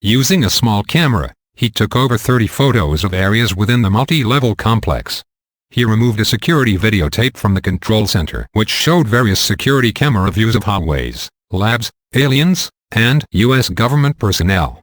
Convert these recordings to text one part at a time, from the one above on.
Using a small camera, he took over 30 photos of areas within the multi-level complex. He removed a security videotape from the control center which showed various security camera views of hallways, labs, aliens, and U.S. government personnel.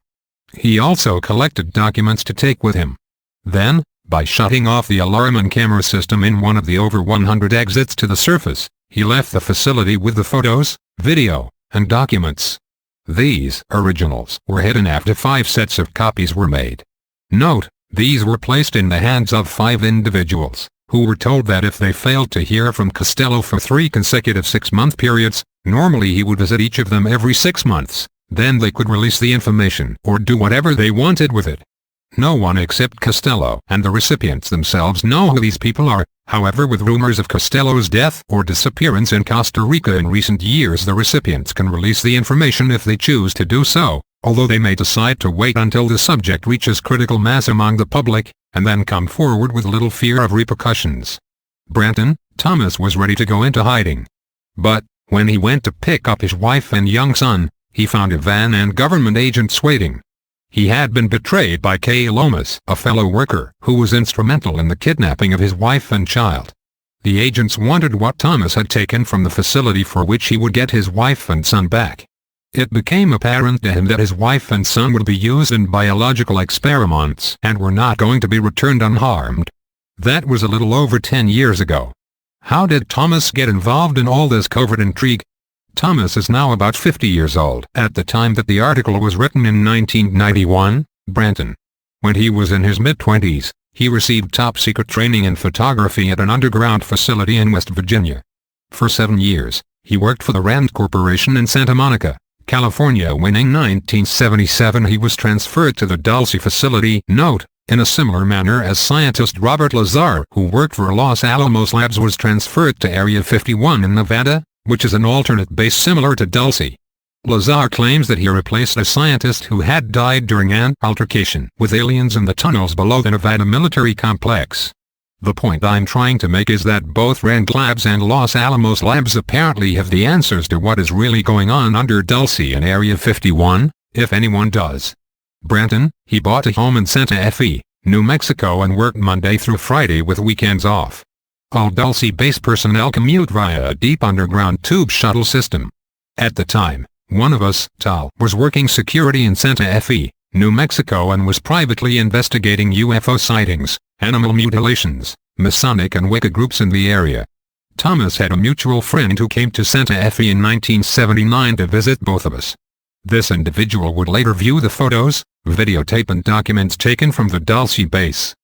He also collected documents to take with him. Then, by shutting off the alarm and camera system in one of the over 100 exits to the surface, he left the facility with the photos, video, and documents. These originals were hidden after 5 sets of copies were made. Note, these were placed in the hands of 5 individuals, who were told that if they failed to hear from Costello for 3 consecutive 6-month periods, normally he would visit each of them every 6 months, then they could release the information or do whatever they wanted with it. No one except Costello and the recipients themselves know who these people are. However, with rumors of Costello's death or disappearance in Costa Rica in recent years, the recipients can release the information if they choose to do so, although they may decide to wait until the subject reaches critical mass among the public, and then come forward with little fear of repercussions. Branton Thomas was ready to go into hiding. But, when he went to pick up his wife and young son, he found a van and government agents waiting. He had been betrayed by Kay Lomas, a fellow worker who was instrumental in the kidnapping of his wife and child. The agents wondered what Thomas had taken from the facility for which he would get his wife and son back. It became apparent to him that his wife and son would be used in biological experiments and were not going to be returned unharmed. That was a little over 10 years ago. How did Thomas get involved in all this covert intrigue? Thomas is now about 50 years old at the time that the article was written in 1991. Branton. When he was in his mid-20s, he received top-secret training in photography at an underground facility in West Virginia. For 7 years, he worked for the Rand Corporation in Santa Monica, California. When in 1977 he was transferred to the Dulce facility. Note, in a similar manner as scientist Robert Lazar, who worked for Los Alamos Labs, was transferred to Area 51 in Nevada, which is an alternate base similar to Dulce. Lazar claims that he replaced a scientist who had died during an altercation with aliens in the tunnels below the Nevada military complex. The point I'm trying to make is that both Rand Labs and Los Alamos Labs apparently have the answers to what is really going on under Dulce in Area 51, if anyone does. Branton, he bought a home in Santa Fe, New Mexico, and worked Monday through Friday with weekends off. All Dulce-based personnel commute via a deep underground tube shuttle system. At the time, one of us, Tal, was working security in Santa Fe, New Mexico, and was privately investigating UFO sightings, animal mutilations, Masonic and Wicca groups in the area. Thomas had a mutual friend who came to Santa Fe in 1979 to visit both of us. This individual would later view the photos, videotape and documents taken from the Dulce base.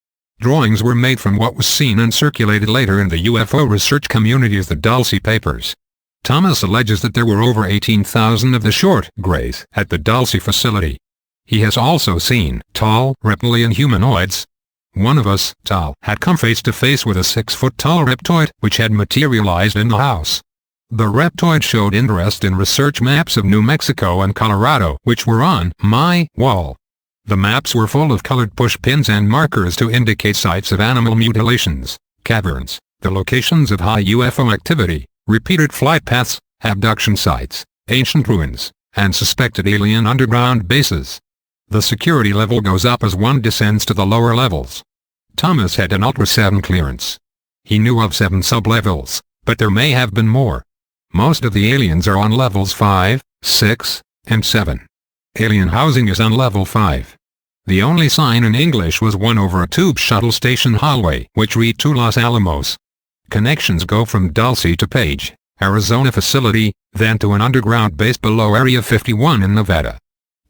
Drawings were made from what was seen and circulated later in the UFO research community as the Dulce papers. Thomas alleges that there were over 18,000 of the short grays at the Dulce facility. He has also seen tall reptilian humanoids. One of us, Tal, had come face to face with a 6-foot-tall reptoid which had materialized in the house. The reptoid showed interest in research maps of New Mexico and Colorado which were on my wall. The maps were full of colored push pins and markers to indicate sites of animal mutilations, caverns, the locations of high UFO activity, repeated flight paths, abduction sites, ancient ruins, and suspected alien underground bases. The security level goes up as one descends to the lower levels. Thomas had an Ultra 7 clearance. He knew of 7 sublevels, but there may have been more. Most of the aliens are on levels 5, 6, and 7. Alien housing is on level 5. The only sign in English was one over a tube shuttle station hallway which read to Los Alamos. Connections go from Dulce to Page, Arizona facility, then to an underground base below Area 51 in Nevada.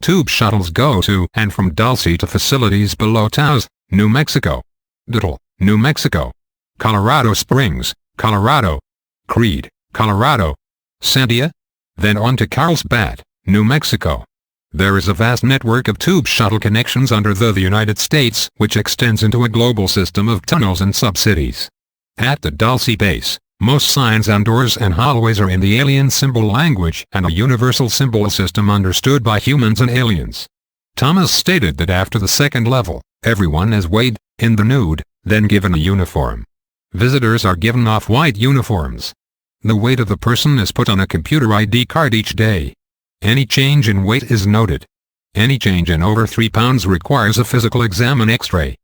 Tube shuttles go to and from Dulce to facilities below Taos, New Mexico. Dulce, New Mexico. Colorado Springs, Colorado. Creed, Colorado. Sandia. Then on to Carlsbad, New Mexico. There is a vast network of tube shuttle connections under the United States which extends into a global system of tunnels and sub-cities. At the Dulce base, most signs on doors and hallways are in the alien symbol language and a universal symbol system understood by humans and aliens. Thomas stated that after the 2nd level, everyone is weighed, in the nude, then given a uniform. Visitors are given off-white uniforms. The weight of the person is put on a computer ID card each day. Any change in weight is noted. Any change in over 3 pounds requires a physical exam and x-ray.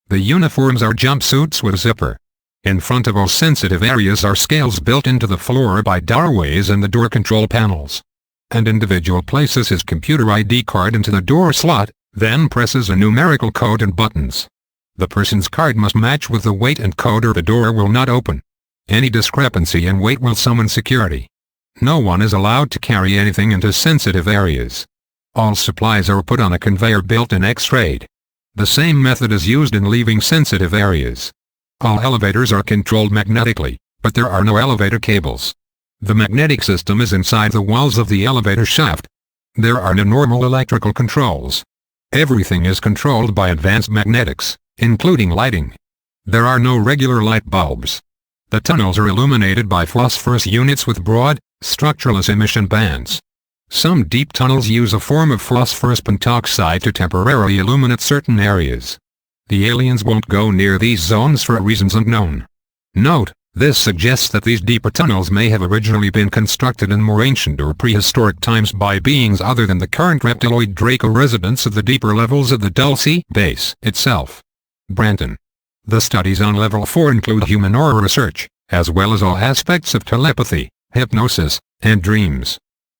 The uniforms are jumpsuits with a zipper. In front of all sensitive areas are scales built into the floor by doorways and the door control panels. An individual places his computer ID card into the door slot, then presses a numerical code and buttons. The person's card must match with the weight and code or the door will not open. Any discrepancy in weight will summon security. No one is allowed to carry anything into sensitive areas. All supplies are put on a conveyor built and x-rayed. The same method is used in leaving sensitive areas. All elevators are controlled magnetically, but there are no elevator cables. The magnetic system is inside the walls of the elevator shaft. There are no normal electrical controls. Everything is controlled by advanced magnetics, including lighting. There are no regular light bulbs. The tunnels are illuminated by phosphorus units with broad, structureless emission bands. Some deep tunnels use a form of phosphorus pentoxide to temporarily illuminate certain areas. The aliens won't go near these zones for reasons unknown. Note, this suggests that these deeper tunnels may have originally been constructed in more ancient or prehistoric times by beings other than the current reptiloid Draco residents of the deeper levels of the Dulce base itself. Branton. The studies on level 4 include human aura research, as well as all aspects of telepathy, hypnosis, and dreams.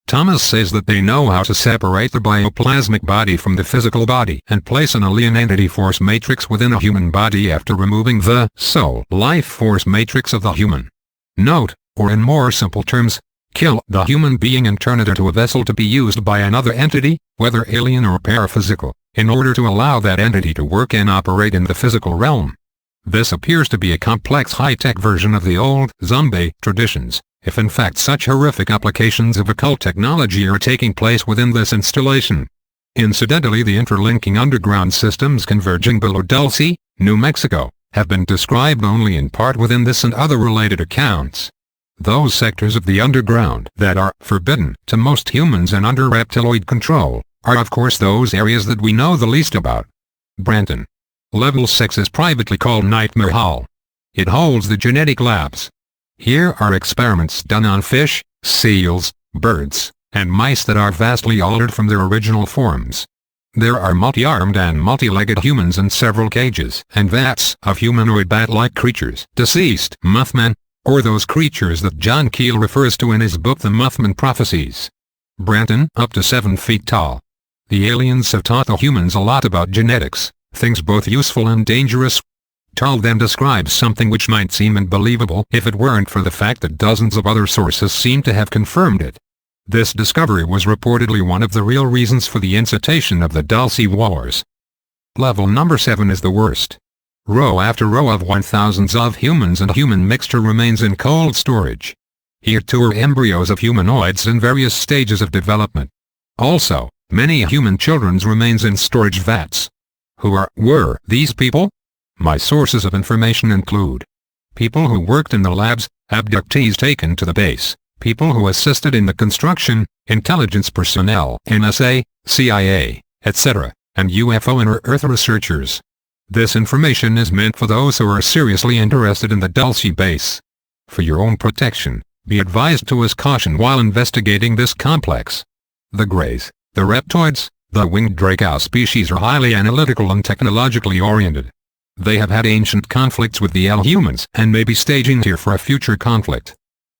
Thomas says that they know how to separate the bioplasmic body from the physical body and place an alien entity force matrix within a human body after removing the soul life force matrix of the human. Note, or in more simple terms, kill the human being and turn it into a vessel to be used by another entity, whether alien or paraphysical, in order to allow that entity to work and operate in the physical realm. This appears to be a complex high-tech version of the old zombie traditions, if in fact such horrific applications of occult technology are taking place within this installation. Incidentally, the interlinking underground systems converging below Dulce, New Mexico, have been described only in part within this and other related accounts. Those sectors of the underground that are forbidden to most humans and under reptiloid control, are of course those areas that we know the least about. Branton. Level 6 is privately called Nightmare Hall. It holds the genetic labs. Here are experiments done on fish, seals, birds, and mice that are vastly altered from their original forms. There are multi-armed and multi-legged humans in several cages and vats of humanoid bat-like creatures, deceased Mothman, or those creatures that John Keel refers to in his book The Mothman Prophecies. Branton, up to 7 feet tall. The aliens have taught the humans a lot about genetics, things both useful and dangerous. Tall then describes something which might seem unbelievable if it weren't for the fact that dozens of other sources seem to have confirmed it. This discovery was reportedly one of the real reasons for the incitation of the Dulce Wars. Level number 7 is the worst. Row after row of 1,000s of humans and human mixture remains in cold storage. Here too are embryos of humanoids in various stages of development. Also, many human children's remains in storage vats. Who were these people? My sources of information include people who worked in the labs, abductees taken to the base, people who assisted in the construction, intelligence personnel, NSA, CIA, etc., and UFO and Earth researchers. This information is meant for those who are seriously interested in the Dulce base. For your own protection, be advised to use caution while investigating this complex. The Greys, the reptoids, the winged Draco species are highly analytical and technologically oriented. They have had ancient conflicts with the humans and may be staging here for a future conflict.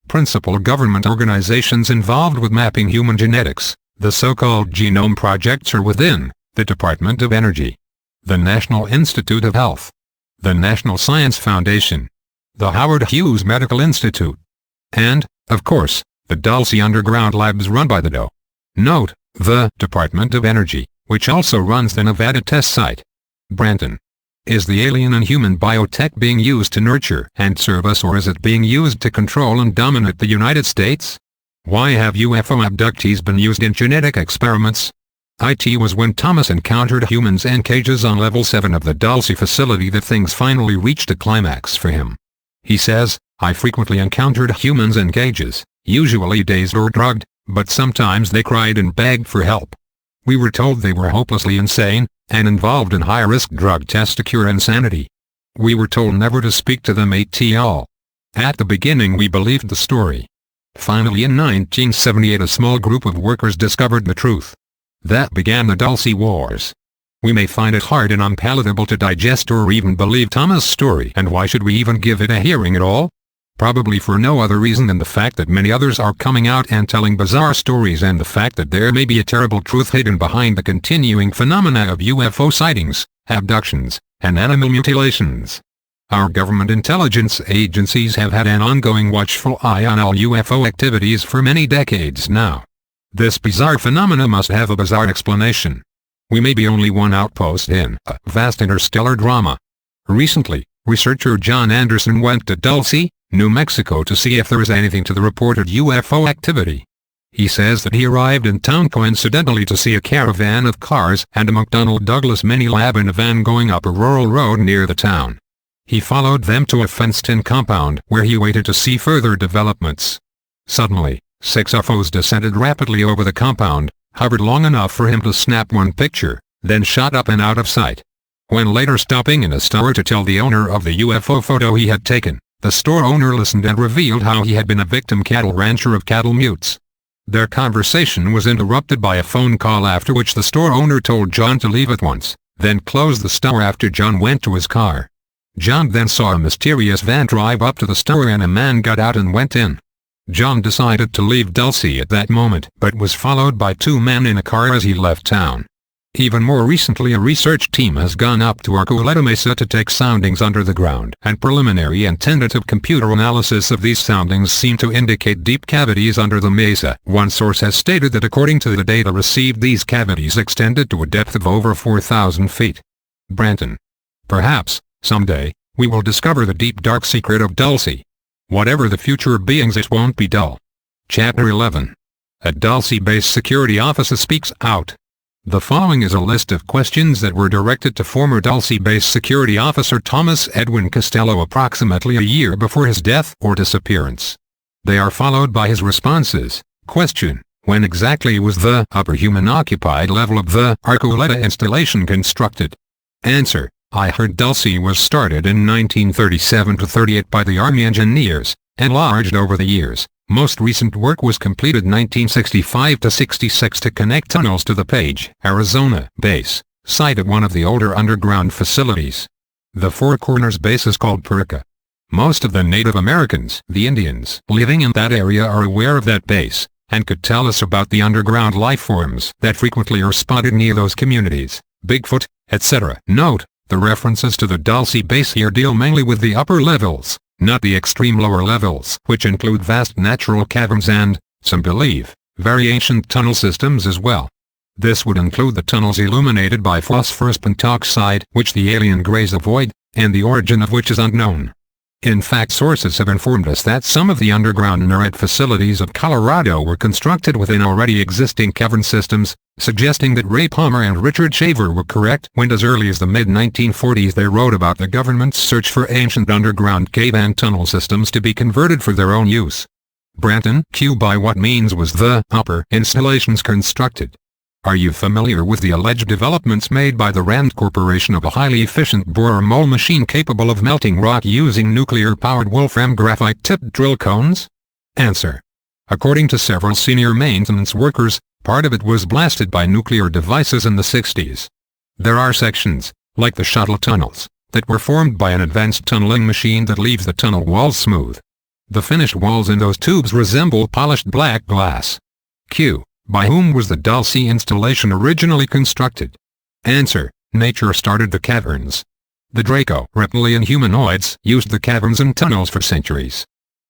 Principal government organizations involved with mapping human genetics, the so-called genome projects, are within the Department of Energy, the National Institute of Health, the National Science Foundation, the Howard Hughes Medical Institute, and, of course, the Dulce Underground Labs run by the DOE. Note, the Department of Energy, which also runs the Nevada test site. Branton. Is the alien and human biotech being used to nurture and serve us, or is it being used to control and dominate the United States? Why have UFO abductees been used in genetic experiments? It was when Thomas encountered humans in cages on level 7 of the Dulce facility that things finally reached a climax for him. He says, I frequently encountered humans in cages, usually dazed or drugged, but sometimes they cried and begged for help. We were told they were hopelessly insane, and involved in high-risk drug tests to cure insanity. We were told never to speak to them at all. At the beginning we believed the story. Finally in 1978 a small group of workers discovered the truth. That began the Dulce Wars. We may find it hard and unpalatable to digest or even believe Thomas' story, and why should we even give it a hearing at all? Probably for no other reason than the fact that many others are coming out and telling bizarre stories, and the fact that there may be a terrible truth hidden behind the continuing phenomena of UFO sightings, abductions, and animal mutilations. Our government intelligence agencies have had an ongoing watchful eye on all UFO activities for many decades now. This bizarre phenomena must have a bizarre explanation. We may be only one outpost in a vast interstellar drama. Recently, researcher John Anderson went to Dulce, New Mexico to see if there is anything to the reported UFO activity. He says that he arrived in town coincidentally to see a caravan of cars and a McDonnell Douglas mini-lab in a van going up a rural road near the town. He followed them to a fenced-in compound where he waited to see further developments. Suddenly, 6 UFOs descended rapidly over the compound, hovered long enough for him to snap one picture, then shot up and out of sight. When later stopping in a store to tell the owner of the UFO photo he had taken, the store owner listened and revealed how he had been a victim cattle rancher of cattle mutes. Their conversation was interrupted by a phone call, after which the store owner told John to leave at once, then closed the store after John went to his car. John then saw a mysterious van drive up to the store and a man got out and went in. John decided to leave Dulce at that moment, but was followed by 2 men in a car as he left town. Even more recently, a research team has gone up to Archuleta Mesa to take soundings under the ground, and preliminary and tentative computer analysis of these soundings seem to indicate deep cavities under the mesa. One source has stated that according to the data received, these cavities extended to a depth of over 4,000 feet. Branton. Perhaps, someday, we will discover the deep dark secret of Dulce. Whatever the future beings, it won't be dull. Chapter 11. A Dulce-based security officer speaks out. The following is a list of questions that were directed to former Dulce-based security officer Thomas Edwin Costello approximately a year before his death or disappearance. They are followed by his responses. Question: when exactly was the upper human-occupied level of the Archuleta installation constructed? Answer: I heard Dulce was started in 1937-38 by the Army engineers, enlarged over the years. Most recent work was completed 1965-66 to connect tunnels to the Page, Arizona base, site at one of the older underground facilities. The Four Corners base is called Perica. Most of the Native Americans, the Indians, living in that area are aware of that base, and could tell us about the underground life forms that frequently are spotted near those communities, Bigfoot, etc. Note: the references to the Dulce base here deal mainly with the upper levels, not the extreme lower levels, which include vast natural caverns and, some believe, very ancient tunnel systems as well. This would include the tunnels illuminated by phosphorus pentoxide, which the alien greys avoid, and the origin of which is unknown. In fact, sources have informed us that some of the underground NORAD facilities of Colorado were constructed within already existing cavern systems, suggesting that Ray Palmer and Richard Shaver were correct when as early as the mid-1940s they wrote about the government's search for ancient underground cave and tunnel systems to be converted for their own use. Branton Q. By what means was the upper installations constructed? Are you familiar with the alleged developments made by the Rand Corporation of a highly efficient borer mold machine capable of melting rock using nuclear-powered wolfram graphite-tipped drill cones? Answer: according to several senior maintenance workers, part of it was blasted by nuclear devices in the 60s. There are sections, like the shuttle tunnels, that were formed by an advanced tunneling machine that leaves the tunnel walls smooth. The finished walls in those tubes resemble polished black glass. Q. By whom was the Dulce installation originally constructed? Answer: nature started the caverns. The Draco reptilian humanoids used the caverns and tunnels for centuries.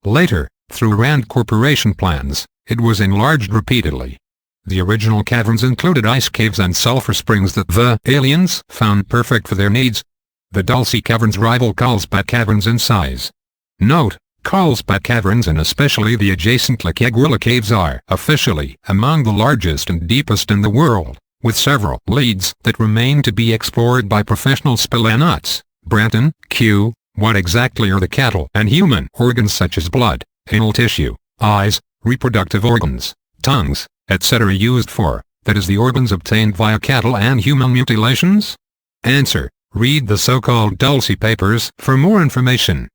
Later, through Rand Corporation plans, it was enlarged repeatedly. The original caverns included ice caves and sulfur springs that the aliens found perfect for their needs. The Dulce caverns rival Carlsbad caverns in size. Note: Carlsbad caverns and especially the adjacent La Caguilla caves are officially among the largest and deepest in the world, with several leads that remain to be explored by professional speleonautes. Branton Q. What exactly are the cattle and human organs such as blood, anal tissue, eyes, reproductive organs, tongues, etc. used for? That is, the organs obtained via cattle and human mutilations? Answer: read the so-called Dulce papers for more information.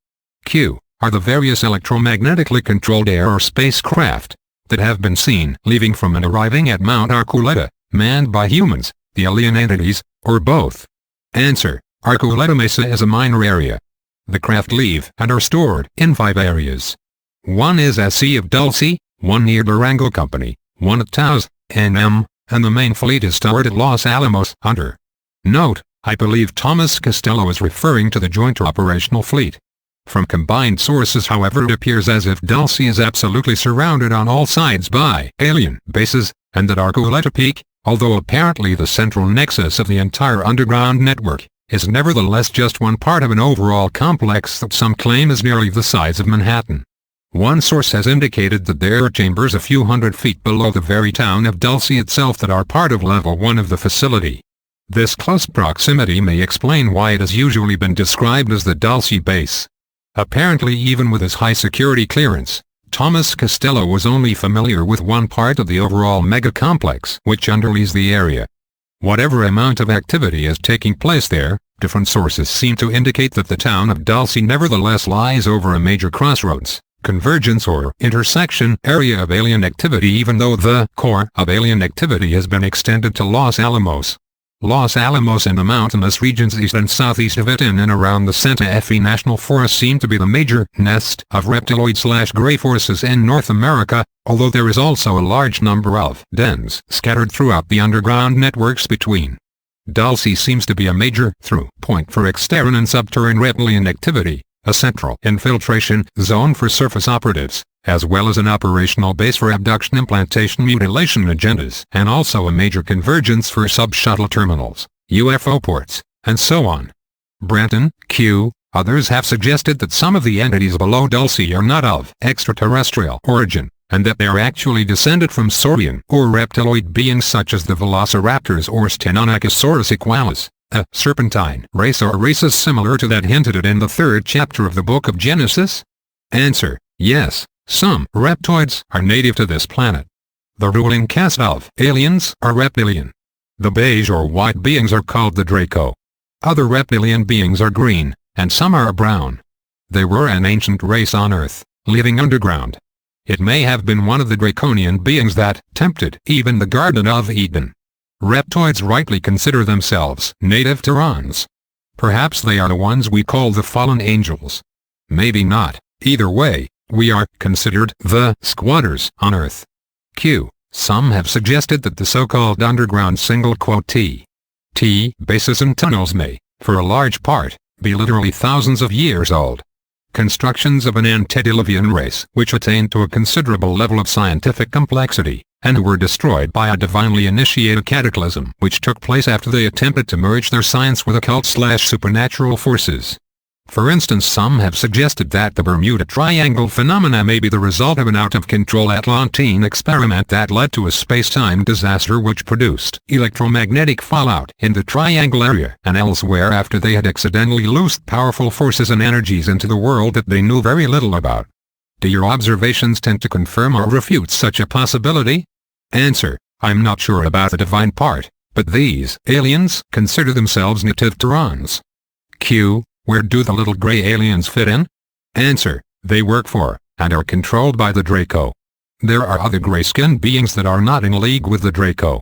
Q. Are the various electromagnetically controlled air or spacecraft that have been seen leaving from and arriving at Mount Archuleta Manned by humans, the alien entities, or both? Answer. Arcoleta Mesa is a minor area. The craft leave and are stored in 5 areas. One is at Sea of Dulce, one near Durango Company, one at Taos, NM, and the main fleet is stored at Los Alamos, Hunter. Note, I believe Thomas Costello is referring to the Joint Operational Fleet. From combined sources, however, it appears as if Dulce is absolutely surrounded on all sides by alien bases, and that Arcoleta Peak, although apparently the central nexus of the entire underground network, is nevertheless just one part of an overall complex that some claim is nearly the size of Manhattan. One source has indicated that there are chambers a few hundred feet below the very town of Dulce itself that are part of Level 1 of the facility. This close proximity may explain why it has usually been described as the Dulce base. Apparently, even with his high security clearance, Thomas Costello was only familiar with one part of the overall mega-complex which underlies the area. Whatever amount of activity is taking place there, different sources seem to indicate that the town of Dulce nevertheless lies over a major crossroads, convergence or intersection area of alien activity, even though the core of alien activity has been extended to Los Alamos. Los Alamos and the mountainous regions east and southeast of it in and around the Santa Fe National Forest seem to be the major nest of reptiloid/gray forces in North America, although there is also a large number of dens scattered throughout the underground networks between. Dulce seems to be a major through point for exterran and subterranean reptilian activity, a central infiltration zone for surface operatives, as well as an operational base for abduction, implantation, mutilation agendas, and also a major convergence for sub-shuttle terminals, UFO ports, and so on. Branton, Q. Others have suggested that some of the entities below Dulce are not of extraterrestrial origin, and that they are actually descended from saurian or reptiloid beings such as the velociraptors or Stenonychosaurus equalis, a serpentine race or races similar to that hinted at in the 3rd chapter of the Book of Genesis? Answer. Yes. Some reptoids are native to this planet. The ruling caste of aliens are reptilian. The beige or white beings are called the Draco. Other reptilian beings are green, and some are brown. They were an ancient race on Earth, living underground. It may have been one of the draconian beings that tempted even the Garden of Eden. Reptoids rightly consider themselves native Terrans. Perhaps they are the ones we call the fallen angels. Maybe not. Either way, we are considered the squatters on Earth. Q. Some have suggested that the so-called underground T bases and tunnels may, for a large part, be literally thousands of years old. Constructions of an antediluvian race which attained to a considerable level of scientific complexity, and were destroyed by a divinely initiated cataclysm which took place after they attempted to merge their science with occult/supernatural forces. For instance, some have suggested that the Bermuda Triangle phenomena may be the result of an out-of-control Atlantine experiment that led to a space-time disaster which produced electromagnetic fallout in the triangle area and elsewhere after they had accidentally loosed powerful forces and energies into the world that they knew very little about. Do your observations tend to confirm or refute such a possibility? Answer. I'm not sure about the divine part, but these aliens consider themselves native Terrans. Q. Where do the little gray aliens fit in? Answer. They work for, and are controlled by the Draco. There are other gray-skinned beings that are not in league with the Draco.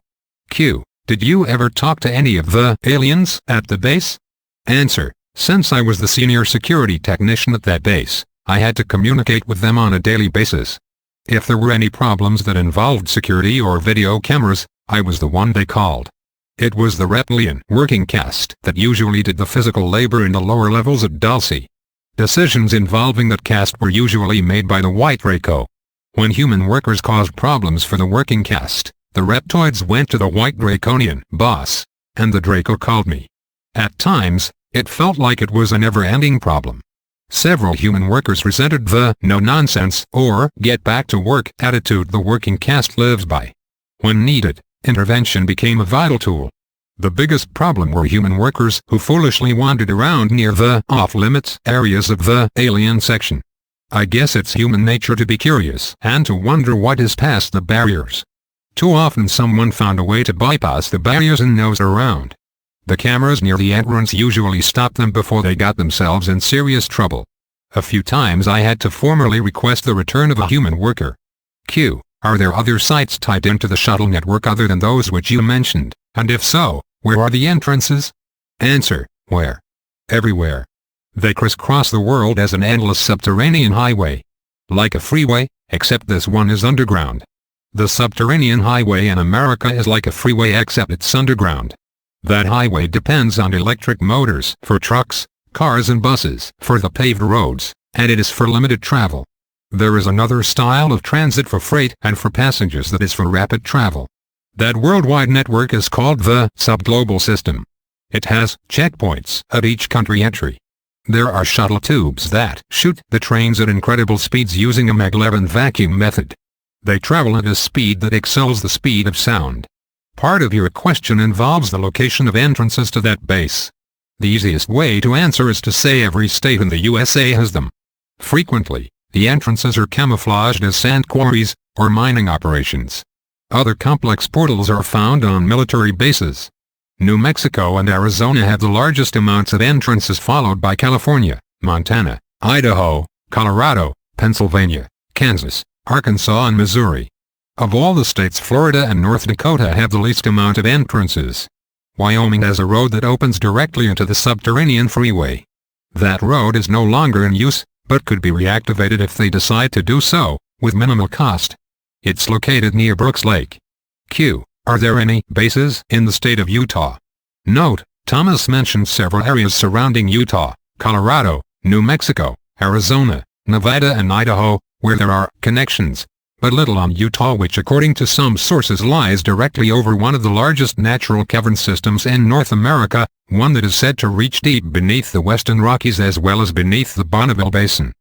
Q. Did you ever talk to any of the aliens at the base? Answer. Since I was the senior security technician at that base, I had to communicate with them on a daily basis. If there were any problems that involved security or video cameras, I was the one they called. It was the reptilian working caste that usually did the physical labor in the lower levels at Dulce. Decisions involving that caste were usually made by the white Draco. When human workers caused problems for the working caste, the reptoids went to the white Draconian boss, and the Draco called me. At times, it felt like it was a never-ending problem. Several human workers resented the no-nonsense or get-back-to-work attitude the working caste lives by. When needed, intervention became a vital tool. The biggest problem were human workers who foolishly wandered around near the off-limits areas of the alien section. I guess it's human nature to be curious and to wonder what is past the barriers. Too often someone found a way to bypass the barriers and nose around. The cameras near the entrance usually stopped them before they got themselves in serious trouble. A few times I had to formally request the return of a human worker. Q. Are there other sites tied into the shuttle network other than those which you mentioned, and if so, where are the entrances? Answer: where? Everywhere. They crisscross the world as an endless subterranean highway. Like a freeway, except this one is underground. The subterranean highway in America is like a freeway except it's underground. That highway depends on electric motors for trucks, cars and buses for the paved roads, and it is for limited travel. There is another style of transit for freight and for passengers that is for rapid travel. That worldwide network is called the subglobal system. It has checkpoints at each country entry. There are shuttle tubes that shoot the trains at incredible speeds using a maglev vacuum method. They travel at a speed that excels the speed of sound. Part of your question involves the location of entrances to that base. The easiest way to answer is to say every state in the USA has them. Frequently, the entrances are camouflaged as sand quarries or mining operations. Other complex portals are found on military bases. New Mexico and Arizona have the largest amounts of entrances, followed by California, Montana, Idaho, Colorado, Pennsylvania, Kansas, Arkansas and Missouri. Of all the states, Florida and North Dakota have the least amount of entrances. Wyoming has a road that opens directly into the subterranean freeway. That road is no longer in use, but could be reactivated if they decide to do so, with minimal cost. It's located near Brooks Lake. Q. Are there any bases in the state of Utah? Note: Thomas mentioned several areas surrounding Utah, Colorado, New Mexico, Arizona, Nevada and Idaho, where there are connections, but little on Utah, which according to some sources lies directly over one of the largest natural cavern systems in North America, one that is said to reach deep beneath the Western Rockies as well as beneath the Bonneville Basin.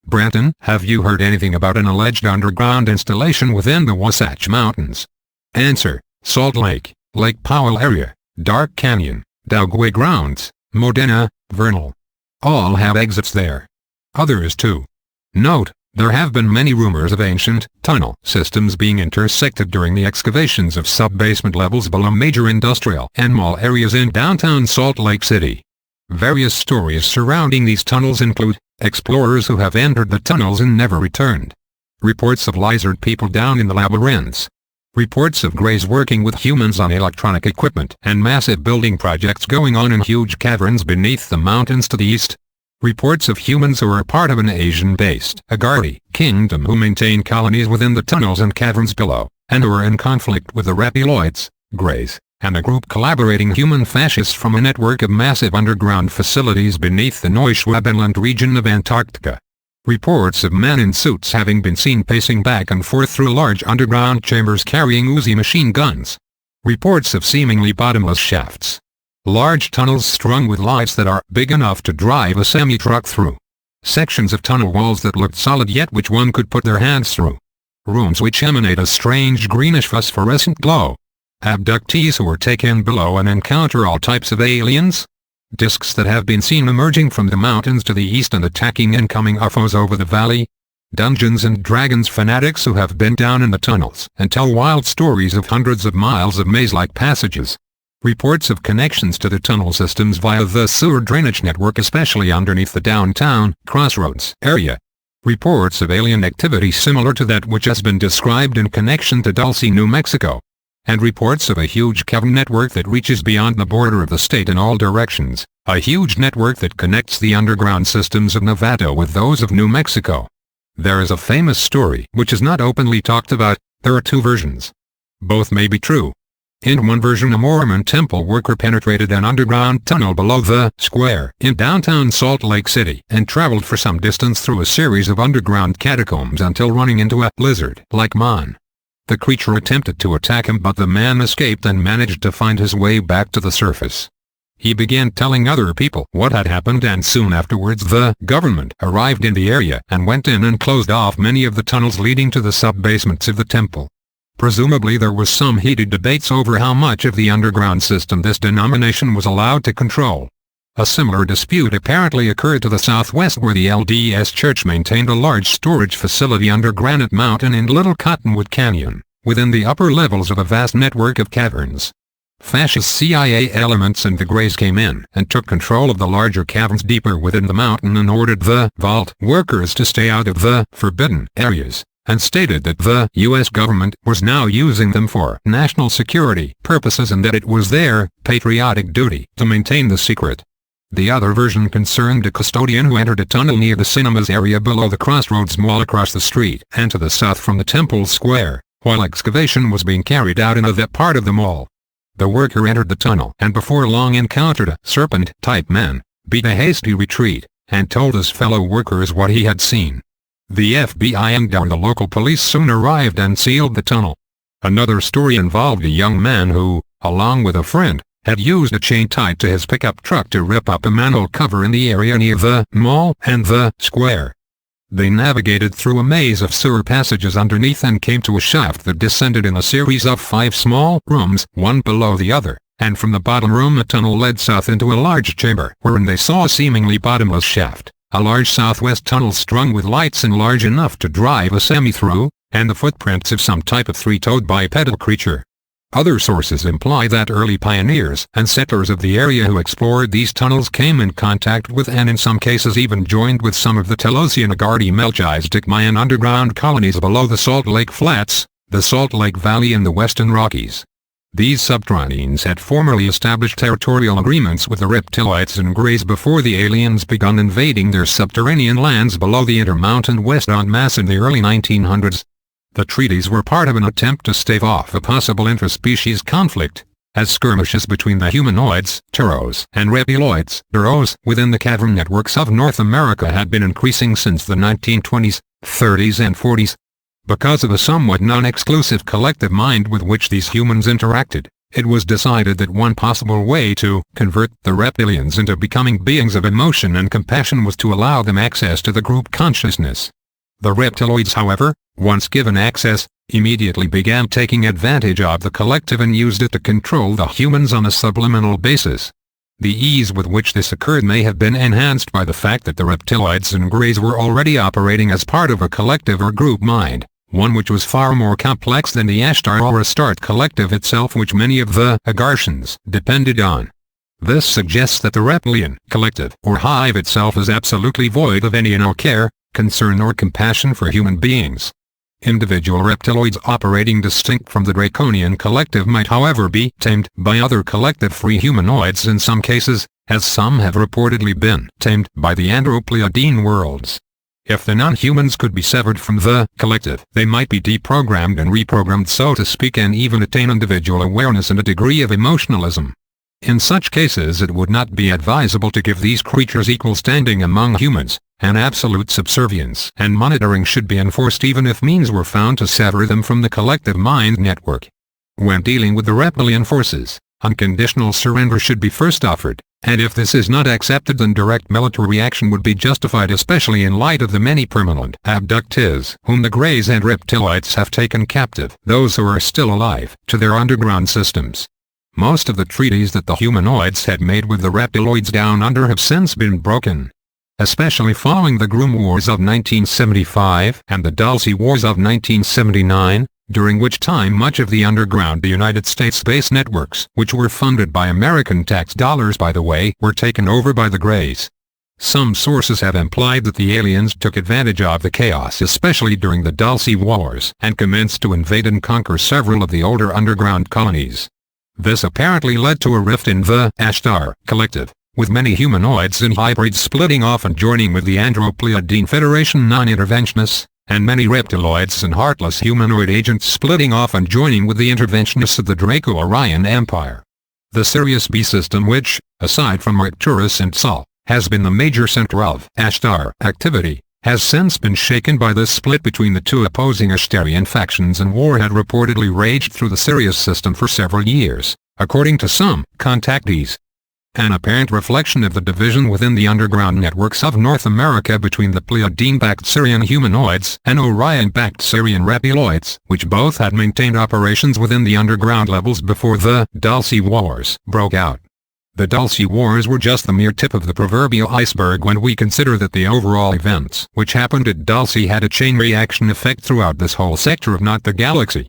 Branton, have you heard anything about an alleged underground installation within the Wasatch Mountains? Answer: Salt Lake, Lake Powell area, Dark Canyon, Dogway Grounds, Modena, Vernal. All have exits there. Others too. Note: there have been many rumors of ancient tunnel systems being intersected during the excavations of sub-basement levels below major industrial and mall areas in downtown Salt Lake City. Various stories surrounding these tunnels include explorers who have entered the tunnels and never returned, reports of lizard people down in the labyrinths, reports of greys working with humans on electronic equipment, and massive building projects going on in huge caverns beneath the mountains to the east. Reports of humans who are part of an Asian-based Agari kingdom who maintain colonies within the tunnels and caverns below, and who are in conflict with the Reptiloids, Greys, and a group collaborating human fascists from a network of massive underground facilities beneath the Neuschwabenland region of Antarctica. Reports of men in suits having been seen pacing back and forth through large underground chambers carrying Uzi machine guns. Reports of seemingly bottomless shafts. Large tunnels strung with lights that are big enough to drive a semi-truck through. Sections of tunnel walls that looked solid yet which one could put their hands through. Rooms which emanate a strange greenish phosphorescent glow. Abductees who are taken below and encounter all types of aliens. Discs that have been seen emerging from the mountains to the east and attacking incoming UFOs over the valley. Dungeons and Dragons fanatics who have been down in the tunnels and tell wild stories of hundreds of miles of maze-like passages. Reports of connections to the tunnel systems via the sewer drainage network, especially underneath the downtown crossroads area. Reports of alien activity similar to that which has been described in connection to Dulce, New Mexico. And reports of a huge cavern network that reaches beyond the border of the state in all directions, a huge network that connects the underground systems of Nevada with those of New Mexico. There is a famous story which is not openly talked about. There are two versions. Both may be true. In one version, a Mormon temple worker penetrated an underground tunnel below the square in downtown Salt Lake City and traveled for some distance through a series of underground catacombs until running into a lizard-like man. The creature attempted to attack him, but the man escaped and managed to find his way back to the surface. He began telling other people what had happened, and soon afterwards the government arrived in the area and went in and closed off many of the tunnels leading to the sub-basements of the temple. Presumably there was some heated debates over how much of the underground system this denomination was allowed to control. A similar dispute apparently occurred to the southwest, where the LDS Church maintained a large storage facility under Granite Mountain in Little Cottonwood Canyon, within the upper levels of a vast network of caverns. Fascist CIA elements and the Greys came in and took control of the larger caverns deeper within the mountain and ordered the vault workers to stay out of the forbidden areas, and stated that the U.S. government was now using them for national security purposes and that it was their patriotic duty to maintain the secret. The other version concerned a custodian who entered a tunnel near the cinemas area below the Crossroads Mall across the street and to the south from the Temple Square, while excavation was being carried out in that part of the mall. The worker entered the tunnel and before long encountered a serpent-type man, beat a hasty retreat, and told his fellow workers what he had seen. The FBI and the local police soon arrived and sealed the tunnel. Another story involved a young man who, along with a friend, had used a chain tied to his pickup truck to rip up a manhole cover in the area near the mall and the square. They navigated through a maze of sewer passages underneath and came to a shaft that descended in a series of 5 small rooms, one below the other, and from the bottom room a tunnel led south into a large chamber wherein they saw a seemingly bottomless shaft, a large southwest tunnel strung with lights and large enough to drive a semi through, and the footprints of some type of 3-toed bipedal creature. Other sources imply that early pioneers and settlers of the area who explored these tunnels came in contact with and in some cases even joined with some of the Telosian-Agardie-Melchizedek Mayan underground colonies below the Salt Lake Flats, the Salt Lake Valley and the Western Rockies. These subterraneans had formerly established territorial agreements with the reptiloids and greys before the aliens begun invading their subterranean lands below the Intermountain West en masse in the early 1900s. The treaties were part of an attempt to stave off a possible interspecies conflict, as skirmishes between the humanoids, Turos, and reptiloids, Duros, within the cavern networks of North America had been increasing since the 1920s, 30s and 40s. Because of a somewhat non-exclusive collective mind with which these humans interacted, it was decided that one possible way to convert the reptilians into becoming beings of emotion and compassion was to allow them access to the group consciousness. The reptiloids, however, once given access, immediately began taking advantage of the collective and used it to control the humans on a subliminal basis. The ease with which this occurred may have been enhanced by the fact that the reptiloids and greys were already operating as part of a collective or group mind, one which was far more complex than the Ashtar or Astarte collective itself, which many of the Agartians depended on. This suggests that the reptilian collective or hive itself is absolutely void of any care, concern or compassion for human beings. Individual reptiloids operating distinct from the draconian collective might however be tamed by other collective free humanoids in some cases, as some have reportedly been tamed by the Andropleiadine worlds. If the non-humans could be severed from the collective, they might be deprogrammed and reprogrammed, so to speak, and even attain individual awareness and a degree of emotionalism. In such cases it would not be advisable to give these creatures equal standing among humans, and absolute subservience and monitoring should be enforced even if means were found to sever them from the collective mind network. When dealing with the reptilian forces, unconditional surrender should be first offered, and if this is not accepted then direct military action would be justified, especially in light of the many permanent abductees whom the greys and reptiloids have taken captive, those who are still alive, to their underground systems. Most of the treaties that the humanoids had made with the reptiloids down under have since been broken. Especially following the Groom Wars of 1975 and the Dulce Wars of 1979, during which time much of the underground United States-based networks, which were funded by American tax dollars by the way, were taken over by the Greys. Some sources have implied that the aliens took advantage of the chaos especially during the Dulce Wars and commenced to invade and conquer several of the older underground colonies. This apparently led to a rift in the Ashtar collective, with many humanoids and hybrids splitting off and joining with the Andropleiadine Federation non-interventionists, and many reptiloids and heartless humanoid agents splitting off and joining with the interventionists of the Draco-Orion Empire. The Sirius B system, which, aside from Arcturus and Sol, has been the major center of Ashtar activity, has since been shaken by this split between the two opposing Ashtarian factions, and war had reportedly raged through the Sirius system for several years, according to some contactees. An apparent reflection of the division within the underground networks of North America between the Pleiadian-backed Syrian humanoids and Orion-backed Syrian reptiloids, which both had maintained operations within the underground levels before the Dulce Wars broke out. The Dulce Wars were just the mere tip of the proverbial iceberg when we consider that the overall events which happened at Dulce had a chain reaction effect throughout this whole sector of not the galaxy.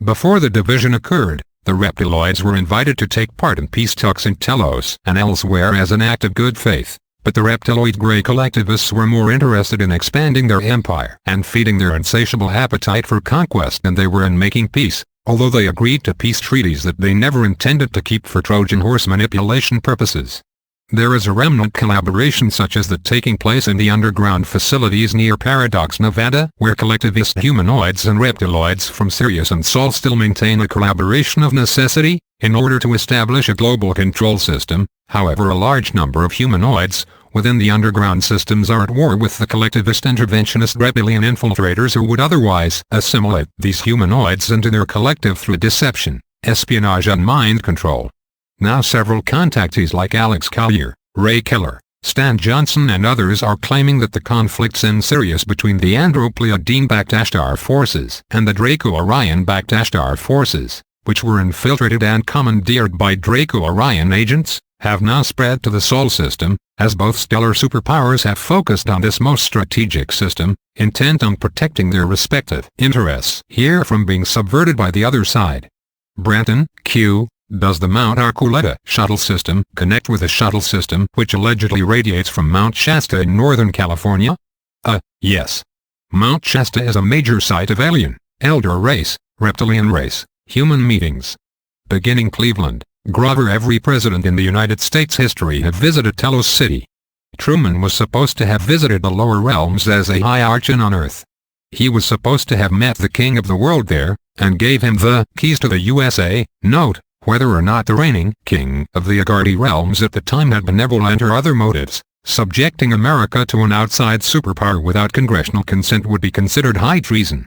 Before the division occurred, the reptiloids were invited to take part in peace talks in Telos and elsewhere as an act of good faith, But the reptiloid Grey collectivists were more interested in expanding their empire and feeding their insatiable appetite for conquest than they were in making peace, although they agreed to peace treaties that they never intended to keep for Trojan horse manipulation purposes. There is a remnant collaboration such as that taking place in the underground facilities near Paradox, Nevada, where collectivist humanoids and reptiloids from Sirius and Sol still maintain a collaboration of necessity, in order to establish a global control system. However, a large number of humanoids within the underground systems are at war with the collectivist interventionist reptilian infiltrators who would otherwise assimilate these humanoids into their collective through deception, espionage and mind control. Now several contactees like Alex Collier, Ray Keller, Stan Johnson and others are claiming that the conflicts in Sirius between the Andropleiadine-backed Ashtar forces and the Draco-Orion-backed Ashtar forces, which were infiltrated and commandeered by Draco-Orion agents, have now spread to the Sol system, as both stellar superpowers have focused on this most strategic system, intent on protecting their respective interests here from being subverted by the other side. Brenton, Q. Does the Mount Archuleta shuttle system connect with a shuttle system which allegedly radiates from Mount Shasta in Northern California? Yes. Mount Shasta is a major site of alien, elder race, reptilian race, human meetings. Beginning Cleveland, Grover, every president in the United States history had visited Telos City. Truman was supposed to have visited the lower realms as a high archon on Earth. He was supposed to have met the king of the world there, and gave him the keys to the USA. Note, whether or not the reigning king of the Agadi realms at the time had benevolent or other motives, subjecting America to an outside superpower without congressional consent would be considered high treason.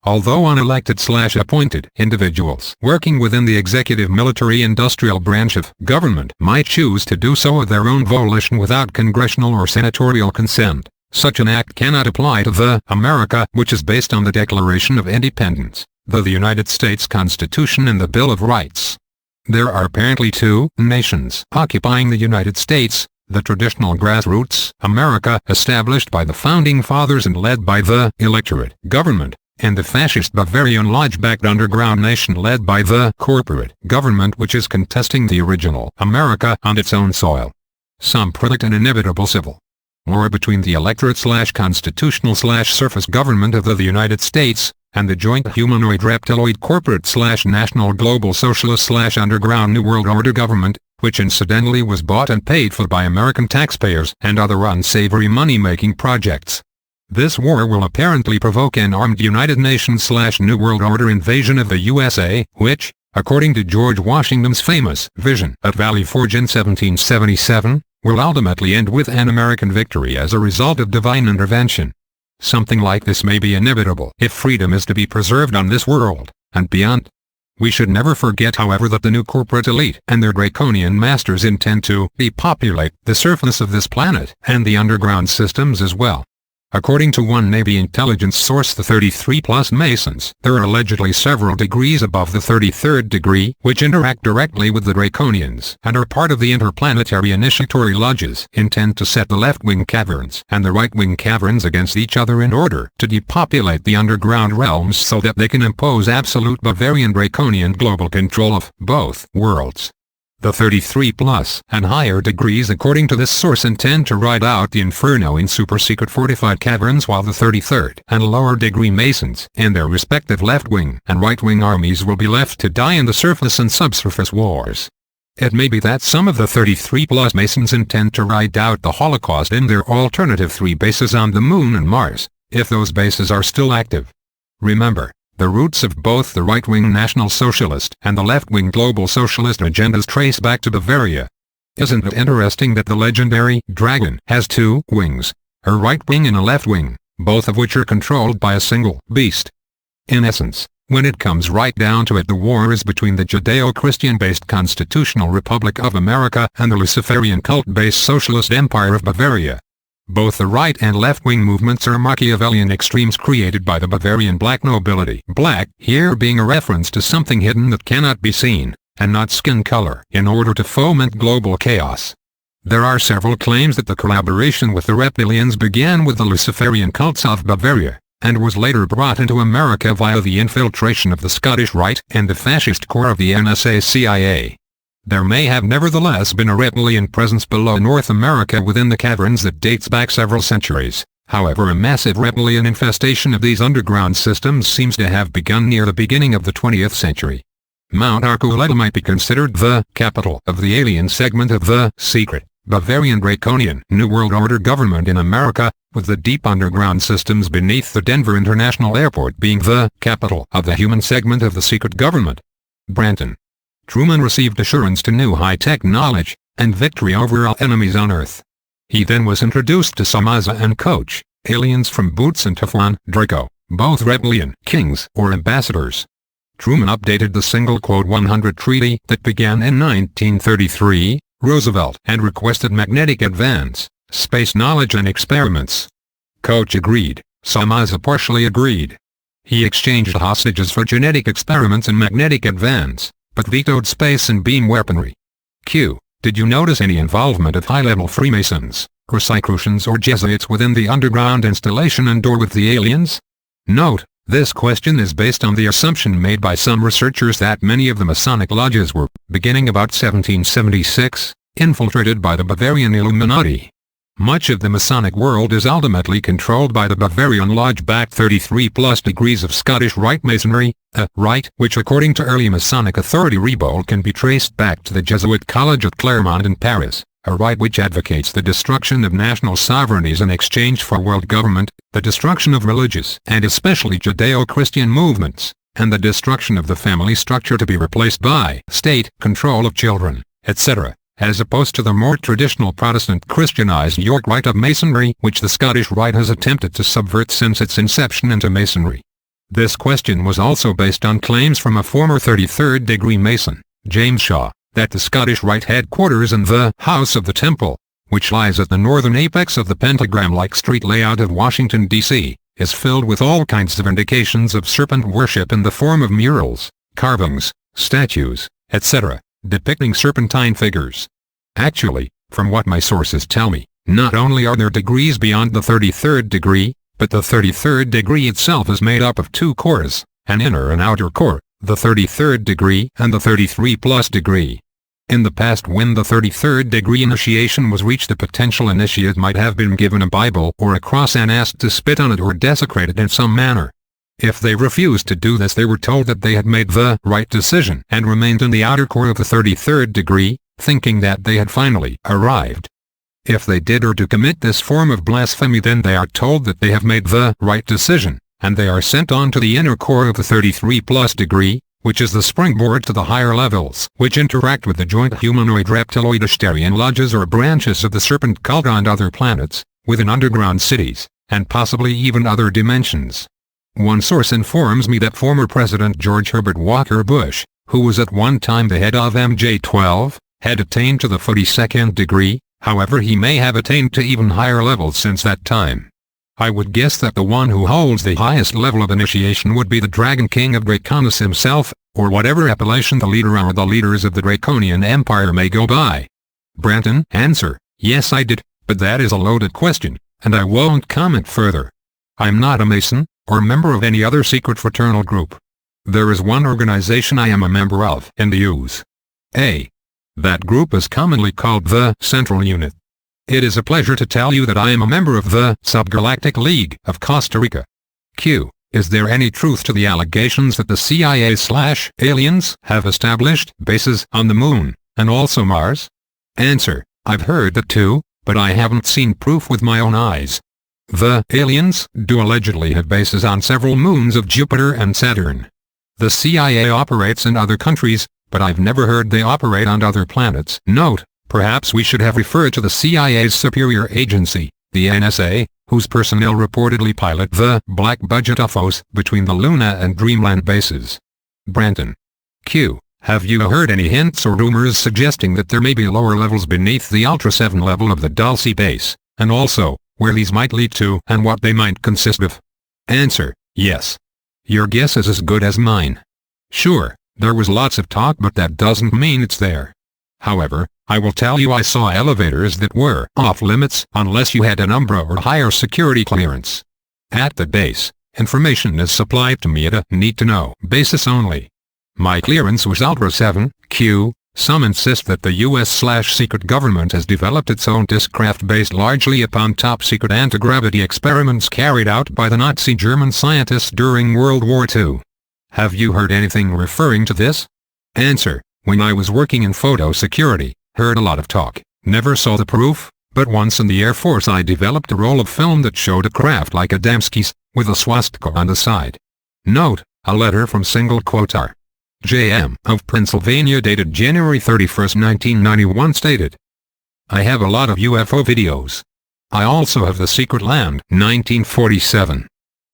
Although unelected/appointed individuals working within the executive military-industrial branch of government might choose to do so of their own volition without congressional or senatorial consent, such an act cannot apply to the America which is based on the Declaration of Independence, the United States Constitution and the Bill of Rights. There are apparently two nations occupying the United States, the traditional grassroots America established by the Founding Fathers and led by the electorate government, and the fascist Bavarian lodge-backed underground nation led by the corporate government which is contesting the original America on its own soil. Some predict an inevitable civil war between the electorate/constitutional/surface government of the United States and the joint humanoid reptiloid corporate/national global socialist/underground New World Order government, which incidentally was bought and paid for by American taxpayers and other unsavory money-making projects. This war will apparently provoke an armed United Nations/New World Order invasion of the USA, which, according to George Washington's famous vision at Valley Forge in 1777, will ultimately end with an American victory as a result of divine intervention. Something like this may be inevitable if freedom is to be preserved on this world, and beyond. We should never forget, however, that the new corporate elite and their draconian masters intend to depopulate the surface of this planet and the underground systems as well. According to one Navy intelligence source, the 33+ Masons, there are allegedly several degrees above the 33rd degree which interact directly with the Draconians and are part of the interplanetary initiatory lodges, intend to set the left-wing caverns and the right-wing caverns against each other in order to depopulate the underground realms so that they can impose absolute Bavarian Draconian global control of both worlds. The 33+ and higher degrees, according to this source, intend to ride out the inferno in super-secret fortified caverns, while the 33rd and lower degree Masons and their respective left-wing and right-wing armies will be left to die in the surface and subsurface wars. It may be that some of the 33+ Masons intend to ride out the Holocaust in their alternative 3 bases on the Moon and Mars, if those bases are still active. Remember, the roots of both the right-wing National Socialist and the left-wing Global Socialist agendas trace back to Bavaria. Isn't it interesting that the legendary dragon has 2 wings, a right wing and a left wing, both of which are controlled by a single beast? In essence, when it comes right down to it, the war is between the Judeo-Christian-based Constitutional Republic of America and the Luciferian cult-based Socialist Empire of Bavaria. Both the right and left-wing movements are Machiavellian extremes created by the Bavarian black nobility, black here being a reference to something hidden that cannot be seen, and not skin color, in order to foment global chaos. There are several claims that the collaboration with the reptilians began with the Luciferian cults of Bavaria, and was later brought into America via the infiltration of the Scottish Rite and the fascist core of the NSA-CIA. There may have nevertheless been a reptilian presence below North America within the caverns that dates back several centuries. However, a massive reptilian infestation of these underground systems seems to have begun near the beginning of the 20th century. Mount Archuleta might be considered the capital of the alien segment of the secret Bavarian Draconian New World Order government in America, with the deep underground systems beneath the Denver International Airport being the capital of the human segment of the secret government. Branton. Truman received assurance to new high-tech knowledge, and victory over all enemies on Earth. He then was introduced to Samaza and Coach, aliens from Boots and Teflon Draco, both reptilian kings or ambassadors. Truman updated the Single Quote 100 treaty that began in 1933, Roosevelt, and requested magnetic advance, space knowledge and experiments. Coach agreed, Samaza partially agreed. He exchanged hostages for genetic experiments and magnetic advance, but vetoed space and beam weaponry. Q. Did you notice any involvement of high-level Freemasons, Rosicrucians or Jesuits within the underground installation and/or with the aliens? Note, this question is based on the assumption made by some researchers that many of the Masonic lodges were, beginning about 1776, infiltrated by the Bavarian Illuminati. Much of the Masonic world is ultimately controlled by the Bavarian Lodge-backed 33+ degrees of Scottish Rite Masonry, a rite which according to early Masonic authority Rebold can be traced back to the Jesuit College at Claremont in Paris, a rite which advocates the destruction of national sovereignties in exchange for world government, the destruction of religious and especially Judeo-Christian movements, and the destruction of the family structure to be replaced by state control of children, etc., as opposed to the more traditional Protestant Christianized York Rite of Masonry which the Scottish Rite has attempted to subvert since its inception into Masonry. This question was also based on claims from a former 33rd degree Mason, James Shaw, that the Scottish Rite headquarters in the House of the Temple, which lies at the northern apex of the pentagram-like street layout of Washington, D.C., is filled with all kinds of indications of serpent worship in the form of murals, carvings, statues, etc., depicting serpentine figures. Actually, from what my sources tell me, not only are there degrees beyond the 33rd degree, but the 33rd degree itself is made up of two cores, an inner and outer core, the 33rd degree and the 33+ degree. In the past, when the 33rd degree initiation was reached, the potential initiate might have been given a Bible or a cross and asked to spit on it or desecrate it in some manner. If they refused to do this, they were told that they had made the right decision and remained in the outer core of the 33rd degree, thinking that they had finally arrived. If they did or to commit this form of blasphemy, then they are told that they have made the right decision, and they are sent on to the inner core of the 33+ degree, which is the springboard to the higher levels, which interact with the joint humanoid reptiloid Asterian lodges or branches of the serpent cult on other planets, within underground cities, and possibly even other dimensions. One source informs me that former President George Herbert Walker Bush, who was at one time the head of MJ-12, had attained to the 42nd degree, however he may have attained to even higher levels since that time. I would guess that the one who holds the highest level of initiation would be the Dragon King of Draconis himself, or whatever appellation the leader or the leaders of the Draconian Empire may go by. Branton. Answer: yes, I did, but that is a loaded question, and I won't comment further. I'm not a Mason, or member of any other secret fraternal group. There is one organization I am a member of in the U.S.A. That group is commonly called the Central Unit. It is a pleasure to tell you that I am a member of the Subgalactic League of Costa Rica. Q. Is there any truth to the allegations that the CIA/aliens have established bases on the Moon, and also Mars? Answer: I've heard that too, but I haven't seen proof with my own eyes. The aliens do allegedly have bases on several moons of Jupiter and Saturn. The CIA operates in other countries, but I've never heard they operate on other planets. Note: perhaps we should have referred to the CIA's superior agency, the NSA, whose personnel reportedly pilot the black budget UFOs between the Luna and Dreamland bases. Branton. Q. Have you heard any hints or rumors suggesting that there may be lower levels beneath the Ultra 7 level of the Dulce base, and also, where these might lead to and what they might consist of? Answer: yes. Your guess is as good as mine. Sure, there was lots of talk, but that doesn't mean it's there. However, I will tell you I saw elevators that were off limits unless you had an Umbra or higher security clearance. At the base, information is supplied to me at a need-to-know basis only. My clearance was Ultra 7, Q, Some insist that the US/secret government has developed its own disk craft based largely upon top-secret anti-gravity experiments carried out by the Nazi German scientists during World War II. Have you heard anything referring to this? Answer: when I was working in photo security, heard a lot of talk, never saw the proof, but once in the Air Force I developed a roll of film that showed a craft like Adamski's, with a swastika on the side. Note: a letter from single quote R. J.M. of Pennsylvania dated January 31, 1991 stated, I have a lot of UFO videos. I also have The Secret Land, 1947.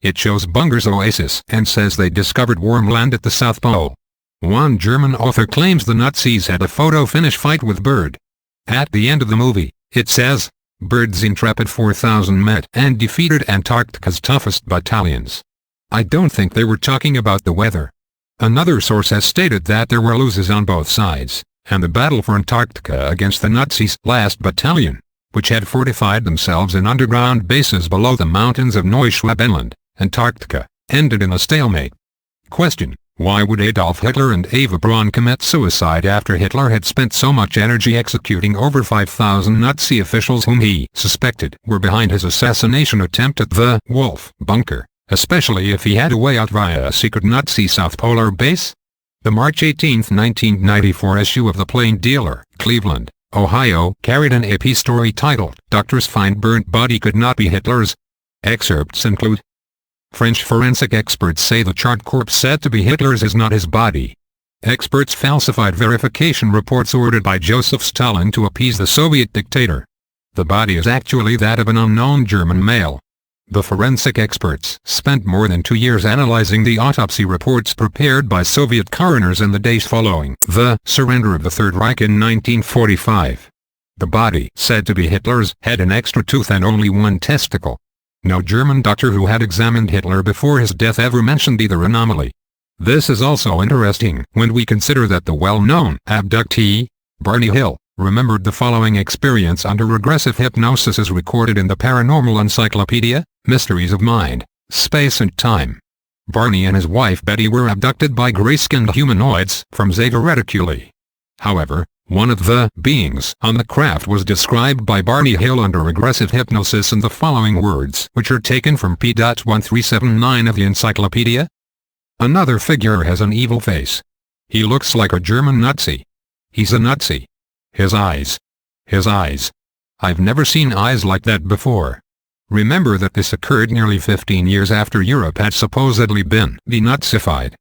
It shows Bunger's Oasis and says they discovered warm land at the South Pole. One German author claims the Nazis had a photo finish fight with Bird. At the end of the movie, it says, Bird's intrepid 4,000 met and defeated Antarctica's toughest battalions. I don't think they were talking about the weather. Another source has stated that there were losers on both sides, and the battle for Antarctica against the Nazis' last battalion, which had fortified themselves in underground bases below the mountains of Neuschwabenland, Antarctica, ended in a stalemate. Question: why would Adolf Hitler and Eva Braun commit suicide after Hitler had spent so much energy executing over 5,000 Nazi officials whom he suspected were behind his assassination attempt at the Wolf Bunker, especially if he had a way out via a secret Nazi South Polar base? The March 18, 1994 issue of the Plain Dealer, Cleveland, Ohio, carried an AP story titled, Doctors Find Burnt Body Could Not Be Hitler's. Excerpts include: French forensic experts say the charred corpse said to be Hitler's is not his body. Experts falsified verification reports ordered by Joseph Stalin to appease the Soviet dictator. The body is actually that of an unknown German male. The forensic experts spent more than 2 years analyzing the autopsy reports prepared by Soviet coroners in the days following the surrender of the Third Reich in 1945. The body, said to be Hitler's, had an extra tooth and only one testicle. No German doctor who had examined Hitler before his death ever mentioned either anomaly. This is also interesting when we consider that the well-known abductee, Barney Hill, remembered the following experience under regressive hypnosis as recorded in the Paranormal Encyclopedia, Mysteries of Mind, Space and Time. Barney and his wife Betty were abducted by gray-skinned humanoids from Zeta Reticuli. However, one of the beings on the craft was described by Barney Hill under regressive hypnosis in the following words, which are taken from p.1379 of the encyclopedia. Another figure has an evil face. He looks like a German Nazi. He's a Nazi. His eyes. His eyes. I've never seen eyes like that before. Remember that this occurred nearly 15 years after Europe had supposedly been denazified.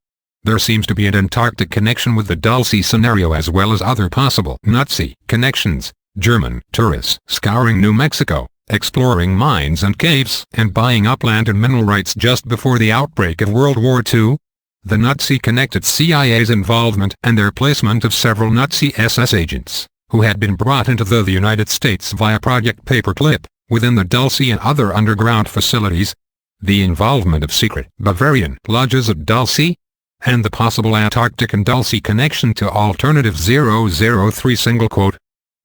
There seems to be an Antarctic connection with the Dulce scenario as well as other possible Nazi connections. German tourists scouring New Mexico, exploring mines and caves, and buying up land and mineral rights just before the outbreak of World War II. The Nazi-connected CIA's involvement and their placement of several Nazi SS agents, who had been brought into the United States via Project Paperclip, within the Dulce and other underground facilities. The involvement of secret Bavarian lodges at Dulce, and the possible Antarctic and Dulce connection to Alternative 003 single quote.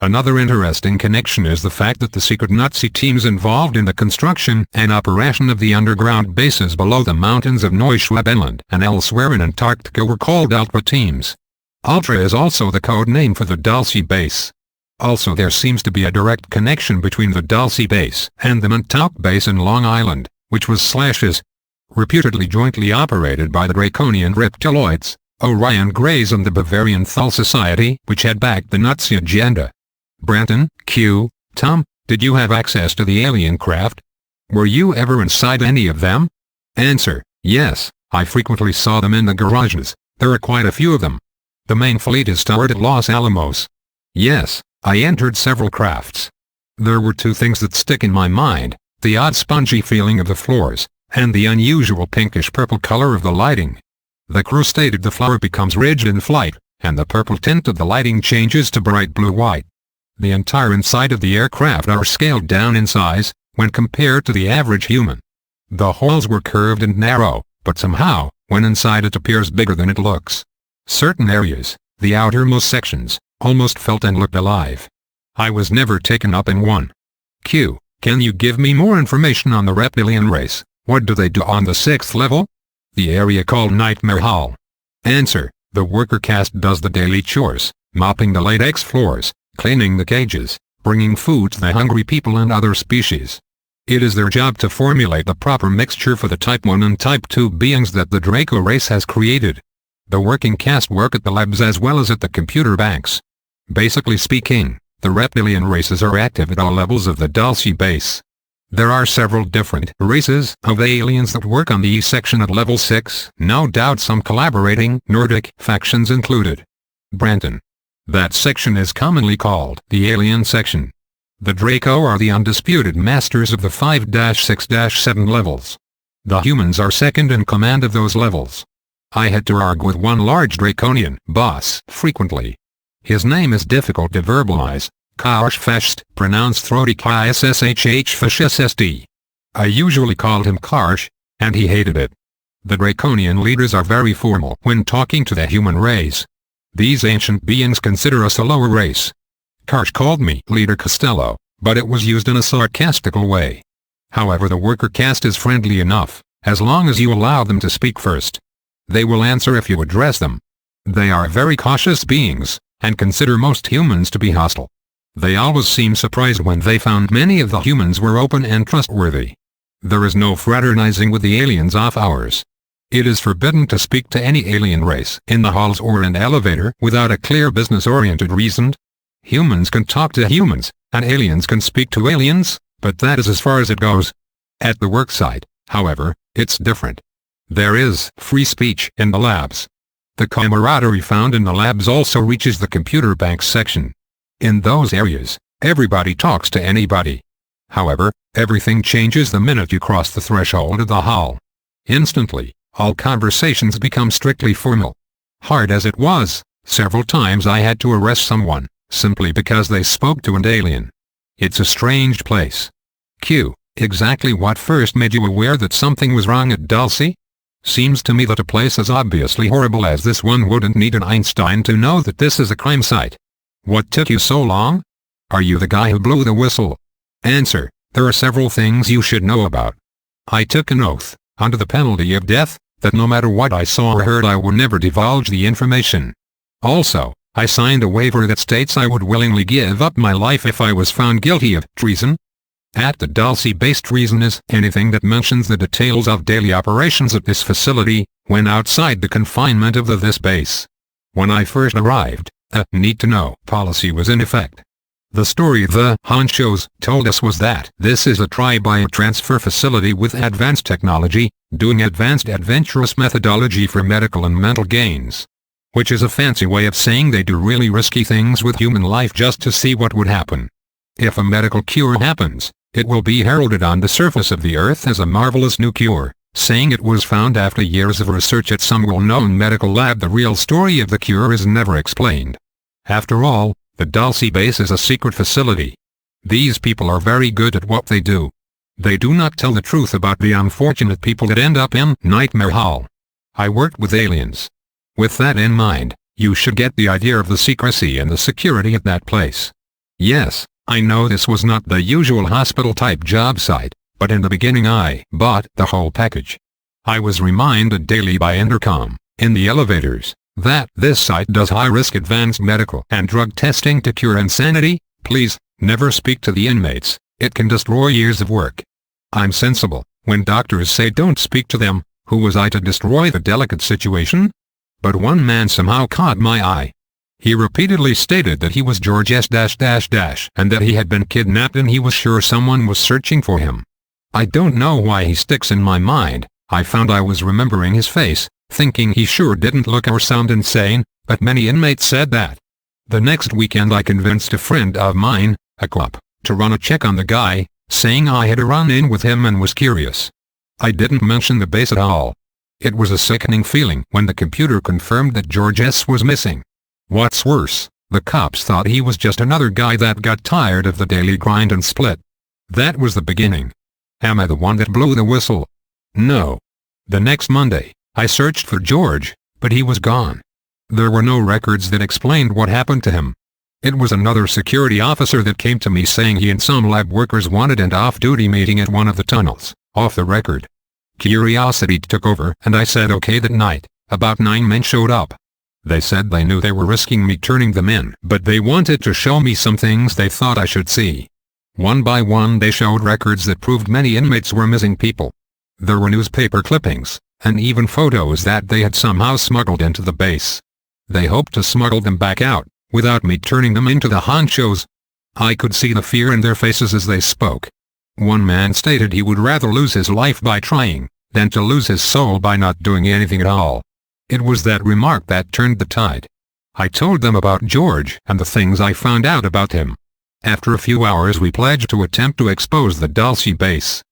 Another interesting connection is the fact that the secret Nazi teams involved in the construction and operation of the underground bases below the mountains of Neuschwabenland and elsewhere in Antarctica were called Ultra teams. Ultra is also the code name for the Dulce base. Also, there seems to be a direct connection between the Dulce base and the Montauk base in Long Island, which was / reputedly jointly operated by the Draconian reptiloids, Orion Greys and the Bavarian Thule Society, which had backed the Nazi agenda. Branton, Q. Tom, did you have access to the alien craft? Were you ever inside any of them? Answer: yes, I frequently saw them in the garages. There are quite a few of them. The main fleet is stored at Los Alamos. Yes, I entered several crafts. There were two things that stick in my mind: the odd spongy feeling of the floors, and the unusual pinkish-purple color of the lighting. The crew stated the floor becomes rigid in flight, and the purple tint of the lighting changes to bright blue-white. The entire inside of the aircraft are scaled down in size, when compared to the average human. The holes were curved and narrow, but somehow, when inside it appears bigger than it looks. Certain areas, the outermost sections, almost felt and looked alive. I was never taken up in one. Q. Can you give me more information on the reptilian race? What do they do on the 6th level? The area called Nightmare Hall. Answer: the worker caste does the daily chores, mopping the latex floors, cleaning the cages, bringing food to the hungry people and other species. It is their job to formulate the proper mixture for the Type 1 and Type 2 beings that the Draco race has created. The working caste work at the labs as well as at the computer banks. Basically speaking, the reptilian races are active at all levels of the Dulce base. There are several different races of aliens that work on the E section at level 6, no doubt some collaborating Nordic factions included. Branton. That section is commonly called the Alien section. The Draco are the undisputed masters of the 5-6-7 levels. The humans are second in command of those levels. I had to argue with one large Draconian boss frequently. His name is difficult to verbalize. Karshfest, pronounced throaty Kshshfsd. I usually called him Karsh, and he hated it. The Draconian leaders are very formal when talking to the human race. These ancient beings consider us a lower race. Karsh called me Leader Costello, but it was used in a sarcastical way. However, the worker caste is friendly enough, as long as you allow them to speak first. They will answer if you address them. They are very cautious beings, and consider most humans to be hostile. They always seem surprised when they found many of the humans were open and trustworthy. There is no fraternizing with the aliens off hours. It is forbidden to speak to any alien race in the halls or an elevator without a clear business-oriented reason. Humans can talk to humans, and aliens can speak to aliens, but that is as far as it goes. At the worksite, however, it's different. There is free speech in the labs. The camaraderie found in the labs also reaches the computer bank section. In those areas, everybody talks to anybody. However, everything changes the minute you cross the threshold of the hall. Instantly, all conversations become strictly formal. Hard as it was, several times I had to arrest someone, simply because they spoke to an alien. It's a strange place. Q. Exactly what first made you aware that something was wrong at Dulce? Seems to me that a place as obviously horrible as this one wouldn't need an Einstein to know that this is a crime site. What took you so long? Are you the guy who blew the whistle? Answer. There are several things you should know about. I took an oath, under the penalty of death, that no matter what I saw or heard I would never divulge the information. Also, I signed a waiver that states I would willingly give up my life if I was found guilty of treason. At the Dulce base, treason is anything that mentions the details of daily operations at this facility, when outside the confinement of this base. When I first arrived, a need-to-know policy was in effect. The story the honchos told us was that this is a tri-biotransfer facility with advanced technology, doing advanced adventurous methodology for medical and mental gains. Which is a fancy way of saying they do really risky things with human life just to see what would happen. If a medical cure happens, it will be heralded on the surface of the earth as a marvelous new cure, saying it was found after years of research at some well-known medical lab. The real story of the cure is never explained. After all, the Dulce base is a secret facility. These people are very good at what they do. They do not tell the truth about the unfortunate people that end up in Nightmare Hall. I worked with aliens. With that in mind, you should get the idea of the secrecy and the security at that place. Yes, I know this was not the usual hospital-type job site, but in the beginning I bought the whole package. I was reminded daily by intercom, in the elevators, that this site does high-risk advanced medical and drug testing to cure insanity. Please, never speak to the inmates, it can destroy years of work. I'm sensible. When doctors say don't speak to them, who was I to destroy the delicate situation? But one man somehow caught my eye. He repeatedly stated that he was George S... and that he had been kidnapped and he was sure someone was searching for him. I don't know why he sticks in my mind. I found I was remembering his face, thinking he sure didn't look or sound insane, but many inmates said that. The next weekend I convinced a friend of mine, a cop, to run a check on the guy, saying I had a run-in with him and was curious. I didn't mention the base at all. It was a sickening feeling when the computer confirmed that George S. was missing. What's worse, the cops thought he was just another guy that got tired of the daily grind and split. That was the beginning. Am I the one that blew the whistle? No. The next Monday, I searched for George, but he was gone. There were no records that explained what happened to him. It was another security officer that came to me saying he and some lab workers wanted an off-duty meeting at one of the tunnels, off the record. Curiosity took over and I said okay. That night, about 9 men showed up. They said they knew they were risking me turning them in, but they wanted to show me some things they thought I should see. One by one they showed records that proved many inmates were missing people. There were newspaper clippings, and even photos that they had somehow smuggled into the base. They hoped to smuggle them back out, without me turning them into the honchos. I could see the fear in their faces as they spoke. One man stated he would rather lose his life by trying, than to lose his soul by not doing anything at all. It was that remark that turned the tide. I told them about George and the things I found out about him. After a few hours we pledged to attempt to expose the Dulce base.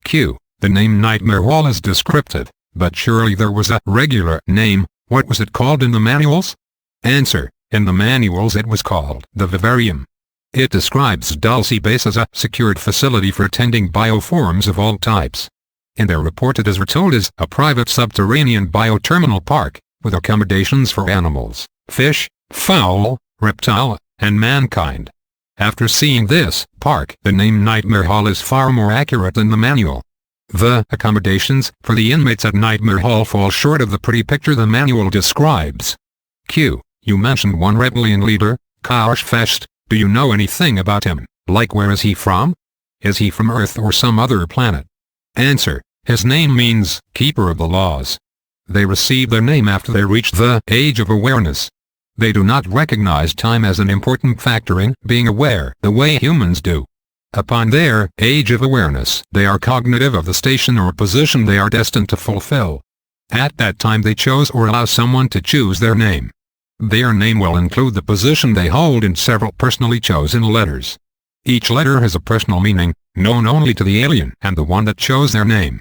Q. The name Nightmare Hall is descriptive, but surely there was a regular name. What was it called in the manuals? Answer. In the manuals it was called the Vivarium. It describes Dulce base as a secured facility for tending bioforms of all types. In their report it is retold as a private subterranean bioterminal park, with accommodations for animals, fish, fowl, reptile, and mankind. After seeing this park, the name Nightmare Hall is far more accurate than the manual. The accommodations for the inmates at Nightmare Hall fall short of the pretty picture the manual describes. Q. You mentioned one rebellion leader, Karsh Fest. Do you know anything about him, like where is he from? Is he from Earth or some other planet? Answer. His name means, Keeper of the Laws. They received their name after they reached the age of awareness. They do not recognize time as an important factor in being aware the way humans do. Upon their age of awareness, they are cognitive of the station or position they are destined to fulfill. At that time they chose or allow someone to choose their name. Their name will include the position they hold in several personally chosen letters. Each letter has a personal meaning, known only to the alien and the one that chose their name.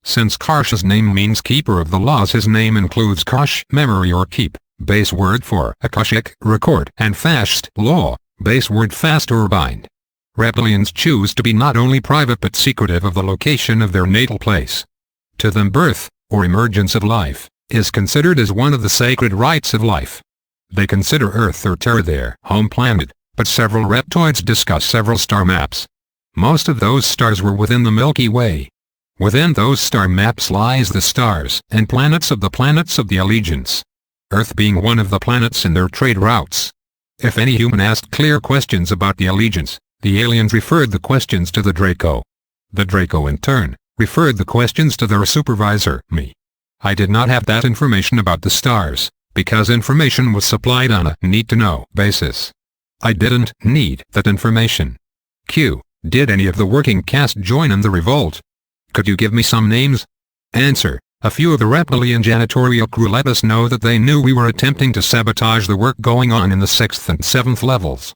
Since Karsh's name means Keeper of the Laws, his name includes Karsh, memory or keep, base word for Akashic, record, and fast, law, base word fast or bind. Rebellions choose to be not only private but secretive of the location of their natal place. To them birth, or emergence of life, is considered as one of the sacred rites of life. They consider Earth or Terra their home planet, but several reptoids discuss several star maps. Most of those stars were within the Milky Way. Within those star maps lies the stars and planets of the allegiance. Earth being one of the planets in their trade routes. If any human asked clear questions about the allegiance, the aliens referred the questions to the Draco. The Draco in turn, referred the questions to their supervisor, me. I did not have that information about the stars, because information was supplied on a need-to-know basis. I didn't need that information. Q. Did any of the working caste join in the revolt? Could you give me some names? Answer. A few of the reptilian janitorial crew let us know that they knew we were attempting to sabotage the work going on in the 6th and 7th levels.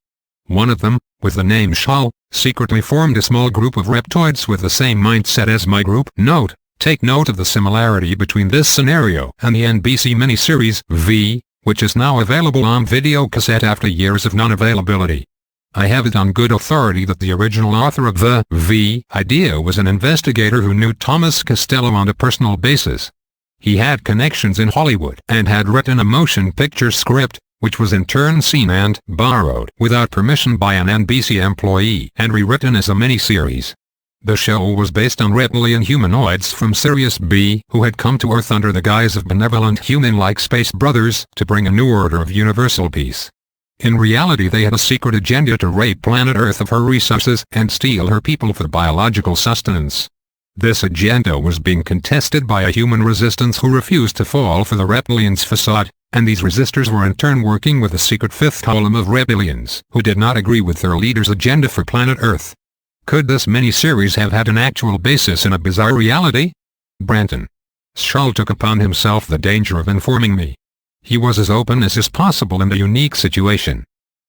One of them, with the name Shal, secretly formed a small group of reptoids with the same mindset as my group. Note, take note of the similarity between this scenario and the NBC miniseries V, which is now available on video cassette after years of non-availability. I have it on good authority that the original author of the V idea was an investigator who knew Thomas Costello on a personal basis. He had connections in Hollywood and had written a motion picture script, which was in turn seen and borrowed without permission by an NBC employee and rewritten as a miniseries. The show was based on reptilian humanoids from Sirius B who had come to Earth under the guise of benevolent human-like space brothers to bring a new order of universal peace. In reality they had a secret agenda to rape planet Earth of her resources and steal her people for biological sustenance. This agenda was being contested by a human resistance who refused to fall for the reptilians' facade, and these resistors were in turn working with a secret fifth column of reptilians who did not agree with their leader's agenda for planet Earth. Could this mini-series have had an actual basis in a bizarre reality? Branton. Schall took upon himself the danger of informing me. He was as open as is possible in the unique situation.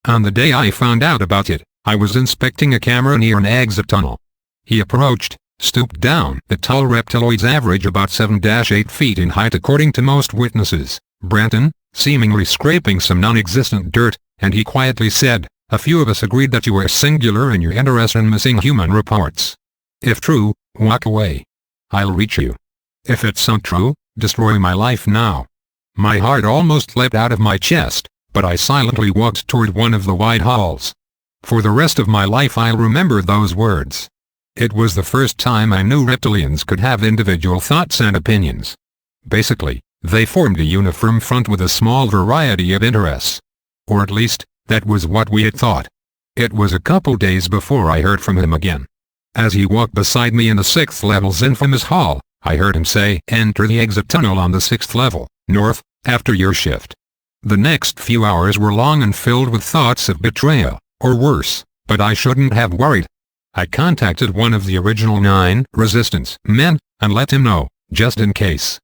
On the day I found out about it, I was inspecting a camera near an exit tunnel. He approached, stooped down. The tall reptiloids average about 7-8 feet in height according to most witnesses, Branton, seemingly scraping some non-existent dirt, and he quietly said, "A few of us agreed that you were singular in your interest in missing human reports. If true, walk away. I'll reach you. If it's untrue, destroy my life now." My heart almost leapt out of my chest, but I silently walked toward one of the wide halls. For the rest of my life I'll remember those words. It was the first time I knew reptilians could have individual thoughts and opinions. Basically, They formed a uniform front with a small variety of interests. Or at least, that was what we had thought. It was a couple days before I heard from him again. As he walked beside me in the 6th level's infamous hall, I heard him say, "Enter the exit tunnel on the 6th level, north, after your shift." The next few hours were long and filled with thoughts of betrayal, or worse, but I shouldn't have worried. I contacted one of the original 9 resistance men, and let him know, just in case.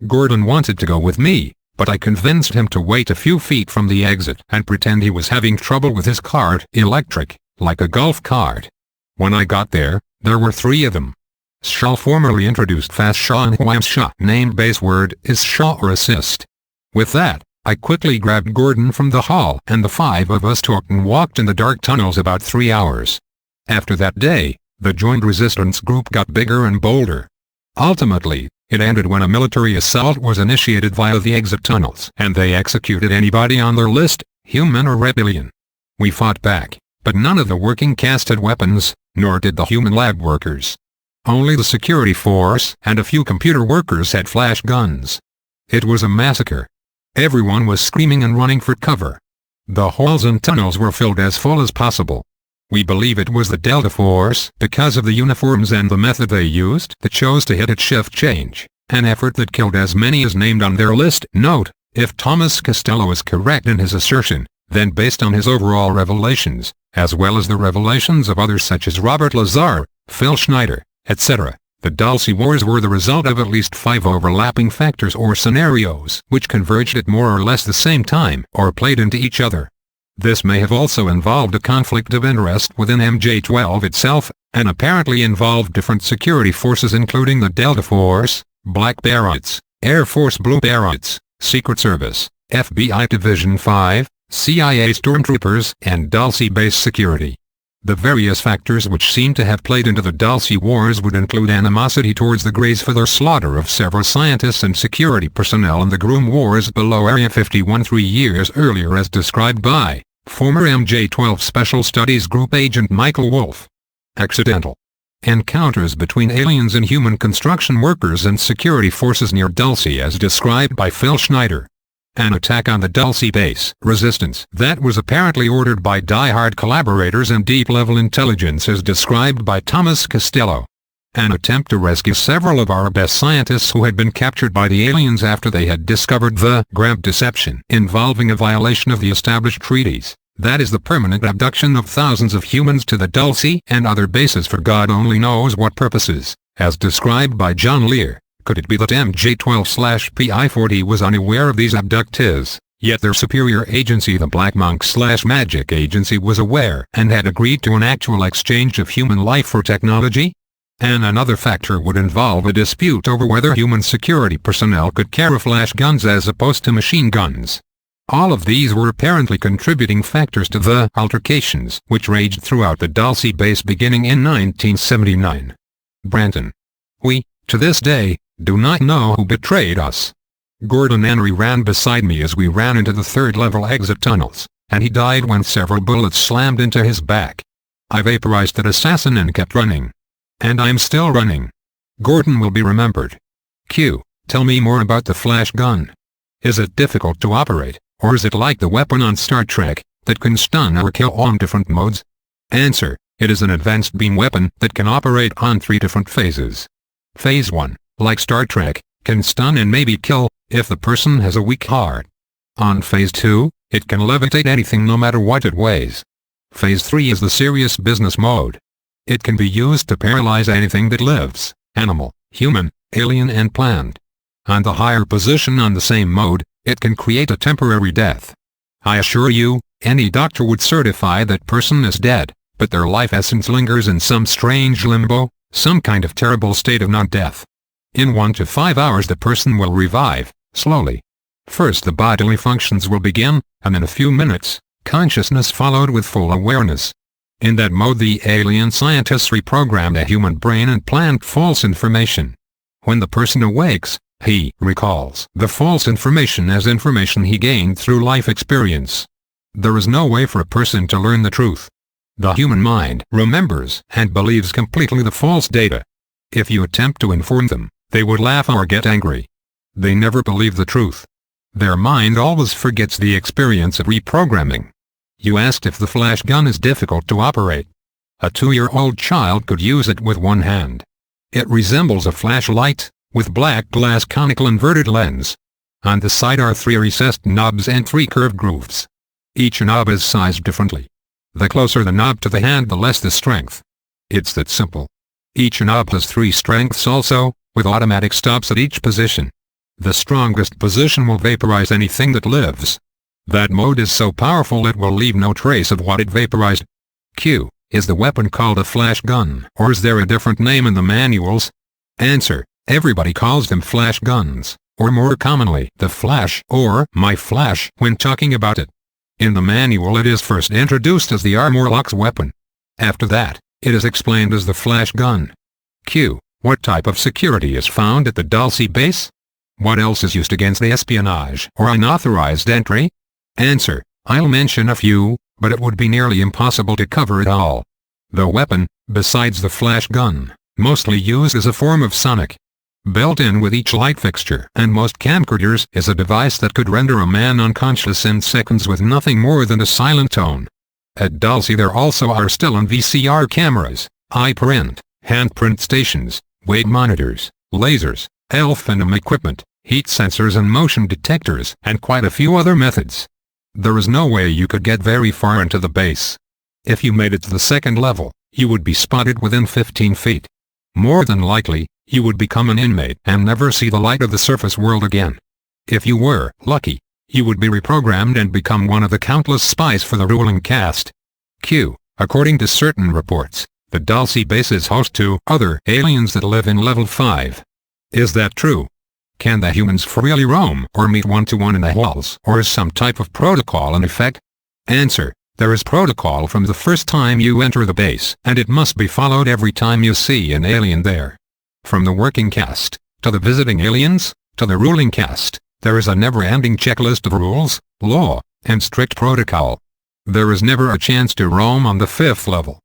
Gordon wanted to go with me, but I convinced him to wait a few feet from the exit and pretend he was having trouble with his cart, electric, like a golf cart. When I got there, there were 3 of them. Shaw formally introduced Fast Shaw and Huam's Shaw. Named base word is Shaw or assist. With that, I quickly grabbed Gordon from the hall and the 5 of us talked and walked in the dark tunnels about 3 hours. After that day, the joint resistance group got bigger and bolder. Ultimately, it ended when a military assault was initiated via the exit tunnels and they executed anybody on their list, human or reptilian. We fought back, but none of the working caste had weapons, nor did the human lab workers. Only the security force and a few computer workers had flash guns. It was a massacre. Everyone was screaming and running for cover. The halls and tunnels were filled as full as possible. We believe it was the Delta Force because of the uniforms and the method they used that chose to hit at shift change, an effort that killed as many as named on their list. Note, if Thomas Costello is correct in his assertion, then based on his overall revelations, as well as the revelations of others such as Robert Lazar, Phil Schneider, etc., the Dulce Wars were the result of at least 5 overlapping factors or scenarios which converged at more or less the same time or played into each other. This may have also involved a conflict of interest within MJ-12 itself, and apparently involved different security forces including the Delta Force, Black Berets, Air Force Blue Berets, Secret Service, FBI Division 5, CIA Stormtroopers, and Dulce Base Security. The various factors which seem to have played into the Dulce Wars would include animosity towards the Greys for their slaughter of several scientists and security personnel in the Groom Wars below Area 51 3 years earlier as described by former MJ-12 Special Studies Group agent Michael Wolff. Accidental encounters between aliens and human construction workers and security forces near Dulce as described by Phil Schneider. An attack on the Dulce base resistance that was apparently ordered by die-hard collaborators and deep-level intelligence as described by Thomas Costello. An attempt to rescue several of our best scientists who had been captured by the aliens after they had discovered the Grab deception involving a violation of the established treaties, that is the permanent abduction of thousands of humans to the Dulce and other bases for God only knows what purposes, as described by John Lear. Could it be that MJ-12/PI-40 was unaware of these abductees, yet their superior agency the Black Monk/Magic Agency was aware and had agreed to an actual exchange of human life for technology? And another factor would involve a dispute over whether human security personnel could carry flash guns as opposed to machine guns. All of these were apparently contributing factors to the altercations which raged throughout the Dulce base beginning in 1979. Branton. We, to this day, do not know who betrayed us. Gordon Henry ran beside me as we ran into the 3rd level exit tunnels, and he died when several bullets slammed into his back. I vaporized that assassin and kept running. And I'm still running. Gordon will be remembered. Q. Tell me more about the flash gun. Is it difficult to operate, or is it like the weapon on Star Trek, that can stun or kill on different modes? Answer. It is an advanced beam weapon that can operate on 3 different phases. Phase 1, like Star Trek, can stun and maybe kill, if the person has a weak heart. On Phase 2, it can levitate anything no matter what it weighs. Phase 3 is the serious business mode. It can be used to paralyze anything that lives, animal, human, alien and plant. On the higher position on the same mode, it can create a temporary death. I assure you, any doctor would certify that person is dead, but their life essence lingers in some strange limbo, some kind of terrible state of non-death. In 1 to 5 hours the person will revive, slowly. First the bodily functions will begin, and in a few minutes, consciousness followed with full awareness. In that mode the alien scientists reprogram the human brain and plant false information. When the person awakes, he recalls the false information as information he gained through life experience. There is no way for a person to learn the truth. The human mind remembers and believes completely the false data. If you attempt to inform them, they would laugh or get angry. They never believe the truth. Their mind always forgets the experience of reprogramming. You asked if the flash gun is difficult to operate. A 2-year-old child could use it with one hand. It resembles a flashlight, with black glass conical inverted lens. On the side are 3 recessed knobs and 3 curved grooves. Each knob is sized differently. The closer the knob to the hand, the less the strength. It's that simple. Each knob has 3 strengths also, with automatic stops at each position. The strongest position will vaporize anything that lives. That mode is so powerful it will leave no trace of what it vaporized. Q. Is the weapon called a flash gun, or is there a different name in the manuals? Answer. Everybody calls them flash guns, or more commonly, the flash or my flash when talking about it. In the manual it is first introduced as the Armorlock's weapon. After that, it is explained as the flash gun. Q. What type of security is found at the Dulce base? What else is used against the espionage or unauthorized entry? Answer. I'll mention a few, but it would be nearly impossible to cover it all. The weapon, besides the flash gun, mostly used as a form of sonic. Built in with each light fixture and most camcorders is a device that could render a man unconscious in seconds with nothing more than a silent tone. At Dulce there also are still on VCR cameras, eye-print, handprint stations, weight monitors, lasers, L-phenom equipment, heat sensors and motion detectors, and quite a few other methods. There is no way you could get very far into the base. If you made it to the 2nd level, you would be spotted within 15 feet. More than likely, you would become an inmate and never see the light of the surface world again. If you were lucky, you would be reprogrammed and become one of the countless spies for the ruling caste. Q. According to certain reports, the Dulce base is host to other aliens that live in level 5. Is that true? Can the humans freely roam or meet one-to-one in the halls, or is some type of protocol in effect? Answer. There is protocol from the first time you enter the base, and it must be followed every time you see an alien there. From the working caste, to the visiting aliens, to the ruling caste, there is a never-ending checklist of rules, law, and strict protocol. There is never a chance to roam on the 5th level.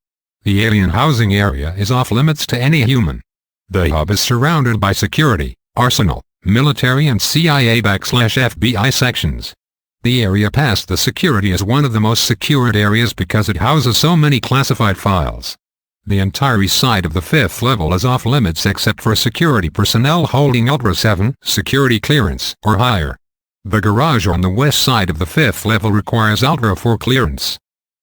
The alien housing area is off-limits to any human. The hub is surrounded by security, arsenal, military and CIA/FBI sections. The area past the security is one of the most secured areas because it houses so many classified files. The entire east side of the 5th level is off-limits except for security personnel holding Ultra 7 security clearance or higher. The garage on the west side of the 5th level requires Ultra 4 clearance.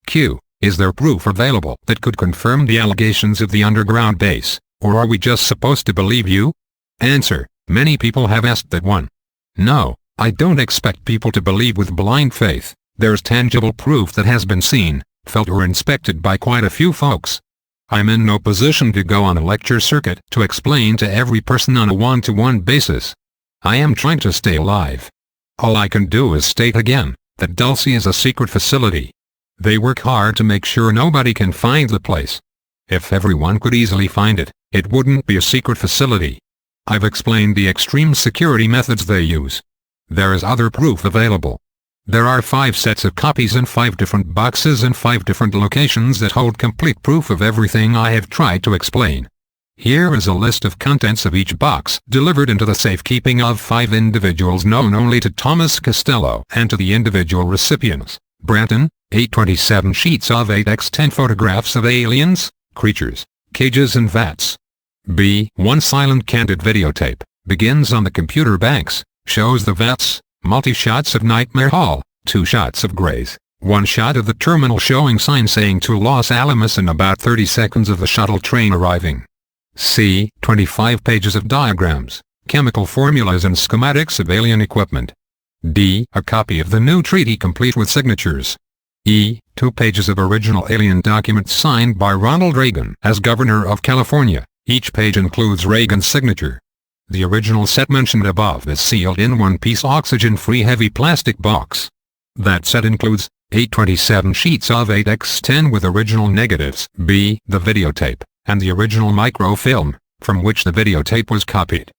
Q. Is there proof available that could confirm the allegations of the underground base, or are we just supposed to believe you? Answer. Many people have asked that one. No, I don't expect people to believe with blind faith. There's tangible proof that has been seen, felt or inspected by quite a few folks. I'm in no position to go on a lecture circuit to explain to every person on a one-to-one basis. I am trying to stay alive. All I can do is state again, that Dulce is a secret facility. They work hard to make sure nobody can find the place. If everyone could easily find it, it wouldn't be a secret facility. I've explained the extreme security methods they use. There is other proof available. There are 5 sets of copies in 5 different boxes in 5 different locations that hold complete proof of everything I have tried to explain. Here is a list of contents of each box delivered into the safekeeping of 5 individuals known only to Thomas Costello and to the individual recipients. Branton, 827 sheets of 8x10 photographs of aliens, creatures, cages and vats. B. 1 silent candid videotape, begins on the computer banks, shows the vats, multi-shots of Nightmare Hall, 2 shots of Grace, 1 shot of the terminal showing sign saying to Los Alamos and about 30 seconds of the shuttle train arriving. C. 25 pages of diagrams, chemical formulas and schematics of alien equipment. D. A copy of the new treaty complete with signatures. E. 2 pages of original alien documents signed by Ronald Reagan as Governor of California. Each page includes Reagan's signature. The original set mentioned above is sealed in 1-piece oxygen-free heavy plastic box. That set includes 827 sheets of 8x10 with original negatives. B. The videotape, and the original microfilm, from which the videotape was copied.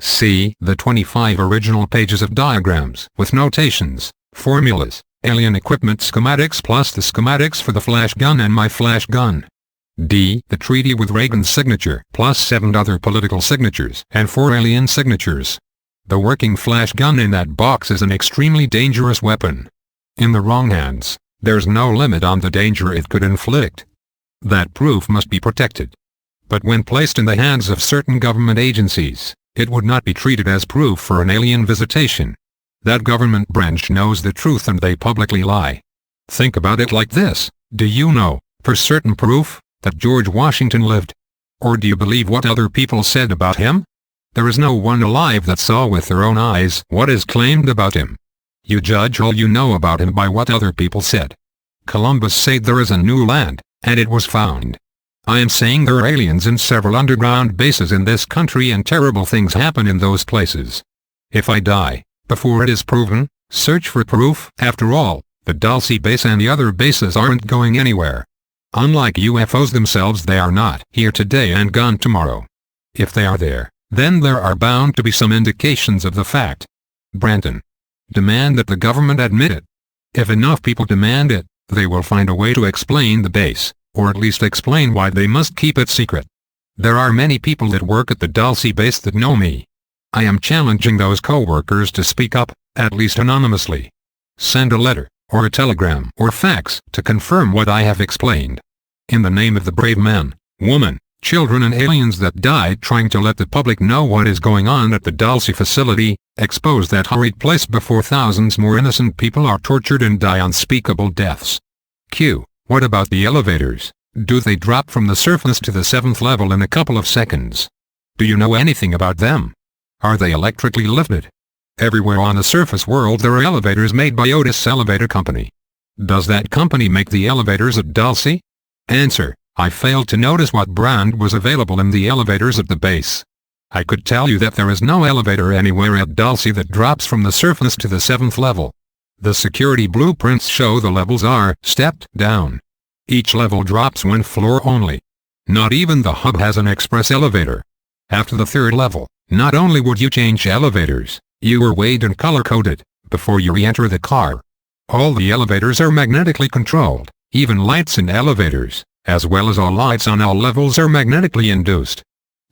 C. The 25 original pages of diagrams with notations, formulas, alien equipment schematics plus the schematics for the flash gun and my flash gun. D. The treaty with Reagan's signature plus 7 other political signatures and 4 alien signatures. The working flash gun in that box is an extremely dangerous weapon. In the wrong hands, there's no limit on the danger it could inflict. That proof must be protected. But when placed in the hands of certain government agencies, it would not be treated as proof for an alien visitation. That government branch knows the truth and they publicly lie. Think about it like this: do you know, for certain proof, that George Washington lived? Or do you believe what other people said about him? There is no one alive that saw with their own eyes what is claimed about him. You judge all you know about him by what other people said. Columbus said there is a new land, and it was found. I am saying there are aliens in several underground bases in this country and terrible things happen in those places. If I die before it is proven, search for proof. After all, the Dulce base and the other bases aren't going anywhere. Unlike UFOs themselves, they are not here today and gone tomorrow. If they are there, then there are bound to be some indications of the fact. Branton. Demand that the government admit it. If enough people demand it, they will find a way to explain the base, or at least explain why they must keep it secret. There are many people that work at the Dulce base that know me. I am challenging those co-workers to speak up, at least anonymously. Send a letter, or a telegram or fax to confirm what I have explained. In the name of the brave men, women, children and aliens that died trying to let the public know what is going on at the Dulce facility, expose that horrid place before thousands more innocent people are tortured and die unspeakable deaths. Q. What about the elevators? Do they drop from the surface to the 7th level in a couple of seconds? Do you know anything about them? Are they electrically lifted? Everywhere on the surface world there are elevators made by Otis Elevator Company. Does that company make the elevators at Dulce? Answer. I failed to notice what brand was available in the elevators at the base. I could tell you that there is no elevator anywhere at Dulce that drops from the surface to the 7th level. The security blueprints show the levels are stepped down. Each level drops one floor only. Not even the hub has an express elevator. After the 3rd level, not only would you change elevators, you were weighed and color-coded before you re-enter the car. All the elevators are magnetically controlled, even lights in elevators, as well as all lights on all levels are magnetically induced.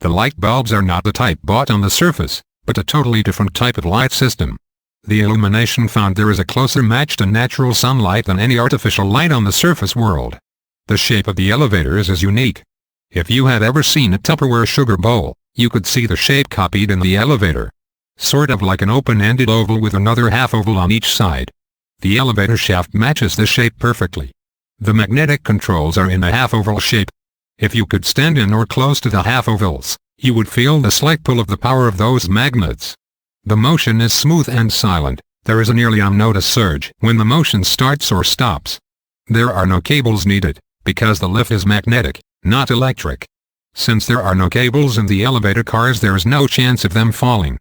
The light bulbs are not the type bought on the surface, but a totally different type of light system. The illumination found there is a closer match to natural sunlight than any artificial light on the surface world. The shape of the elevators is unique. If you had ever seen a Tupperware sugar bowl, you could see the shape copied in the elevator. Sort of like an open-ended oval with another half-oval on each side. The elevator shaft matches the shape perfectly. The magnetic controls are in a half-oval shape. If you could stand in or close to the half-ovals, you would feel the slight pull of the power of those magnets. The motion is smooth and silent. There is a nearly unnoticed surge when the motion starts or stops. There are no cables needed, because the lift is magnetic, not electric. Since there are no cables in the elevator cars, there is no chance of them falling.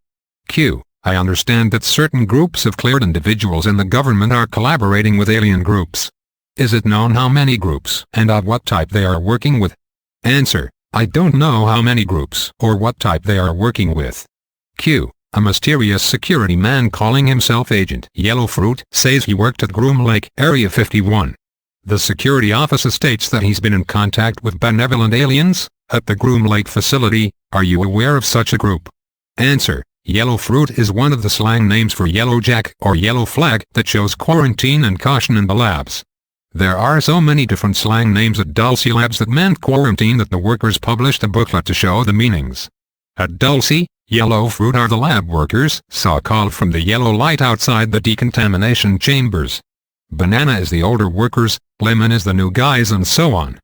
Q. I understand that certain groups of cleared individuals in the government are collaborating with alien groups. Is it known how many groups and of what type they are working with? Answer. I don't know how many groups or what type they are working with. Q. A mysterious security man calling himself Agent Yellowfruit says he worked at Groom Lake, Area 51. The security officer states that he's been in contact with benevolent aliens at the Groom Lake facility. Are you aware of such a group? Answer. Yellowfruit is one of the slang names for yellow jack or yellow flag that shows quarantine and caution in the labs. There are so many different slang names at Dulce labs that meant quarantine that the workers published a booklet to show the meanings. At Dulce, Yellowfruit are the lab workers, so-called from the yellow light outside the decontamination chambers. Banana is the older workers, lemon is the new guys, and so on.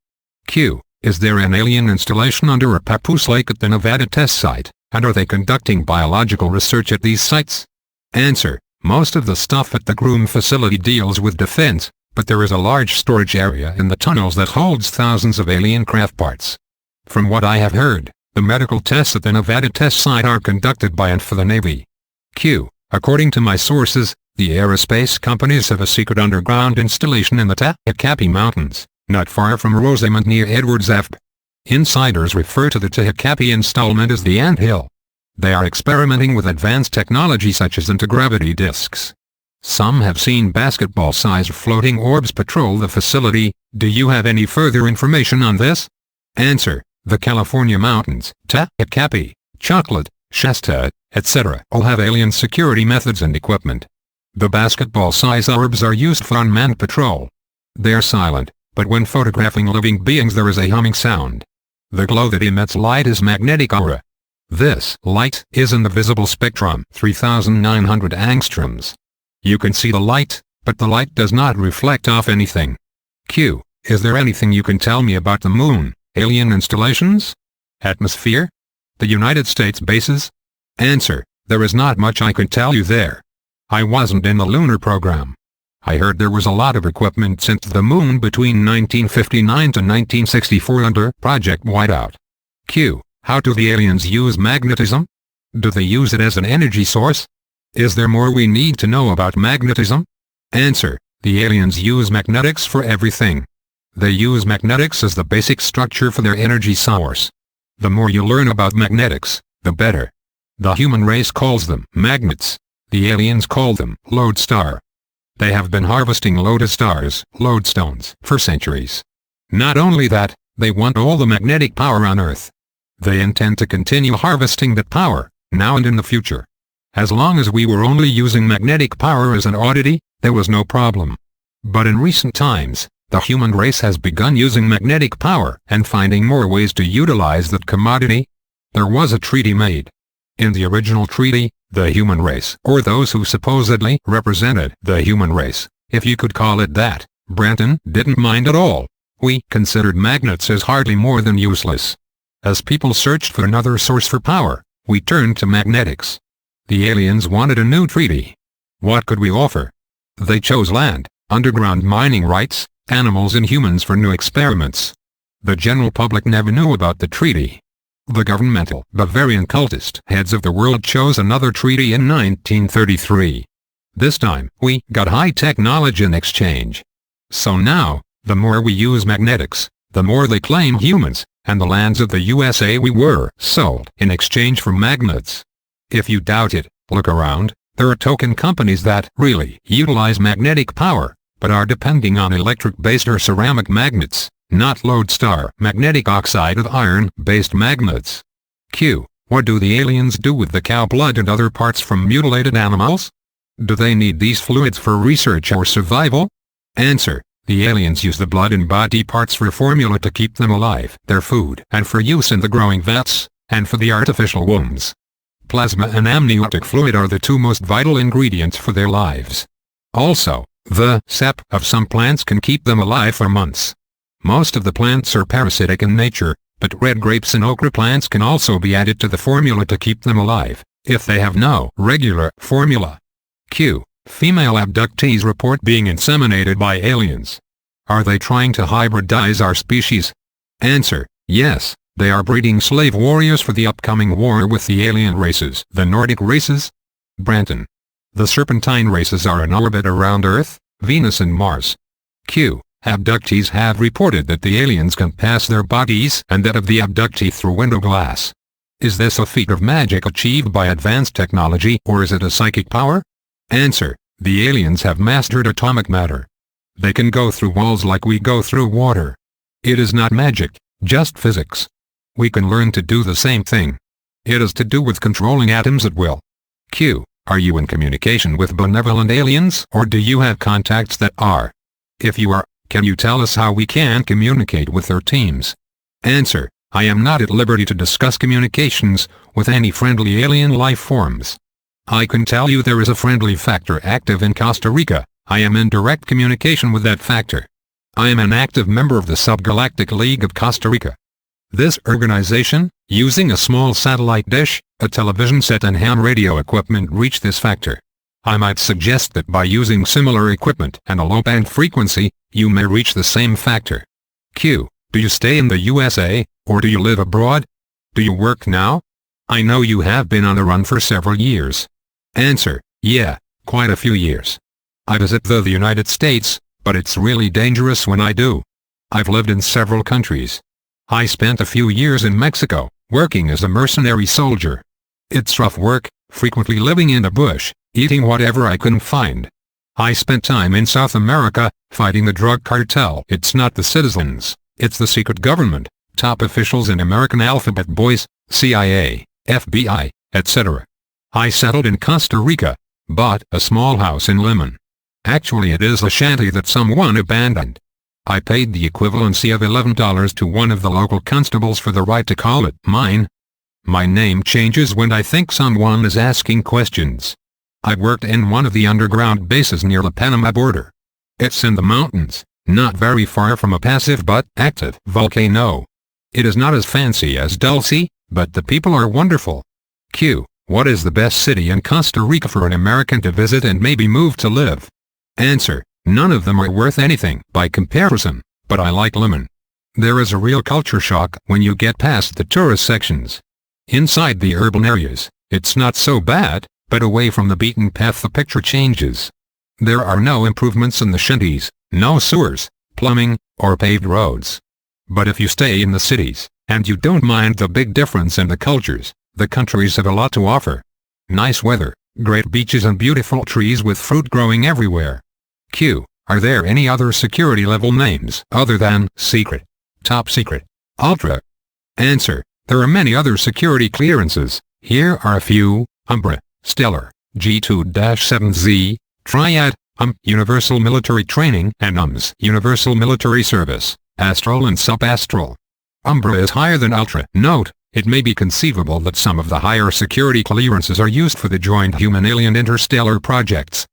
Q. Is there an alien installation under a papoose lake at the Nevada test site, and are they conducting biological research at these sites? Answer. Most of the stuff at the Groom facility deals with defense, but there is a large storage area in the tunnels that holds thousands of alien craft parts. From what I have heard, the medical tests at the Nevada test site are conducted by and for the Navy. Q. According to my sources, the aerospace companies have a secret underground installation in the Tehachapi Mountains, not far from Rosamond near Edwards F. Insiders refer to the Tehachapi installment as the Ant Hill. They are experimenting with advanced technology such as anti-gravity discs. Some have seen basketball-sized floating orbs patrol the facility. Do you have any further information on this? Answer. The California mountains, Tehachapi, chocolate, Shasta, etc. all have alien security methods and equipment. The basketball-size orbs are used for unmanned patrol. They are silent, but when photographing living beings there is a humming sound. The glow that emits light is magnetic aura. This light is in the visible spectrum, 3,900 angstroms. You can see the light, but the light does not reflect off anything. Q. Is there anything you can tell me about the moon, alien installations? Atmosphere? The United States bases? Answer. There is not much I can tell you there. I wasn't in the lunar program. I heard there was a lot of equipment sent to the moon between 1959 to 1964 under Project Whiteout. Q. How do the aliens use magnetism? Do they use it as an energy source? Is there more we need to know about magnetism? Answer. The aliens use magnetics for everything. They use magnetics as the basic structure for their energy source. The more you learn about magnetics, the better. The human race calls them magnets. The aliens call them lodestar. They have been harvesting lodestars, lodestones, for centuries. Not only that, they want all the magnetic power on Earth. They intend to continue harvesting that power, now and in the future. As long as we were only using magnetic power as an oddity, there was no problem. But in recent times, the human race has begun using magnetic power and finding more ways to utilize that commodity. There was a treaty made. In the original treaty, the human race, or those who supposedly represented the human race, if you could call it that, Britain didn't mind at all. We considered magnets as hardly more than useless. As people searched for another source for power, we turned to magnetics. The aliens wanted a new treaty. What could we offer? They chose land, underground mining rights, animals and humans for new experiments. The general public never knew about the treaty. The governmental Bavarian cultist heads of the world chose another treaty in 1933. This time, we got high technology in exchange. So now, the more we use magnetics, the more they claim humans, and the lands of the USA we were sold in exchange for magnets. If you doubt it, look around. There are token companies that really utilize magnetic power, but are depending on electric-based or ceramic magnets, not lodestar magnetic oxide of iron-based magnets. Q. What do the aliens do with the cow blood and other parts from mutilated animals? Do they need these fluids for research or survival? Answer. The aliens use the blood and body parts for formula to keep them alive, their food, and for use in the growing vats, and for the artificial wombs. Plasma and amniotic fluid are the two most vital ingredients for their lives. Also, the sap of some plants can keep them alive for months. Most of the plants are parasitic in nature, but red grapes and okra plants can also be added to the formula to keep them alive, if they have no regular formula. Q. Female abductees report being inseminated by aliens. Are they trying to hybridize our species? Answer. Yes, they are breeding slave warriors for the upcoming war with the alien races, the Nordic races. Branton. The serpentine races are in orbit around Earth, Venus and Mars. Q. Abductees have reported that the aliens can pass their bodies and that of the abductee through window glass. Is this a feat of magic achieved by advanced technology or is it a psychic power? Answer. The aliens have mastered atomic matter. They can go through walls like we go through water. It is not magic, just physics. We can learn to do the same thing. It is to do with controlling atoms at will. Q. Are you in communication with benevolent aliens or do you have contacts that are? If you are, can you tell us how we can communicate with their teams? Answer. I am not at liberty to discuss communications with any friendly alien life forms. I can tell you there is a friendly factor active in Costa Rica. I am in direct communication with that factor. I am an active member of the Subgalactic League of Costa Rica. This organization, using a small satellite dish, a television set and ham radio equipment reach this factor. I might suggest that by using similar equipment and a low-band frequency, you may reach the same factor. Q. Do you stay in the USA, or do you live abroad? Do you work now? I know you have been on the run for several years. Answer. Yeah, quite a few years. I visit the United States, but it's really dangerous when I do. I've lived in several countries. I spent a few years in Mexico, working as a mercenary soldier. It's rough work, frequently living in the bush, eating whatever I can find. I spent time in South America, fighting the drug cartel. It's not the citizens, it's the secret government, top officials and American alphabet boys, CIA, FBI, etc. I settled in Costa Rica, bought a small house in Limon. Actually it is a shanty that someone abandoned. I paid the equivalency of $11 to one of the local constables for the right to call it mine. My name changes when I think someone is asking questions. I worked in one of the underground bases near the Panama border. It's in the mountains, not very far from a passive but active volcano. It is not as fancy as Dulce, but the people are wonderful. Q. What is the best city in Costa Rica for an American to visit and maybe move to live? Answer. None of them are worth anything by comparison, but I like Limon. There is a real culture shock when you get past the tourist sections. Inside the urban areas, it's not so bad, but away from the beaten path the picture changes. There are no improvements in the shanties, no sewers, plumbing, or paved roads. But if you stay in the cities, and you don't mind the big difference in the cultures, the countries have a lot to offer. Nice weather, great beaches and beautiful trees with fruit growing everywhere. Q. Are there any other security level names other than secret, top secret, ultra? Answer. There are many other security clearances. Here are a few: Umbra, Stellar, G2-7Z, Triad, Universal Military Training, and Universal Military Service, Astral and Subastral. Umbra is higher than Ultra. Note, it may be conceivable that some of the higher security clearances are used for the joint human-alien interstellar projects.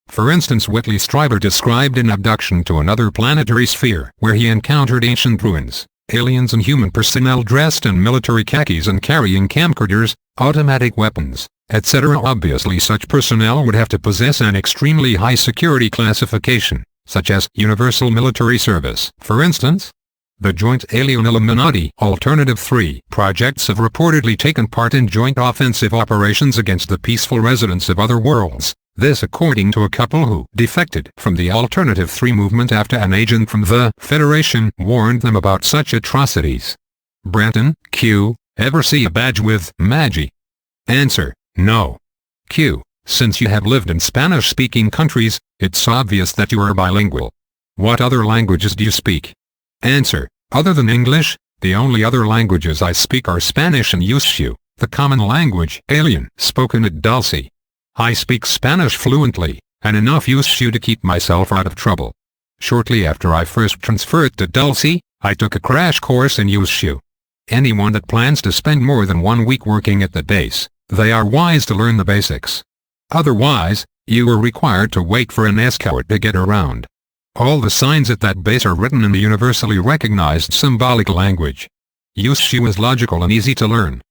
For instance, Whitley Strieber described an abduction to another planetary sphere where he encountered ancient ruins, aliens and human personnel dressed in military khakis and carrying camcorders, automatic weapons, etc. Obviously such personnel would have to possess an extremely high security classification, such as Universal Military Service. For instance, the Joint Alien Illuminati Alternative 3 projects have reportedly taken part in joint offensive operations against the peaceful residents of other worlds. This according to a couple who defected from the Alternative 3 movement after an agent from the Federation warned them about such atrocities. Branton, Q. Ever see a badge with Magi? Answer. No. Q. Since you have lived in Spanish-speaking countries, it's obvious that you are bilingual. What other languages do you speak? Answer. Other than English, the only other languages I speak are Spanish and Yushu, the common language alien spoken at Dulce. I speak Spanish fluently, and enough Yushu to keep myself out of trouble. Shortly after I first transferred to Dulce, I took a crash course in Yushu. Anyone that plans to spend more than 1 week working at the base, they are wise to learn the basics. Otherwise, you are required to wait for an escort to get around. All the signs at that base are written in the universally recognized symbolic language. Yushu is logical and easy to learn.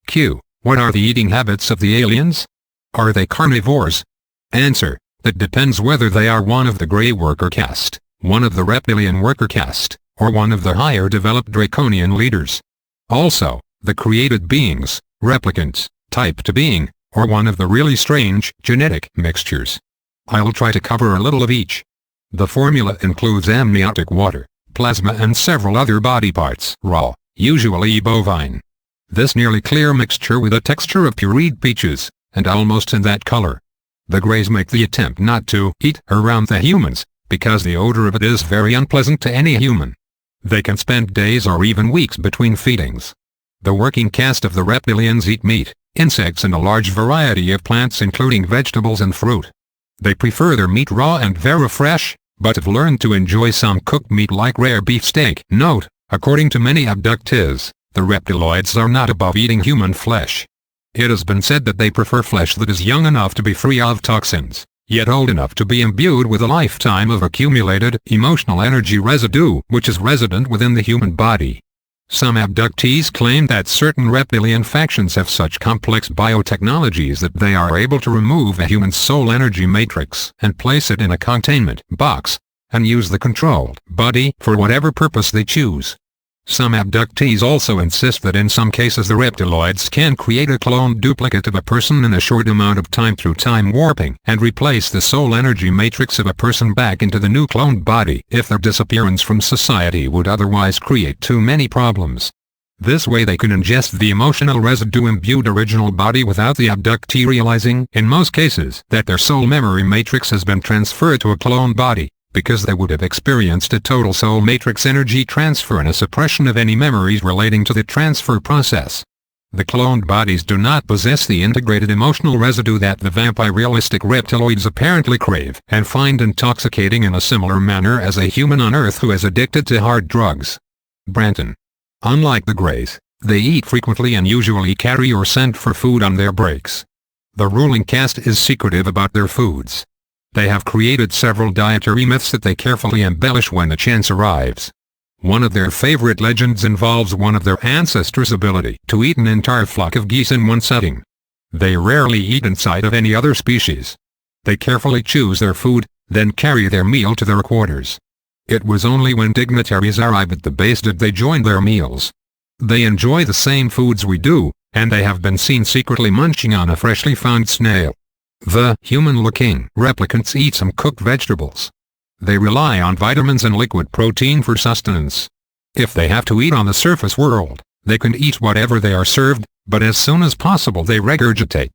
Q. What are the eating habits of the aliens? Are they carnivores? Answer. That depends whether they are one of the gray worker caste, one of the reptilian worker caste, or one of the higher developed draconian leaders. Also, the created beings, replicants, type to being, or one of the really strange genetic mixtures. I'll try to cover a little of each. The formula includes amniotic water, plasma and several other body parts, raw, usually bovine. This nearly clear mixture with a texture of pureed peaches, and almost in that color. The Greys make the attempt not to eat around the humans, because the odor of it is very unpleasant to any human. They can spend days or even weeks between feedings. The working caste of the reptilians eat meat, insects and a large variety of plants including vegetables and fruit. They prefer their meat raw and very fresh, but have learned to enjoy some cooked meat like rare beef steak. Note, according to many abductees, the reptiloids are not above eating human flesh. It has been said that they prefer flesh that is young enough to be free of toxins, yet old enough to be imbued with a lifetime of accumulated emotional energy residue which is resident within the human body. Some abductees claim that certain reptilian factions have such complex biotechnologies that they are able to remove a human's soul energy matrix and place it in a containment box, and use the controlled body for whatever purpose they choose. Some abductees also insist that in some cases the reptiloids can create a cloned duplicate of a person in a short amount of time through time warping and replace the soul energy matrix of a person back into the new cloned body if their disappearance from society would otherwise create too many problems. This way they can ingest the emotional residue-imbued original body without the abductee realizing, in most cases, that their soul memory matrix has been transferred to a cloned body, because they would have experienced a total soul matrix energy transfer and a suppression of any memories relating to the transfer process. The cloned bodies do not possess the integrated emotional residue that the vampire-realistic reptiloids apparently crave and find intoxicating in a similar manner as a human on Earth who is addicted to hard drugs. Branton. Unlike the Greys, they eat frequently and usually carry or send for food on their breaks. The ruling caste is secretive about their foods. They have created several dietary myths that they carefully embellish when the chance arrives. One of their favorite legends involves one of their ancestors' ability to eat an entire flock of geese in one setting. They rarely eat inside of any other species. They carefully choose their food, then carry their meal to their quarters. It was only when dignitaries arrive at the base did they join their meals. They enjoy the same foods we do, and they have been seen secretly munching on a freshly found snail. The human-looking replicants eat some cooked vegetables. They rely on vitamins and liquid protein for sustenance. If they have to eat on the surface world, they can eat whatever they are served, but as soon as possible they regurgitate.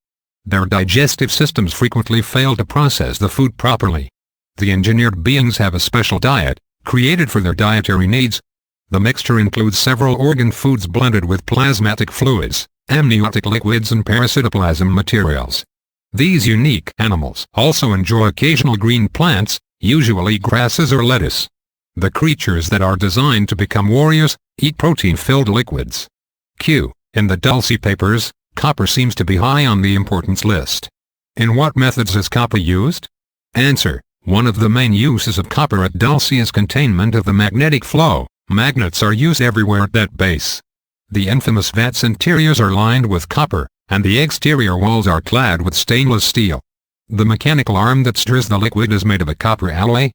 Their digestive systems frequently fail to process the food properly. The engineered beings have a special diet, created for their dietary needs. The mixture includes several organ foods blended with plasmatic fluids, amniotic liquids and parasitoplasm materials. These unique animals also enjoy occasional green plants, usually grasses or lettuce. The creatures that are designed to become warriors, eat protein-filled liquids. Q. In the Dulce papers, copper seems to be high on the importance list. In what methods is copper used? Answer. One of the main uses of copper at Dulce is containment of the magnetic flow. Magnets are used everywhere at that base. The infamous vat's interiors are lined with copper, and the exterior walls are clad with stainless steel. The mechanical arm that stirs the liquid is made of a copper alloy.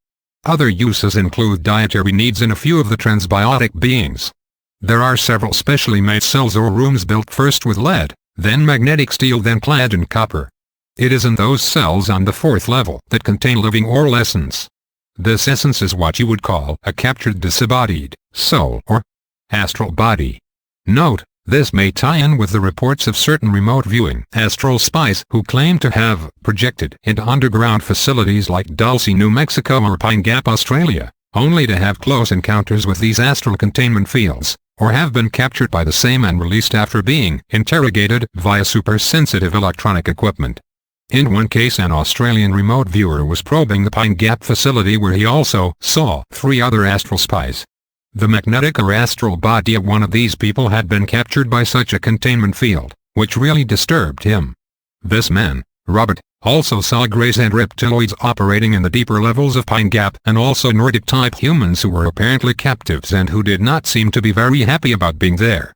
Other uses include dietary needs in a few of the transbiotic beings. There are several specially made cells or rooms built first with lead, then magnetic steel, then clad in copper. It is in those cells on the fourth level that contain living oral essence. This essence is what you would call a captured disembodied soul or astral body. Note, this may tie in with the reports of certain remote viewing astral spies who claim to have projected into underground facilities like Dulce, New Mexico or Pine Gap, Australia, only to have close encounters with these astral containment fields, or have been captured by the same and released after being interrogated via super-sensitive electronic equipment. In one case, an Australian remote viewer was probing the Pine Gap facility where he also saw 3 other astral spies. The magnetic or astral body of one of these people had been captured by such a containment field, which really disturbed him. This man, Robert, also saw Greys and reptiloids operating in the deeper levels of Pine Gap, and also Nordic-type humans who were apparently captives and who did not seem to be very happy about being there.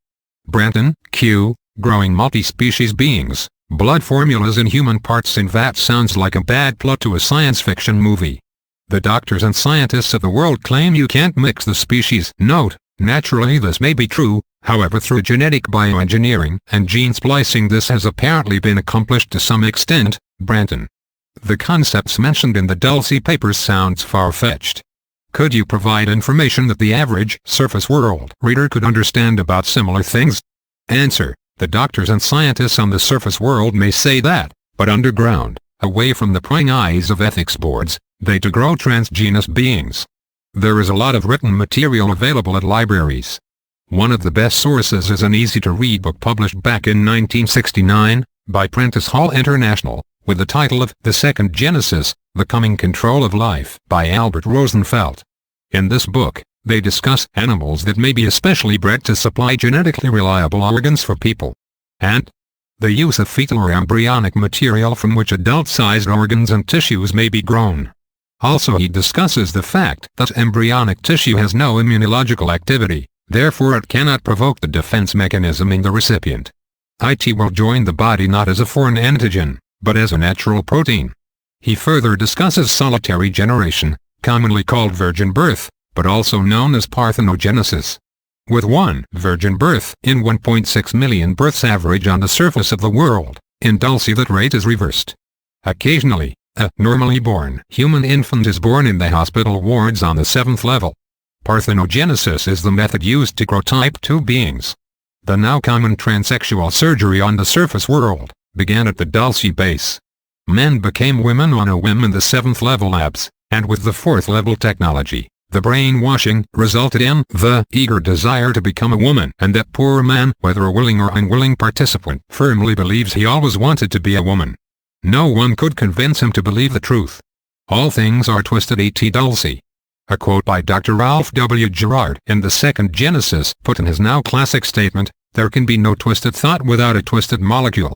Branton, Q. Growing multi-species beings, blood formulas in human parts in vat sounds like a bad plot to a science fiction movie. The doctors and scientists of the world claim you can't mix the species. Note, naturally this may be true, however through genetic bioengineering and gene splicing this has apparently been accomplished to some extent. Branton. The concepts mentioned in the Dulce papers sounds far-fetched. Could you provide information that the average surface world reader could understand about similar things? Answer. The doctors and scientists on the surface world may say that, but underground, away from the prying eyes of ethics boards, they to grow transgenous beings. There is a lot of written material available at libraries. One of the best sources is an easy-to-read book published back in 1969, by Prentice Hall International, with the title of The Second Genesis, The Coming Control of Life, by Albert Rosenfeld. In this book, they discuss animals that may be especially bred to supply genetically reliable organs for people. And the use of fetal or embryonic material from which adult-sized organs and tissues may be grown. Also he discusses the fact that embryonic tissue has no immunological activity, therefore it cannot provoke the defense mechanism in the recipient. It will join the body not as a foreign antigen, but as a natural protein. He further discusses solitary generation, commonly called virgin birth, but also known as parthenogenesis. With one virgin birth in 1.6 million births average on the surface of the world, in Dulce that rate is reversed. Occasionally, a normally born human infant is born in the hospital wards on the 7th level. Parthenogenesis is the method used to grow type 2 beings. The now common transsexual surgery on the surface world began at the Dulce base. Men became women on a whim in the 7th level labs, and with the 4th level technology, The brainwashing resulted in the eager desire to become a woman, and that poor man, whether a willing or unwilling participant, firmly believes he always wanted to be a woman. No one could convince him to believe the truth. All things are twisted. A.T. Dulce. A quote by Dr. Ralph W. Gerard in the second Genesis put in his now classic statement, "There can be no twisted thought without a twisted molecule."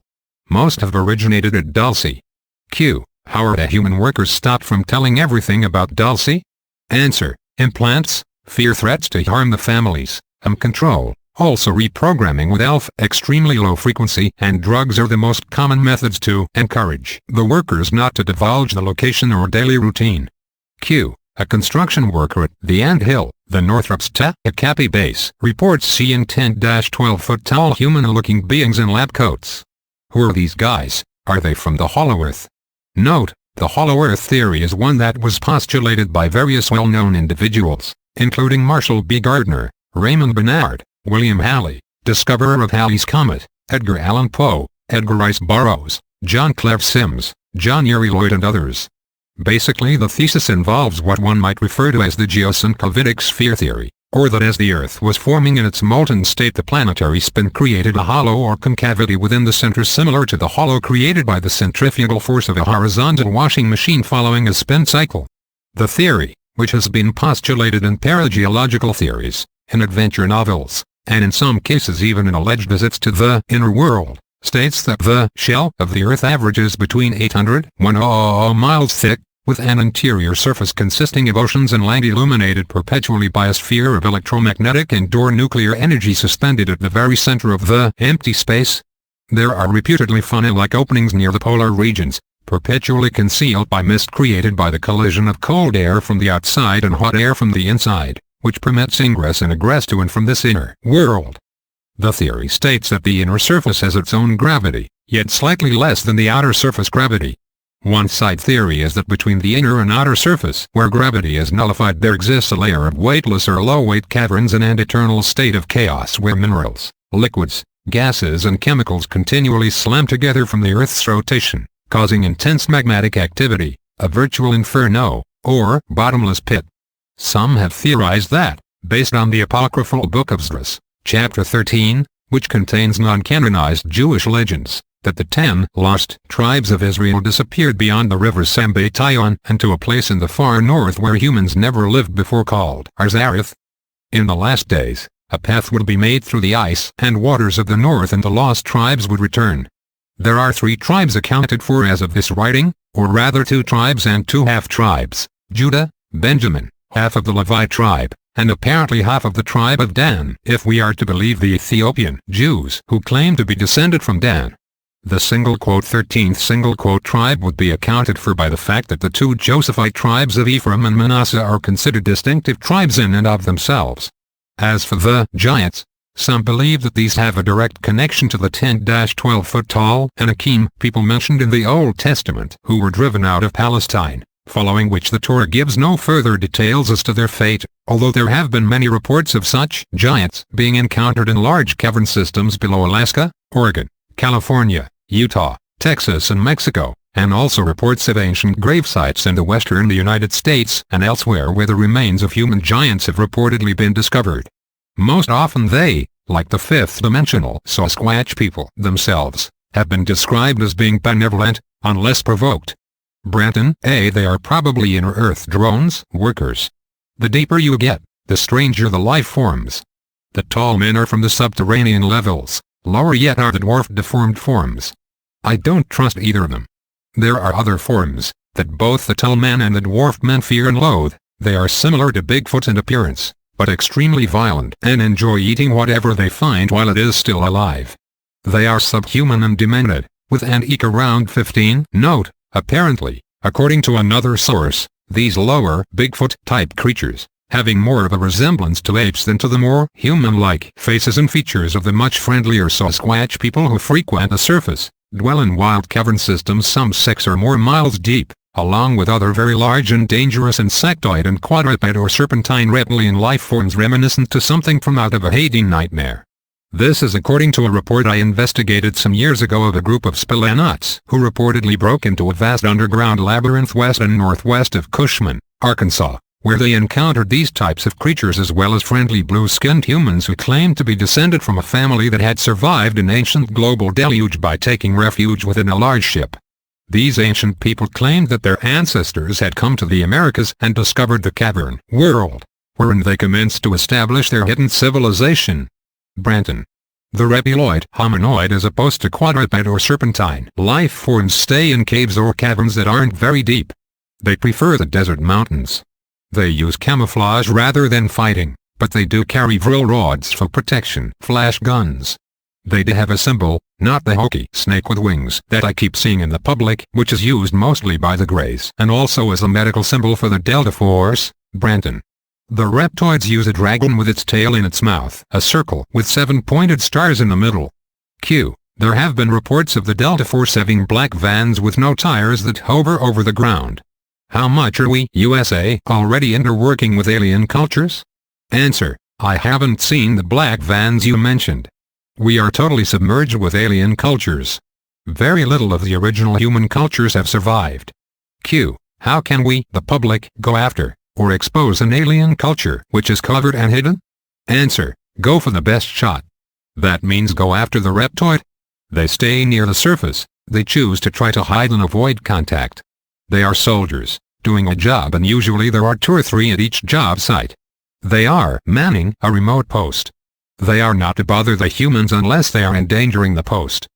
Most have originated at Dulce. Q. How are the human workers stopped from telling everything about Dulce? Answer. Implants, fear threats to harm the families, control, also reprogramming with alpha, extremely low frequency, and drugs are the most common methods to encourage the workers not to divulge the location or daily routine. Q. A construction worker at the Ant Hill, the Northrop's Tehachapi base, reports seeing 10-12-foot-tall human-looking beings in lab coats. Who are these guys? Are they from the Hollow Earth? Note, the Hollow Earth theory is one that was postulated by various well-known individuals, including Marshall B. Gardner, Raymond Bernard, William Halley, discoverer of Halley's Comet, Edgar Allan Poe, Edgar Rice Burroughs, John Cleve Sims, John Uri Lloyd and others. Basically, the thesis involves what one might refer to as the geosyncovitic sphere theory, or that as the Earth was forming in its molten state, the planetary spin created a hollow or concavity within the center similar to the hollow created by the centrifugal force of a horizontal washing machine following a spin cycle. The theory, which has been postulated in parageological theories, in adventure novels, and in some cases even in alleged visits to the inner world, states that the shell of the Earth averages between 800–1,000 miles thick, with an interior surface consisting of oceans and land illuminated perpetually by a sphere of electromagnetic and/or nuclear energy suspended at the very center of the empty space. There are reputedly funnel-like openings near the polar regions, perpetually concealed by mist created by the collision of cold air from the outside and hot air from the inside, which permits ingress and egress to and from this inner world. The theory states that the inner surface has its own gravity, yet slightly less than the outer surface gravity. One side theory is that between the inner and outer surface, where gravity is nullified, there exists a layer of weightless or low-weight caverns in an eternal state of chaos where minerals, liquids, gases and chemicals continually slam together from the Earth's rotation, causing intense magmatic activity, a virtual inferno, or bottomless pit. Some have theorized that, based on the apocryphal Book of Esdras, chapter 13, which contains non-canonized Jewish legends, that the 10 lost tribes of Israel disappeared beyond the river Sambatyon and to a place in the far north where humans never lived before called Arzareth. In the last days, a path would be made through the ice and waters of the north and the lost tribes would return. There are 3 tribes accounted for as of this writing, or rather 2 tribes and 2 half-tribes, Judah, Benjamin, half of the Levite tribe, and apparently half of the tribe of Dan, if we are to believe the Ethiopian Jews who claim to be descended from Dan. The _13th tribe would be accounted for by the fact that the 2 Josephite tribes of Ephraim and Manasseh are considered distinctive tribes in and of themselves. As for the giants, some believe that these have a direct connection to the 10–12-foot-tall Anakim people mentioned in the Old Testament who were driven out of Palestine, following which the Torah gives no further details as to their fate, although there have been many reports of such giants being encountered in large cavern systems below Alaska, Oregon, California, Utah, Texas and Mexico, and also reports of ancient grave sites in the western United States and elsewhere where the remains of human giants have reportedly been discovered. Most often they, like the fifth-dimensional Sasquatch people themselves, have been described as being benevolent, unless provoked. Branton, they are probably inner Earth drones, workers. The deeper you get, the stranger the life forms. The tall men are from the subterranean levels, lower yet are the dwarf deformed forms. I don't trust either of them. There are other forms, that both the tall men and the dwarfed men fear and loathe. They are similar to Bigfoot in appearance, but extremely violent and enjoy eating whatever they find while it is still alive. They are subhuman and demented, with an EQ around 15. Note, apparently, according to another source, these lower Bigfoot-type creatures, having more of a resemblance to apes than to the more human-like faces and features of the much friendlier Sasquatch people who frequent the surface, dwell in wild cavern systems some 6 or more miles deep, along with other very large and dangerous insectoid and quadruped or serpentine reptilian life forms reminiscent to something from out of a Hadean nightmare. This is according to a report I investigated some years ago of a group of spelonauts who reportedly broke into a vast underground labyrinth west and northwest of Cushman, Arkansas, where they encountered these types of creatures as well as friendly blue-skinned humans who claimed to be descended from a family that had survived an ancient global deluge by taking refuge within a large ship. These ancient people claimed that their ancestors had come to the Americas and discovered the cavern world, wherein they commenced to establish their hidden civilization. Branton. The reptiloid hominoid as opposed to quadruped or serpentine life forms stay in caves or caverns that aren't very deep. They prefer the desert mountains. They use camouflage rather than fighting, but they do carry drill rods for protection, flash guns. They do have a symbol, not the hokey snake with wings that I keep seeing in the public, which is used mostly by the Greys and also as a medical symbol for the Delta Force. Branton. The reptoids use a dragon with its tail in its mouth, a circle with 7 pointed stars in the middle. Q. There have been reports of the Delta Force having black vans with no tires that hover over the ground. How much are we, USA, already into working with alien cultures? Answer. I haven't seen the black vans you mentioned. We are totally submerged with alien cultures. Very little of the original human cultures have survived. Q. How can we, the public, go after, or expose an alien culture which is covered and hidden? Answer. Go for the best shot. That means go after the reptoid. They stay near the surface. They choose to try to hide and avoid contact. They are soldiers, doing a job, and usually there are 2 or 3 at each job site. They are manning a remote post. They are not to bother the humans unless they are endangering the post.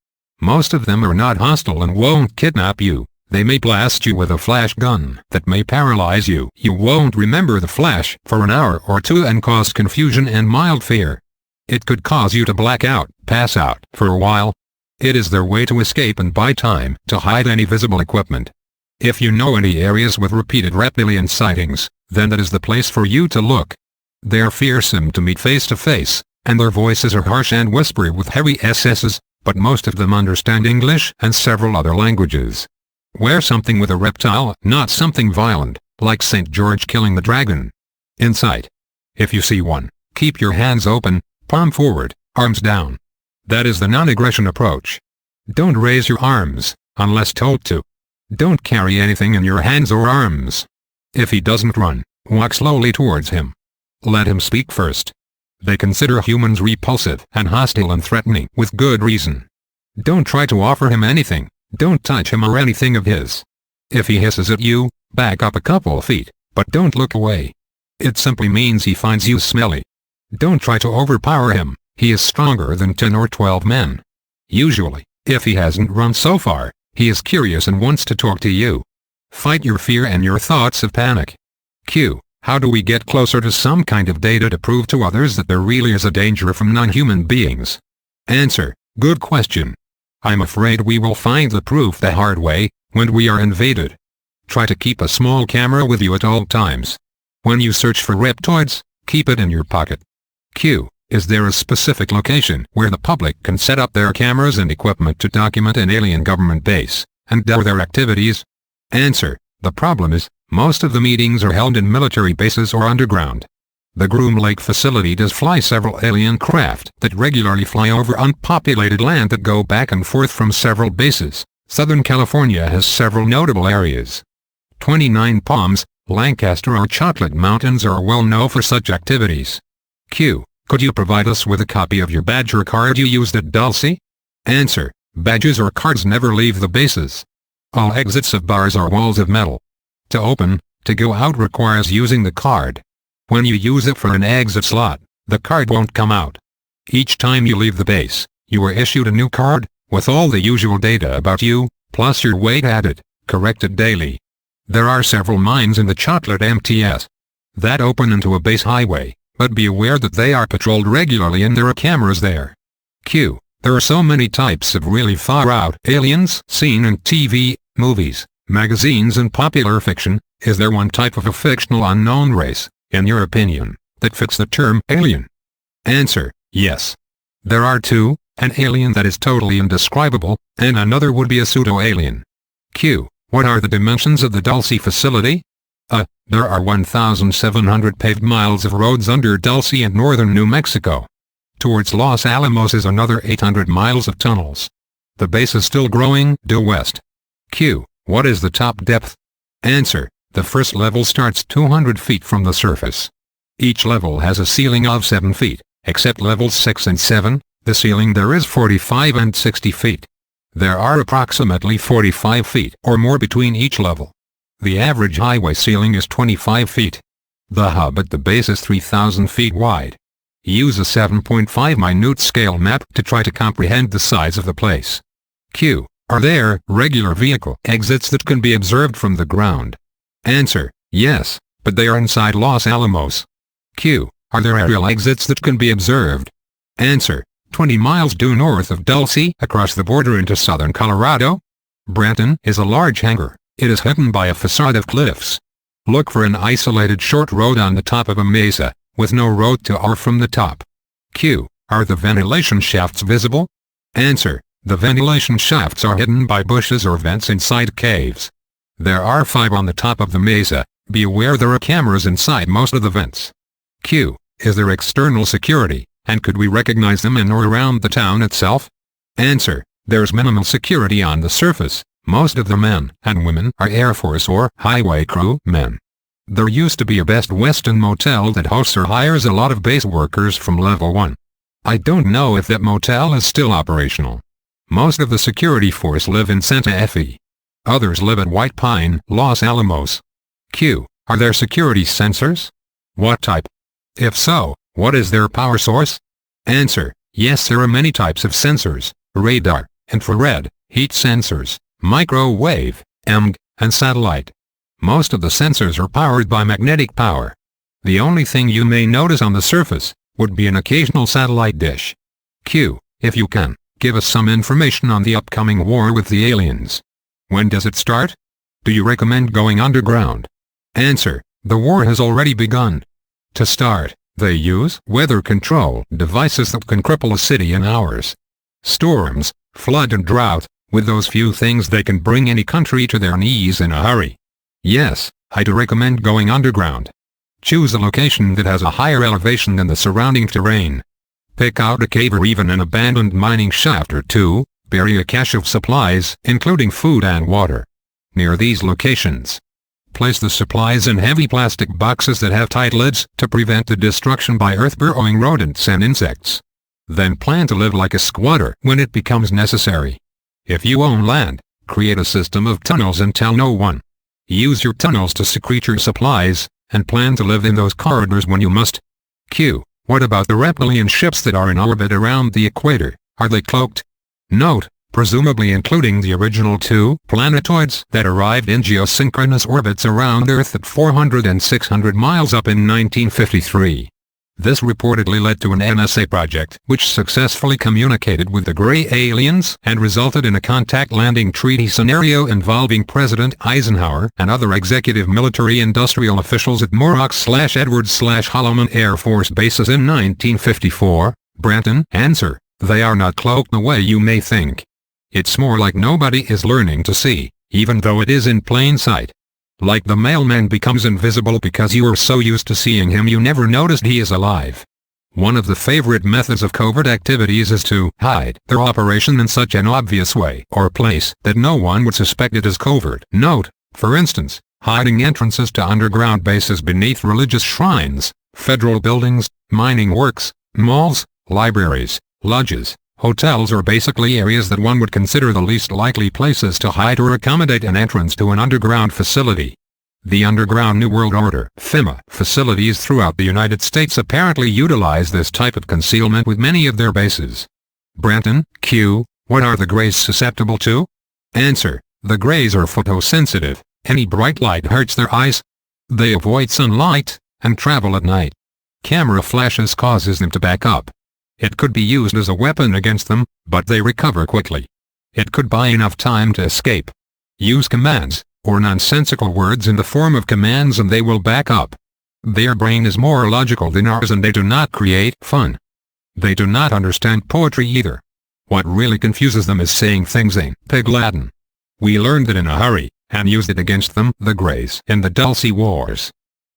Most of them are not hostile and won't kidnap you. They may blast you with a flash gun that may paralyze you. You won't remember the flash for an hour or 2 and cause confusion and mild fear. It could cause you to black out, pass out, for a while. It is their way to escape and buy time to hide any visible equipment. If you know any areas with repeated reptilian sightings, then that is the place for you to look. They are fearsome to meet face to face, and their voices are harsh and whispery with heavy SS's, but most of them understand English and several other languages. Wear something with a reptile, not something violent, like St. George killing the dragon. Insight. If you see one, keep your hands open, palm forward, arms down. That is the non-aggression approach. Don't raise your arms, unless told to. Don't carry anything in your hands or arms. If he doesn't run, walk slowly towards him. Let him speak first. They consider humans repulsive and hostile and threatening with good reason. Don't try to offer him anything. Don't touch him or anything of his. If he hisses at you, back up a couple feet, but don't look away. It simply means he finds you smelly. Don't try to overpower him. He is stronger than 10 or 12 men. Usually, if he hasn't run so far, he is curious and wants to talk to you. Fight your fear and your thoughts of panic. Q. How do we get closer to some kind of data to prove to others that there really is a danger from non-human beings? Answer. Good question. I'm afraid we will find the proof the hard way, when we are invaded. Try to keep a small camera with you at all times. When you search for reptoids, keep it in your pocket. Q. Is there a specific location where the public can set up their cameras and equipment to document an alien government base, and their activities? Answer. The problem is, most of the meetings are held in military bases or underground. The Groom Lake facility does fly several alien craft that regularly fly over unpopulated land that go back and forth from several bases. Southern California has several notable areas. 29 Palms, Lancaster or Chocolate Mountains are well known for such activities. Q. Could you provide us with a copy of your badge or card you used at Dulce? Answer. Badges or cards never leave the bases. All exits of bars are walls of metal. To go out requires using the card. When you use it for an exit slot, the card won't come out. Each time you leave the base, you are issued a new card, with all the usual data about you, plus your weight added, corrected daily. There are several mines in the Chocolate MTS that open into a base highway, but be aware that they are patrolled regularly and there are cameras there. Q. There are so many types of really far-out aliens seen in TV, movies, magazines and popular fiction. Is there one type of a fictional unknown race, in your opinion, that fits the term alien? Answer. Yes. There are 2, an alien that is totally indescribable, and another would be a pseudo-alien. Q. What are the dimensions of the Dulce facility? There are 1,700 paved miles of roads under Dulce and northern New Mexico. Towards Los Alamos is another 800 miles of tunnels. The base is still growing due west. Q. What is the top depth? Answer. The first level starts 200 feet from the surface. Each level has a ceiling of 7 feet, except levels 6 and 7, the ceiling there is 45 and 60 feet. There are approximately 45 feet or more between each level. The average highway ceiling is 25 feet. The hub at the base is 3,000 feet wide. Use a 7.5 minute scale map to try to comprehend the size of the place. Q. Are there regular vehicle exits that can be observed from the ground? Answer. Yes, but they are inside Los Alamos. Q. Are there aerial exits that can be observed? Answer. 20 miles due north of Dulce, across the border into southern Colorado. Brenton is a large hangar. It is hidden by a facade of cliffs. Look for an isolated short road on the top of a mesa, with no road to or from the top. Q. Are the ventilation shafts visible? Answer. The ventilation shafts are hidden by bushes or vents inside caves. There are 5 on the top of the mesa. Be aware there are cameras inside most of the vents. Q. Is there external security, and could we recognize them in or around the town itself? Answer. There's minimal security on the surface. Most of the men and women are Air Force or highway crew men. There used to be a Best Western motel that hosts or hires a lot of base workers from Level 1. I don't know if that motel is still operational. Most of the security force live in Santa Fe. Others live at White Pine, Los Alamos. Q. Are there security sensors? What type? If so, what is their power source? Answer. Yes, there are many types of sensors: radar, infrared, heat sensors, microwave, EMG, and satellite. Most of the sensors are powered by magnetic power. The only thing you may notice on the surface would be an occasional satellite dish. Q. If you can, give us some information on the upcoming war with the aliens. When does it start? Do you recommend going underground? Answer. The war has already begun. To start, they use weather control devices that can cripple a city in hours. Storms, flood and drought, with those few things they can bring any country to their knees in a hurry. Yes, I do recommend going underground. Choose a location that has a higher elevation than the surrounding terrain. Pick out a cave or even an abandoned mining shaft or two. Bury a cache of supplies, including food and water. Near these locations, place the supplies in heavy plastic boxes that have tight lids to prevent the destruction by earth-burrowing rodents and insects. Then plan to live like a squatter when it becomes necessary. If you own land, create a system of tunnels and tell no one. Use your tunnels to secrete your supplies, and plan to live in those corridors when you must. Q. What about the reptilian ships that are in orbit around the equator? Are they cloaked? Note, presumably including the original 2 planetoids that arrived in geosynchronous orbits around Earth at 400 and 600 miles up in 1953. This reportedly led to an NSA project which successfully communicated with the gray aliens and resulted in a contact landing treaty scenario involving President Eisenhower and other executive military-industrial officials at Muroc/Edwards/Holloman Air Force bases in 1954. Brenton. Answer. They are not cloaked the way you may think. It's more like nobody is learning to see, even though it is in plain sight. Like the mailman becomes invisible because you are so used to seeing him you never noticed he is alive. One of the favorite methods of covert activities is to hide their operation in such an obvious way or place that no one would suspect it is covert. Note, for instance, hiding entrances to underground bases beneath religious shrines, federal buildings, mining works, malls, libraries, lodges, hotels are basically areas that one would consider the least likely places to hide or accommodate an entrance to an underground facility. The Underground New World Order (FEMA) facilities throughout the United States apparently utilize this type of concealment with many of their bases. Brenton. Q. What are the Greys susceptible to? Answer. The Greys are photosensitive. Any bright light hurts their eyes. They avoid sunlight and travel at night. Camera flashes causes them to back up. It could be used as a weapon against them, but they recover quickly. It could buy enough time to escape. Use commands, or nonsensical words in the form of commands and they will back up. Their brain is more logical than ours and they do not create fun. They do not understand poetry either. What really confuses them is saying things in pig Latin. We learned it in a hurry, and used it against them, the Greys, in the Dulce Wars.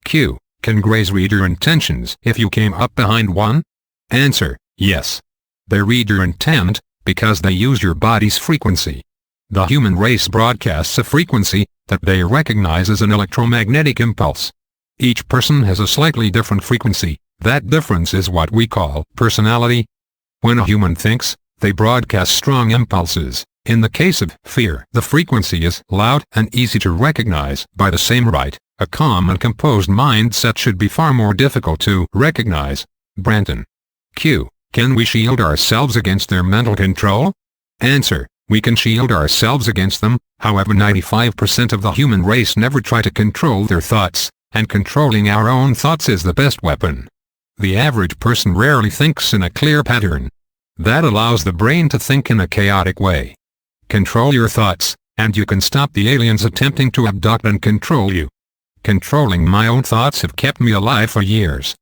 Q. Can Greys read your intentions if you came up behind one? Answer. Yes. They read your intent, because they use your body's frequency. The human race broadcasts a frequency, that they recognize as an electromagnetic impulse. Each person has a slightly different frequency. That difference is what we call personality. When a human thinks, they broadcast strong impulses. In the case of fear, the frequency is loud and easy to recognize. By the same right, a calm and composed mindset should be far more difficult to recognize. Branton. Q. Can we shield ourselves against their mental control? Answer. We can shield ourselves against them, however 95% of the human race never try to control their thoughts, and controlling our own thoughts is the best weapon. The average person rarely thinks in a clear pattern. That allows the brain to think in a chaotic way. Control your thoughts, and you can stop the aliens attempting to abduct and control you. Controlling my own thoughts have kept me alive for years.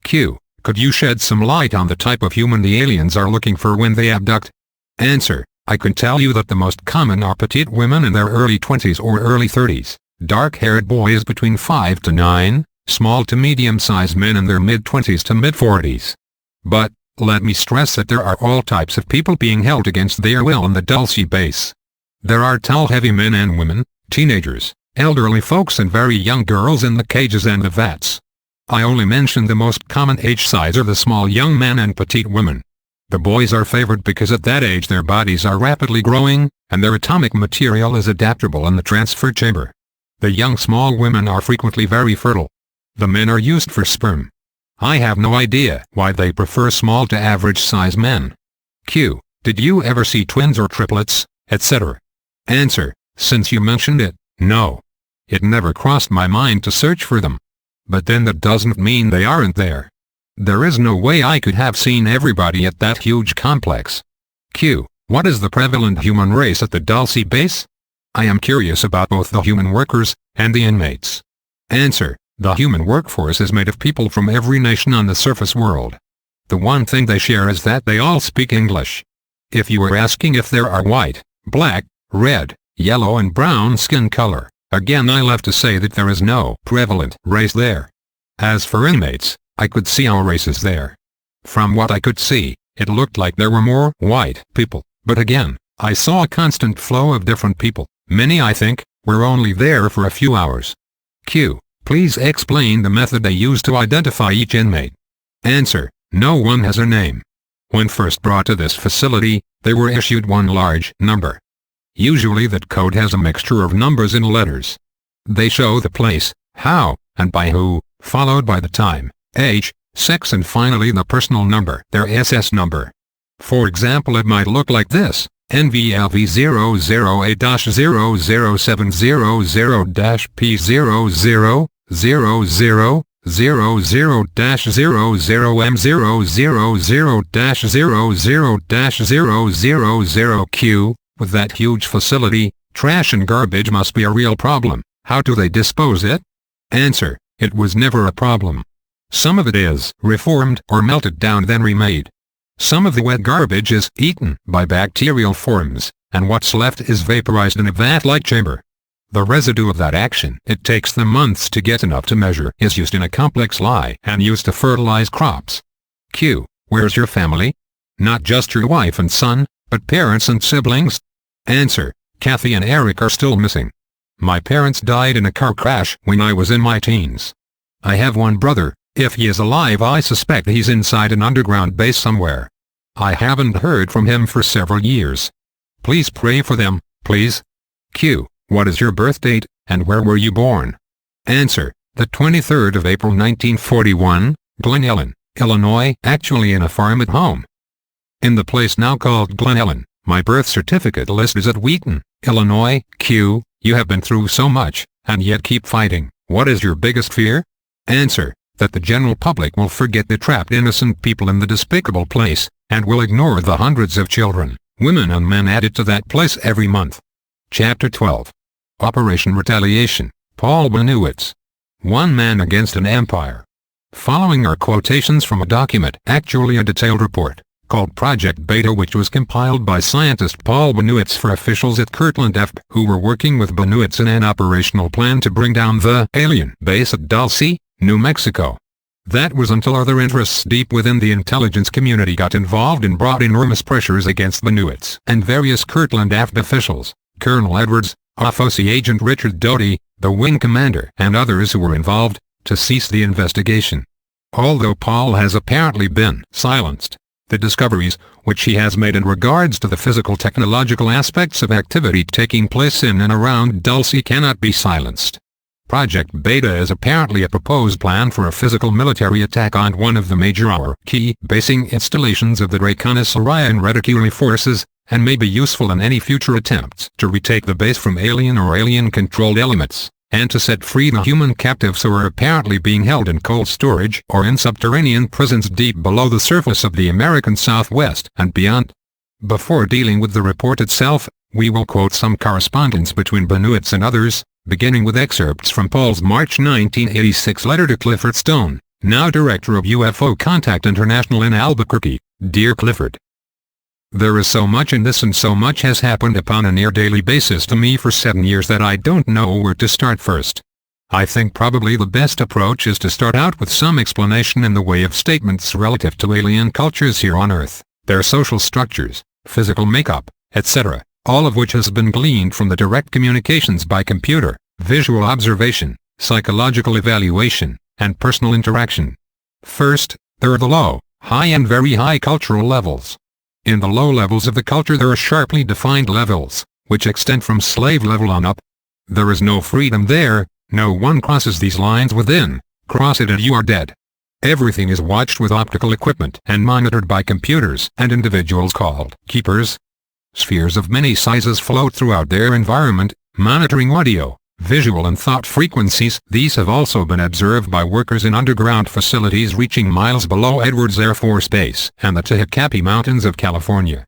Q. Could you shed some light on the type of human the aliens are looking for when they abduct? Answer. I can tell you that the most common are petite women in their early 20s or early 30s, dark-haired boys between 5 to 9, small to medium-sized men in their mid-20s to mid-40s. But, let me stress that there are all types of people being held against their will in the Dulce base. There are tall heavy men and women, teenagers, elderly folks and very young girls in the cages and the vats. I only mention the most common age size are the small young men and petite women. The boys are favored because at that age their bodies are rapidly growing, and their atomic material is adaptable in the transfer chamber. The young small women are frequently very fertile. The men are used for sperm. I have no idea why they prefer small to average size men. Q. Did you ever see twins or triplets, etc.? Answer. Since you mentioned it, no. It never crossed my mind to search for them. But then that doesn't mean they aren't there. There is no way I could have seen everybody at that huge complex. Q. What is the prevalent human race at the Dulce base? I am curious about both the human workers and the inmates. Answer. The human workforce is made of people from every nation on the surface world. The one thing they share is that they all speak English. If you were asking if there are white, black, red, yellow and brown skin color, again I'll have to say that there is no prevalent race there. As for inmates, I could see our races there. From what I could see, it looked like there were more white people, but again, I saw a constant flow of different people. Many, I think, were only there for a few hours. Q. Please explain the method they use to identify each inmate. Answer. No one has a name. When first brought to this facility, they were issued one large number. Usually that code has a mixture of numbers and letters. They show the place, how, and by who, followed by the time, age, sex and finally the personal number, their SS number. For example, it might look like this: NVLV008-00700-P00000000M00M000000 Q. With that huge facility, trash and garbage must be a real problem. How do they dispose it? Answer. It was never a problem. Some of it is reformed or melted down then remade. Some of the wet garbage is eaten by bacterial forms, and what's left is vaporized in a vat-like chamber. The residue of that action, it takes them months to get enough to measure, is used in a complex lye and used to fertilize crops. Q. Where's your family? Not just your wife and son, but parents and siblings? Answer. Kathy and Eric are still missing. My parents died in a car crash when I was in my teens. I have one brother. If he is alive, I suspect he's inside an underground base somewhere. I haven't heard from him for several years. Please pray for them, please. Q. What is your birth date, and where were you born? Answer. The 23rd of April 1941, Glen Ellen, Illinois, actually in a farm at home. In the place now called Glen Ellen. My birth certificate list is at Wheaton, Illinois. Q. You have been through so much, and yet keep fighting. What is your biggest fear? Answer. That the general public will forget the trapped innocent people in the despicable place, and will ignore the hundreds of children, women and men added to that place every month. Chapter 12. Operation Retaliation, Paul Bennewitz. One Man Against an Empire. Following are quotations from a document, actually a detailed report, called Project Beta, which was compiled by scientist Paul Bennewitz for officials at Kirtland F, who were working with Bennewitz in an operational plan to bring down the alien base at Dulce, New Mexico. That was until other interests deep within the intelligence community got involved and brought enormous pressures against Bennewitz and various Kirtland F officials. Colonel Edwards, Officer Agent Richard Doty, the wing commander and others who were involved, to cease the investigation. Although Paul has apparently been silenced, the discoveries, which he has made in regards to the physical technological aspects of activity taking place in and around Dulce cannot be silenced. Project Beta is apparently a proposed plan for a physical military attack on one of the major key basing installations of the Draconis-Orion Reticuli forces, and may be useful in any future attempts to retake the base from alien or alien-controlled elements, and to set free the human captives who are apparently being held in cold storage or in subterranean prisons deep below the surface of the American Southwest and beyond. Before dealing with the report itself, we will quote some correspondence between Bennewitz and others, beginning with excerpts from Paul's March 1986 letter to Clifford Stone, now Director of UFO Contact International in Albuquerque. Dear Clifford, there is so much in this and so much has happened upon a near-daily basis to me for 7 years that I don't know where to start first. I think probably the best approach is to start out with some explanation in the way of statements relative to alien cultures here on Earth, their social structures, physical makeup, etc., all of which has been gleaned from the direct communications by computer, visual observation, psychological evaluation, and personal interaction. First, there are the low, high and very high cultural levels. In the low levels of the culture there are sharply defined levels, which extend from slave level on up. There is no freedom there, no one crosses these lines within, cross it and you are dead. Everything is watched with optical equipment and monitored by computers and individuals called keepers. Spheres of many sizes float throughout their environment, monitoring audio, visual and thought frequencies. These have also been observed by workers in underground facilities reaching miles below Edwards Air Force Base and the Tehachapi Mountains of California.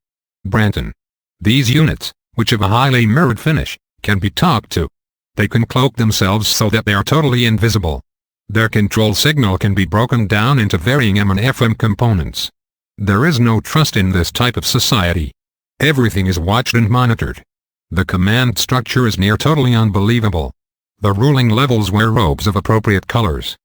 Branton. These units, which have a highly mirrored finish, can be talked to. They can cloak themselves so that they are totally invisible. Their control signal can be broken down into varying M and FM components. There is no trust in this type of society. Everything is watched and monitored. The command structure is near totally unbelievable. The ruling levels wear robes of appropriate colors.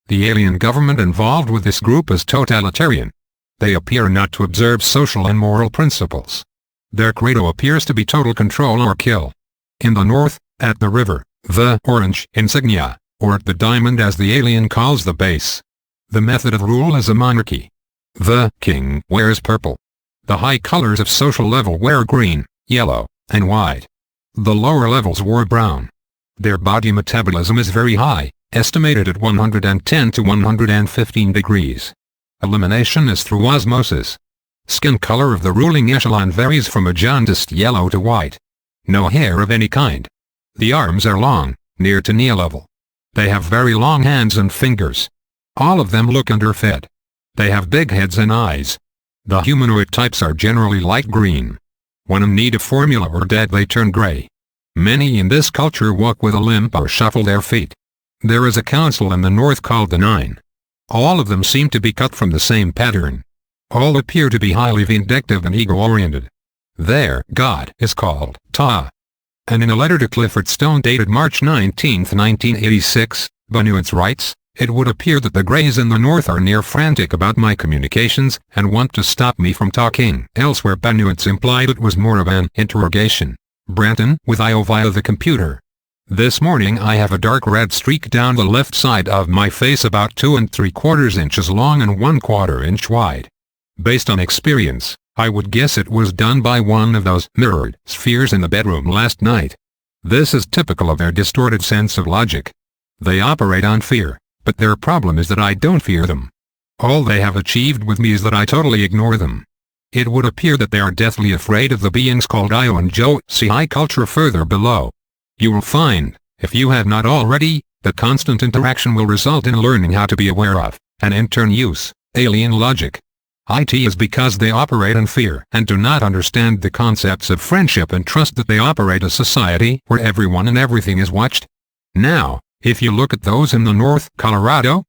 The alien government involved with this group is totalitarian. They appear not to observe social and moral principles. Their credo appears to be total control or kill. In the north, at the river, the orange insignia, or at the diamond as the alien calls the base. The method of rule is a monarchy. The king wears purple. The high colors of social level wear green, yellow, and white. The lower levels wear brown. Their body metabolism is very high, estimated at 110 to 115 degrees. Elimination is through osmosis. Skin color of the ruling echelon varies from a jaundiced yellow to white. No hair of any kind. The arms are long, near to knee level. They have very long hands and fingers. All of them look underfed. They have big heads and eyes. The humanoid types are generally light green. When in need of formula or dead they turn gray. Many in this culture walk with a limp or shuffle their feet. There is a council in the north called the Nine. All of them seem to be cut from the same pattern. All appear to be highly vindictive and ego-oriented. Their god is called Ta. And in a letter to Clifford Stone dated March 19, 1986, Bennewitz writes, "It would appear that the Greys in the north are near frantic about my communications and want to stop me from talking." Elsewhere Bennewitz implied it was more of an interrogation. Branton with IO via the computer. This morning I have a dark red streak down the left side of my face about 2 3/4 inches long and 1/4 inch wide. Based on experience, I would guess it was done by one of those mirrored spheres in the bedroom last night. This is typical of their distorted sense of logic. They operate on fear, but their problem is that I don't fear them. All they have achieved with me is that I totally ignore them. It would appear that they are deathly afraid of the beings called Io and Joe. See high culture further below. You will find, if you have not already, that constant interaction will result in learning how to be aware of, and in turn use, alien logic. It is because they operate in fear and do not understand the concepts of friendship and trust that they operate a society where everyone and everything is watched. Now, if you look at those in the North Colorado,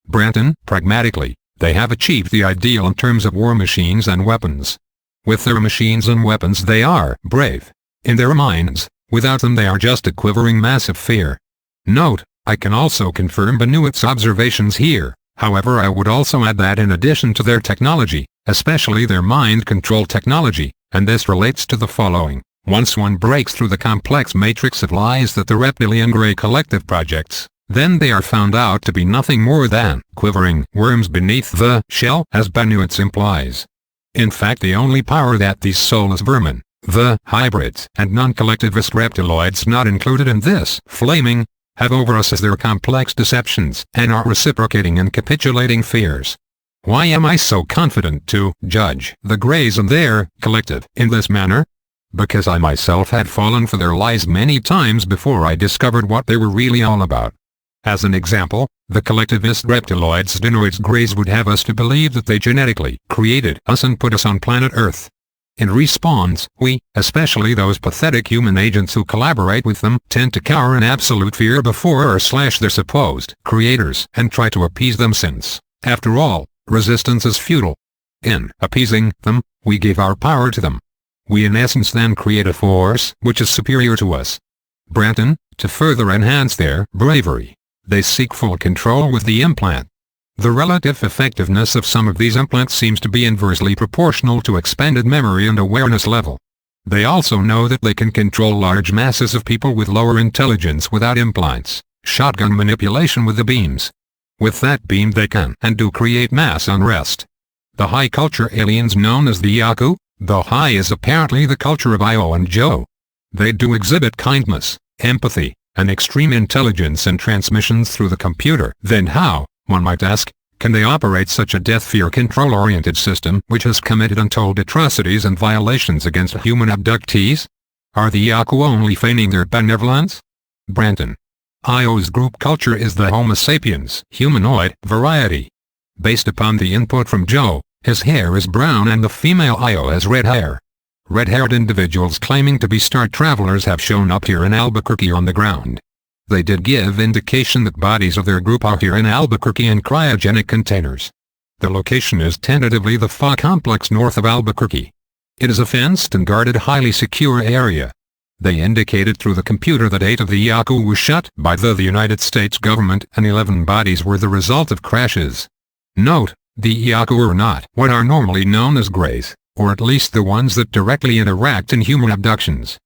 Branton, pragmatically, they have achieved the ideal in terms of war machines and weapons. With their machines and weapons they are brave. In their minds, without them they are just a quivering mass of fear. Note, I can also confirm Bennewitz's observations here. However, I would also add that in addition to their technology, especially their mind control technology, and this relates to the following, Once one breaks through the complex matrix of lies that the reptilian Grey Collective projects, then they are found out to be nothing more than quivering worms beneath the shell, as Banuits implies. In fact, the only power that these soulless vermin, the hybrids and non-collectivist reptiloids not included in this flaming, have over us is their complex deceptions and our reciprocating and capitulating fears. Why am I so confident to judge the Greys and their collective in this manner? Because I myself had fallen for their lies many times before I discovered what they were really all about. As an example, the collectivist reptiloids denoids Greys would have us to believe that they genetically created us and put us on planet Earth. In response, we, especially those pathetic human agents who collaborate with them, tend to cower in absolute fear before or slash their supposed creators and try to appease them since, after all, resistance is futile. In appeasing them, we give our power to them. We in essence then create a force which is superior to us. Branton, to further enhance their bravery, they seek full control with the implant. The relative effectiveness of some of these implants seems to be inversely proportional to expanded memory and awareness level. They also know that they can control large masses of people with lower intelligence without implants, shotgun manipulation with the beams. With that beam they can and do create mass unrest. The high culture aliens known as the Yaku, though high is apparently the culture of Io and Joe. They do exhibit kindness, empathy, and extreme intelligence and transmissions through the computer. Then how, one might ask, can they operate such a death-fear control-oriented system which has committed untold atrocities and violations against human abductees? Are the Yaku only feigning their benevolence? Branton. Io's group culture is the Homo sapiens humanoid variety. Based upon the input from Joe, his hair is brown and the female Io has red hair. Red-haired individuals claiming to be star travelers have shown up here in Albuquerque on the ground. They did give indication that bodies of their group are here in Albuquerque in cryogenic containers. The location is tentatively the FA complex north of Albuquerque. It is a fenced and guarded highly secure area. They indicated through the computer that 8 of the Yaku were shot by the United States government and 11 bodies were the result of crashes. Note, the Yaku are not what are normally known as Greys, or at least the ones that directly interact in human abductions.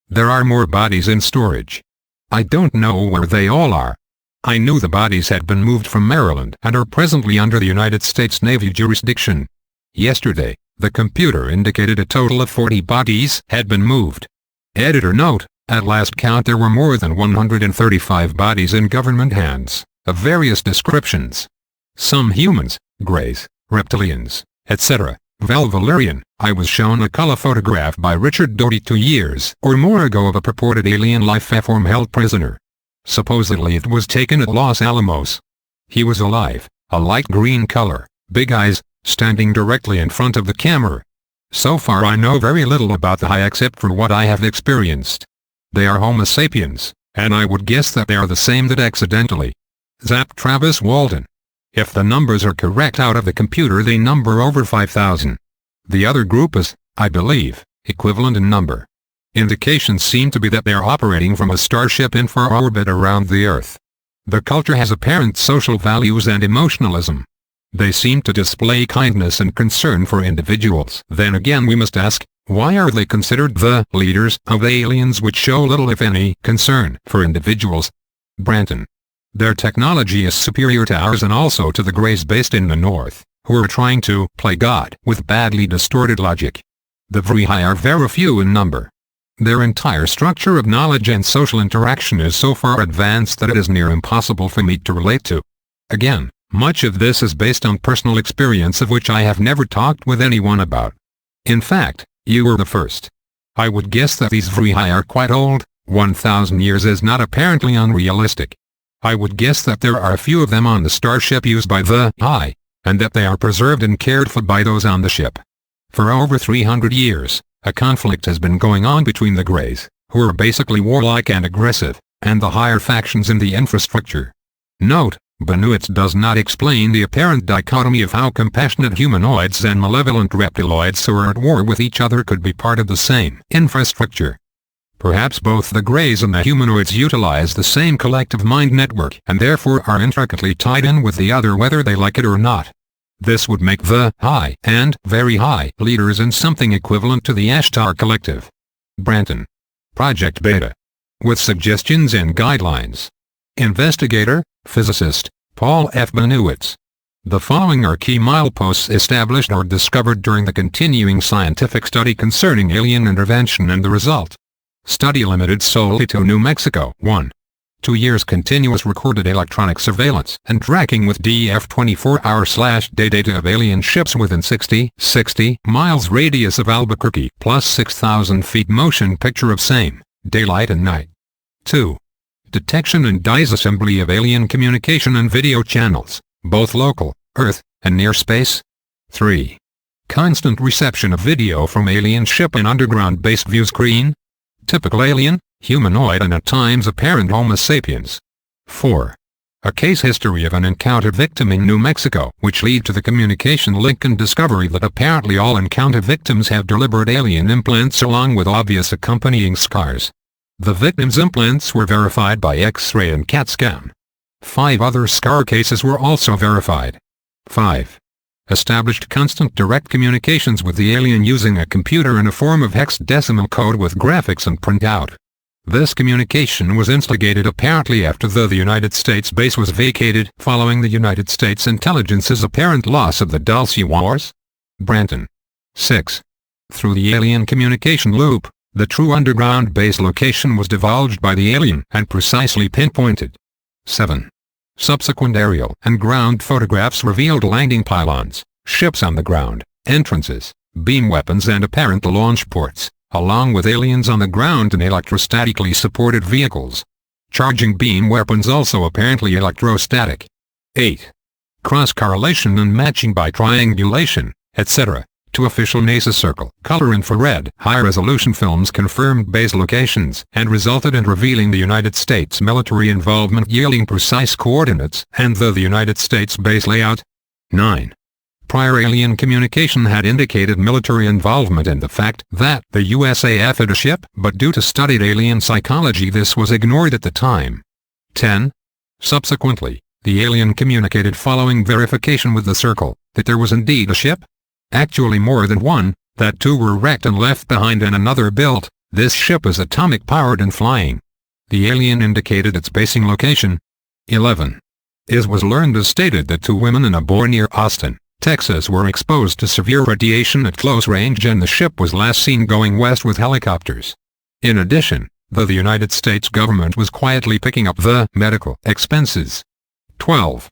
There are more bodies in storage. I don't know where they all are. I knew the bodies had been moved from Maryland and are presently under the United States Navy jurisdiction. Yesterday, the computer indicated a total of 40 bodies had been moved. Editor note, at last count there were more than 135 bodies in government hands, of various descriptions. Some humans, Greys, reptilians, etc. Valvalerian. I was shown a color photograph by Richard Doty 2 years or more ago of a purported alien life form held prisoner. Supposedly it was taken at Los Alamos. He was alive, a light green color, big eyes, standing directly in front of the camera. So far I know very little about the high except for what I have experienced. They are Homo sapiens, and I would guess that they are the same that accidentally zapped Travis Walton. If the numbers are correct out of the computer they number over 5,000. The other group is, I believe, equivalent in number. Indications seem to be that they are operating from a starship in far orbit around the Earth. The culture has apparent social values and emotionalism. They seem to display kindness and concern for individuals. Then again we must ask, why are they considered the leaders of aliens which show little if any concern for individuals? Branton. Their technology is superior to ours and also to the Greys based in the North, who are trying to play God with badly distorted logic. The very high are very few in number. Their entire structure of knowledge and social interaction is so far advanced that it is near impossible for me to relate to. Again, much of this is based on personal experience of which I have never talked with anyone about. In fact, you were the first. I would guess that these very high are quite old. 1,000 years is not apparently unrealistic. I would guess that there are a few of them on the starship used by the High, and that they are preserved and cared for by those on the ship. For over 300 years, a conflict has been going on between the Greys, who are basically warlike and aggressive, and the higher factions in the infrastructure. Note, Banuits does not explain the apparent dichotomy of how compassionate humanoids and malevolent reptiloids who are at war with each other could be part of the same infrastructure. Perhaps both the Greys and the humanoids utilize the same collective mind network and therefore are intricately tied in with the other whether they like it or not. This would make the high and very high leaders in something equivalent to the Ashtar collective. Branton. Project Beta. With suggestions and guidelines. Investigator, physicist, Paul F. Bennewitz. The following are key mileposts established or discovered during the continuing scientific study concerning alien intervention and the result. Study limited solely to New Mexico. 1. 2 years continuous recorded electronic surveillance and tracking with DF 24-hour/day data of alien ships within 60 miles radius of Albuquerque plus 6,000 feet motion picture of same, daylight and night. 2. Detection and disassembly of alien communication and video channels, both local, Earth, and near space. 3. Constant reception of video from alien ship and underground base view screen. Typical alien, humanoid and at times apparent Homo sapiens. 4. A case history of an encounter victim in New Mexico, which lead to the communication link and discovery that apparently all encounter victims have deliberate alien implants along with obvious accompanying scars. The victim's implants were verified by X-ray and CAT scan. 5 other scar cases were also verified. 5. Established constant direct communications with the alien using a computer in a form of hexadecimal code with graphics and printout. This communication was instigated apparently after the United States base was vacated following the United States intelligence's apparent loss of the Dulce Wars. Branton. 6. Through the alien communication loop, the true underground base location was divulged by the alien and precisely pinpointed. 7. Subsequent aerial and ground photographs revealed landing pylons, ships on the ground, entrances, beam weapons and apparent launch ports, along with aliens on the ground and electrostatically supported vehicles. Charging beam weapons also apparently electrostatic. 8. Cross-correlation and matching by triangulation, etc. To official NASA Circle color infrared high-resolution films confirmed base locations and resulted in revealing the United States military involvement yielding precise coordinates and the United States base layout. 9. Prior alien communication had indicated military involvement and the fact that the USAF had a ship, but due to studied alien psychology this was ignored at the time. 10. Subsequently, the alien communicated following verification with the Circle that there was indeed a ship. Actually more than one, that 2 were wrecked and left behind and another built. This ship is atomic powered and flying. The alien indicated its basing location. 11. It was learned as stated that 2 women and a boy near Austin, Texas were exposed to severe radiation at close range and the ship was last seen going west with helicopters. In addition, the United States government was quietly picking up the medical expenses. 12.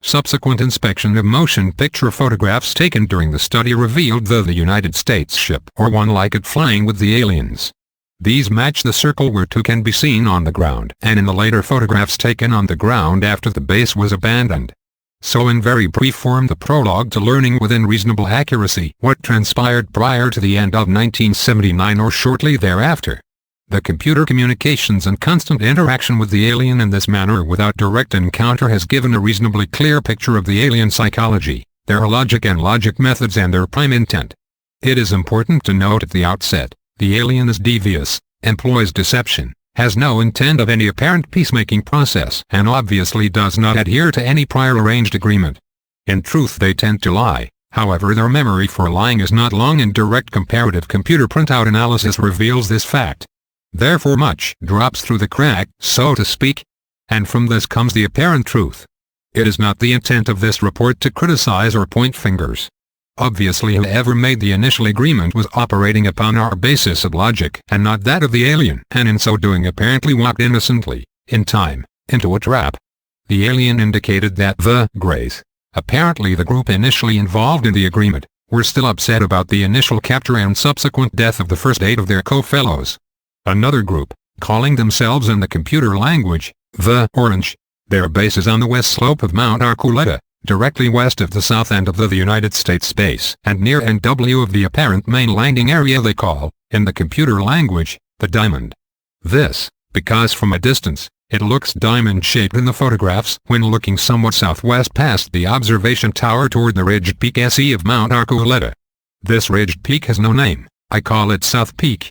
Subsequent inspection of motion picture photographs taken during the study revealed the United States ship or one like it flying with the aliens. These match the Circle where 2 can be seen on the ground and in the later photographs taken on the ground after the base was abandoned. So in very brief form the prologue to learning within reasonable accuracy what transpired prior to the end of 1979 or shortly thereafter. The computer communications and constant interaction with the alien in this manner without direct encounter has given a reasonably clear picture of the alien psychology, their logic and logic methods and their prime intent. It is important to note at the outset, the alien is devious, employs deception, has no intent of any apparent peacemaking process and obviously does not adhere to any prior arranged agreement. In truth they tend to lie, however their memory for lying is not long and direct comparative computer printout analysis reveals this fact. Therefore much drops through the crack, so to speak. And from this comes the apparent truth. It is not the intent of this report to criticize or point fingers. Obviously whoever made the initial agreement was operating upon our basis of logic and not that of the alien, and in so doing apparently walked innocently, in time, into a trap. The alien indicated that the Greys, apparently the group initially involved in the agreement, were still upset about the initial capture and subsequent death of the first 8 of their co-fellows. Another group, calling themselves in the computer language, the Orange, their base is on the west slope of Mount Archuleta, directly west of the south end of the United States base and near NW of the apparent main landing area they call, in the computer language, the Diamond. This, because from a distance, it looks diamond-shaped in the photographs when looking somewhat southwest past the observation tower toward the ridged peak SE of Mount Archuleta. This ridged peak has no name, I call it South Peak.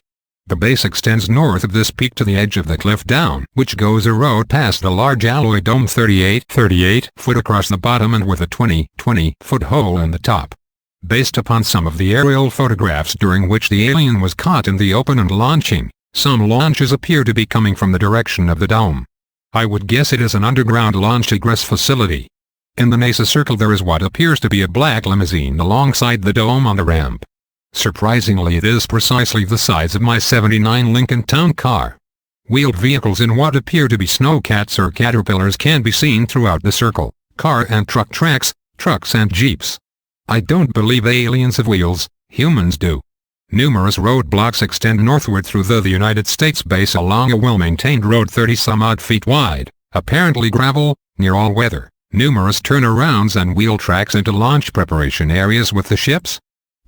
The base extends north of this peak to the edge of the cliff down, which goes a road past the large alloy dome 38 foot across the bottom and with a 20 foot hole in the top. Based upon some of the aerial photographs during which the alien was caught in the open and launching, some launches appear to be coming from the direction of the dome. I would guess it is an underground launch egress facility. In the NASA circle there is what appears to be a black limousine alongside the dome on the ramp. Surprisingly, it is precisely the size of my '79 Lincoln Town Car. Wheeled vehicles in what appear to be snowcats or caterpillars can be seen throughout the circle, car and truck tracks, trucks and jeeps. I don't believe aliens have wheels, humans do. Numerous roadblocks extend northward through the United States base along a well-maintained road 30-some-odd feet wide, apparently gravel, near all weather. Numerous turnarounds and wheel tracks into launch preparation areas with the ships.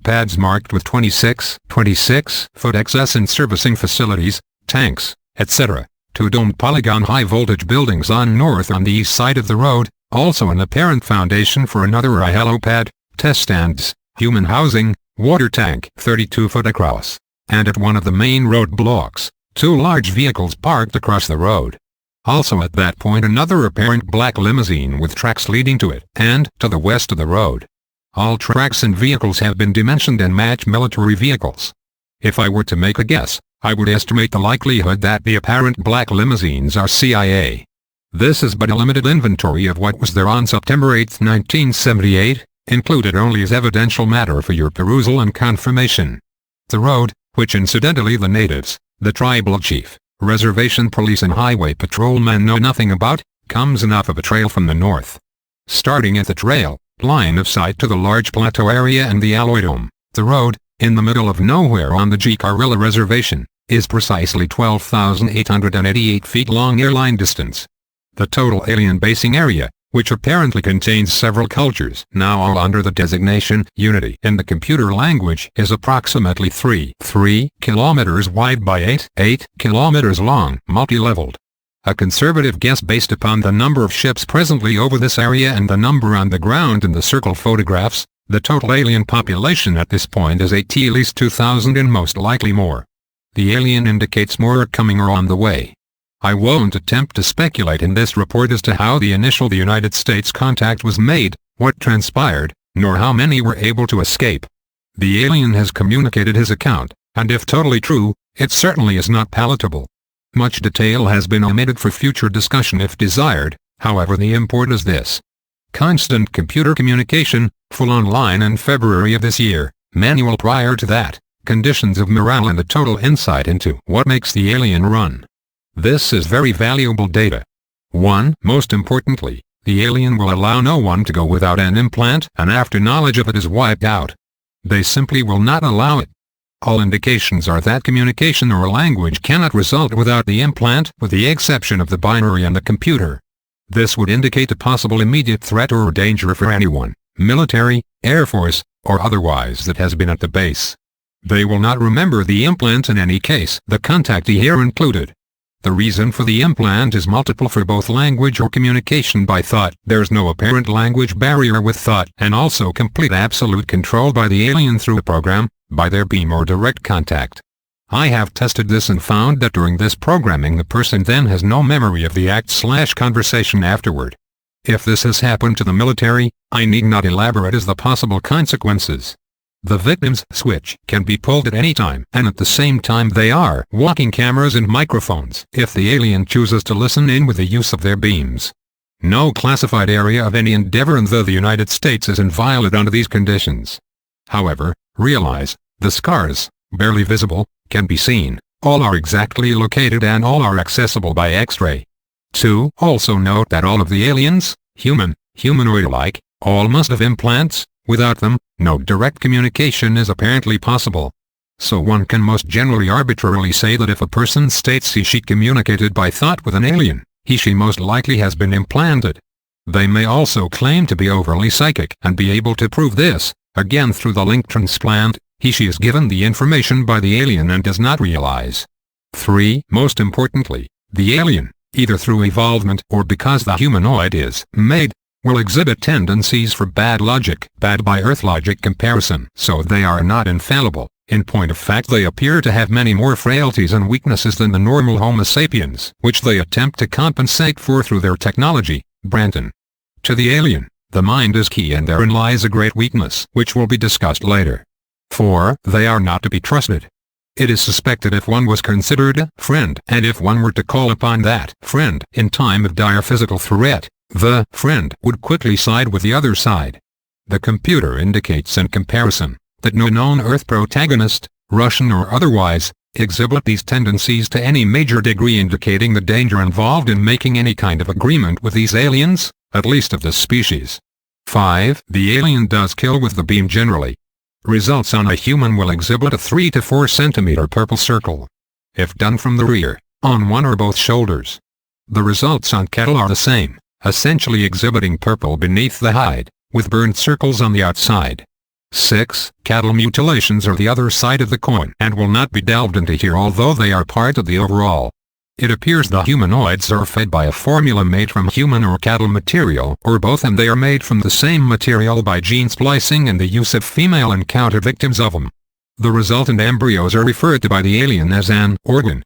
Pads marked with 26-foot excess and servicing facilities, tanks, etc. Two domed polygon high-voltage buildings on the east side of the road, also an apparent foundation for another helipad, test stands, human housing, water tank 32-foot across, and at one of the main road blocks, two large vehicles parked across the road. Also at that point another apparent black limousine with tracks leading to it, and to the west of the road. All tracks and vehicles have been dimensioned and match military vehicles. If I were to make a guess, I would estimate the likelihood that the apparent black limousines are CIA. This is but a limited inventory of what was there on September 8, 1978, included only as evidential matter for your perusal and confirmation. The road, which incidentally the natives, the tribal chief, reservation police and highway patrolmen know nothing about, comes enough of a trail from the north. Starting at the trail, line of sight to the large plateau area and the alloy dome, the road, in the middle of nowhere on the Jicarilla reservation, is precisely 12,888 feet long airline distance. The total alien basing area, which apparently contains several cultures now all under the designation Unity in the computer language, is approximately 3 kilometers wide by 8 kilometers long, multi-leveled. A conservative guess based upon the number of ships presently over this area and the number on the ground in the circle photographs, the total alien population at this point is at least 2,000 and most likely more. The alien indicates more are coming or on the way. I won't attempt to speculate in this report as to how the initial United States contact was made, what transpired, nor how many were able to escape. The alien has communicated his account, and if totally true, it certainly is not palatable. Much detail has been omitted for future discussion if desired, however the import is this. Constant computer communication, full online in February of this year, manual prior to that, conditions of morale and a total insight into what makes the alien run. This is very valuable data. 1. Most importantly, the alien will allow no one to go without an implant, and after knowledge of it is wiped out. They simply will not allow it. All indications are that communication or language cannot result without the implant, with the exception of the binary and the computer. This would indicate a possible immediate threat or danger for anyone, military, Air Force, or otherwise that has been at the base. They will not remember the implant in any case, the contactee here included. The reason for the implant is multiple for both language or communication by thought. There's no apparent language barrier with thought, and also complete absolute control by the alien through a program, by their beam or direct contact. I have tested this and found that during this programming the person then has no memory of the act/conversation afterward. If this has happened to the military, I need not elaborate as the possible consequences. The victim's switch can be pulled at any time, and at the same time they are walking cameras and microphones if the alien chooses to listen in with the use of their beams. No classified area of any endeavor in the United States is inviolate under these conditions. However, realize, the scars, barely visible, can be seen, all are exactly located and all are accessible by X-ray. 2. Also note that all of the aliens, humanoid-like, all must have implants. Without them, no direct communication is apparently possible. So one can most generally arbitrarily say that if a person states he/she communicated by thought with an alien, he/she most likely has been implanted. They may also claim to be overly psychic and be able to prove this, again through the link transplant, he/she is given the information by the alien and does not realize. 3. Most importantly, the alien, either through evolvement or because the humanoid is made, will exhibit tendencies for bad logic, bad by Earth logic comparison. So they are not infallible. In point of fact they appear to have many more frailties and weaknesses than the normal Homo sapiens, which they attempt to compensate for through their technology. Branton. To the alien, The mind is key, and therein lies a great weakness which will be discussed later. 4. They are not to be trusted. It is suspected if one was considered a friend, and if one were to call upon that friend in time of dire physical threat, the friend would quickly side with the other side. The computer indicates in comparison that no known Earth protagonist, Russian or otherwise, exhibit these tendencies to any major degree, indicating the danger involved in making any kind of agreement with these aliens, at least of this species. 5. The alien does kill with the beam generally. Results on a human will exhibit a 3 to 4 centimeter purple circle. If done from the rear, on one or both shoulders. The results on cattle are the same, essentially exhibiting purple beneath the hide, with burned circles on the outside. 6. Cattle mutilations are the other side of the coin and will not be delved into here, although they are part of the overall. It appears the humanoids are fed by a formula made from human or cattle material, or both, and they are made from the same material by gene splicing and the use of female encounter victims of them. The resultant embryos are referred to by the alien as an organ.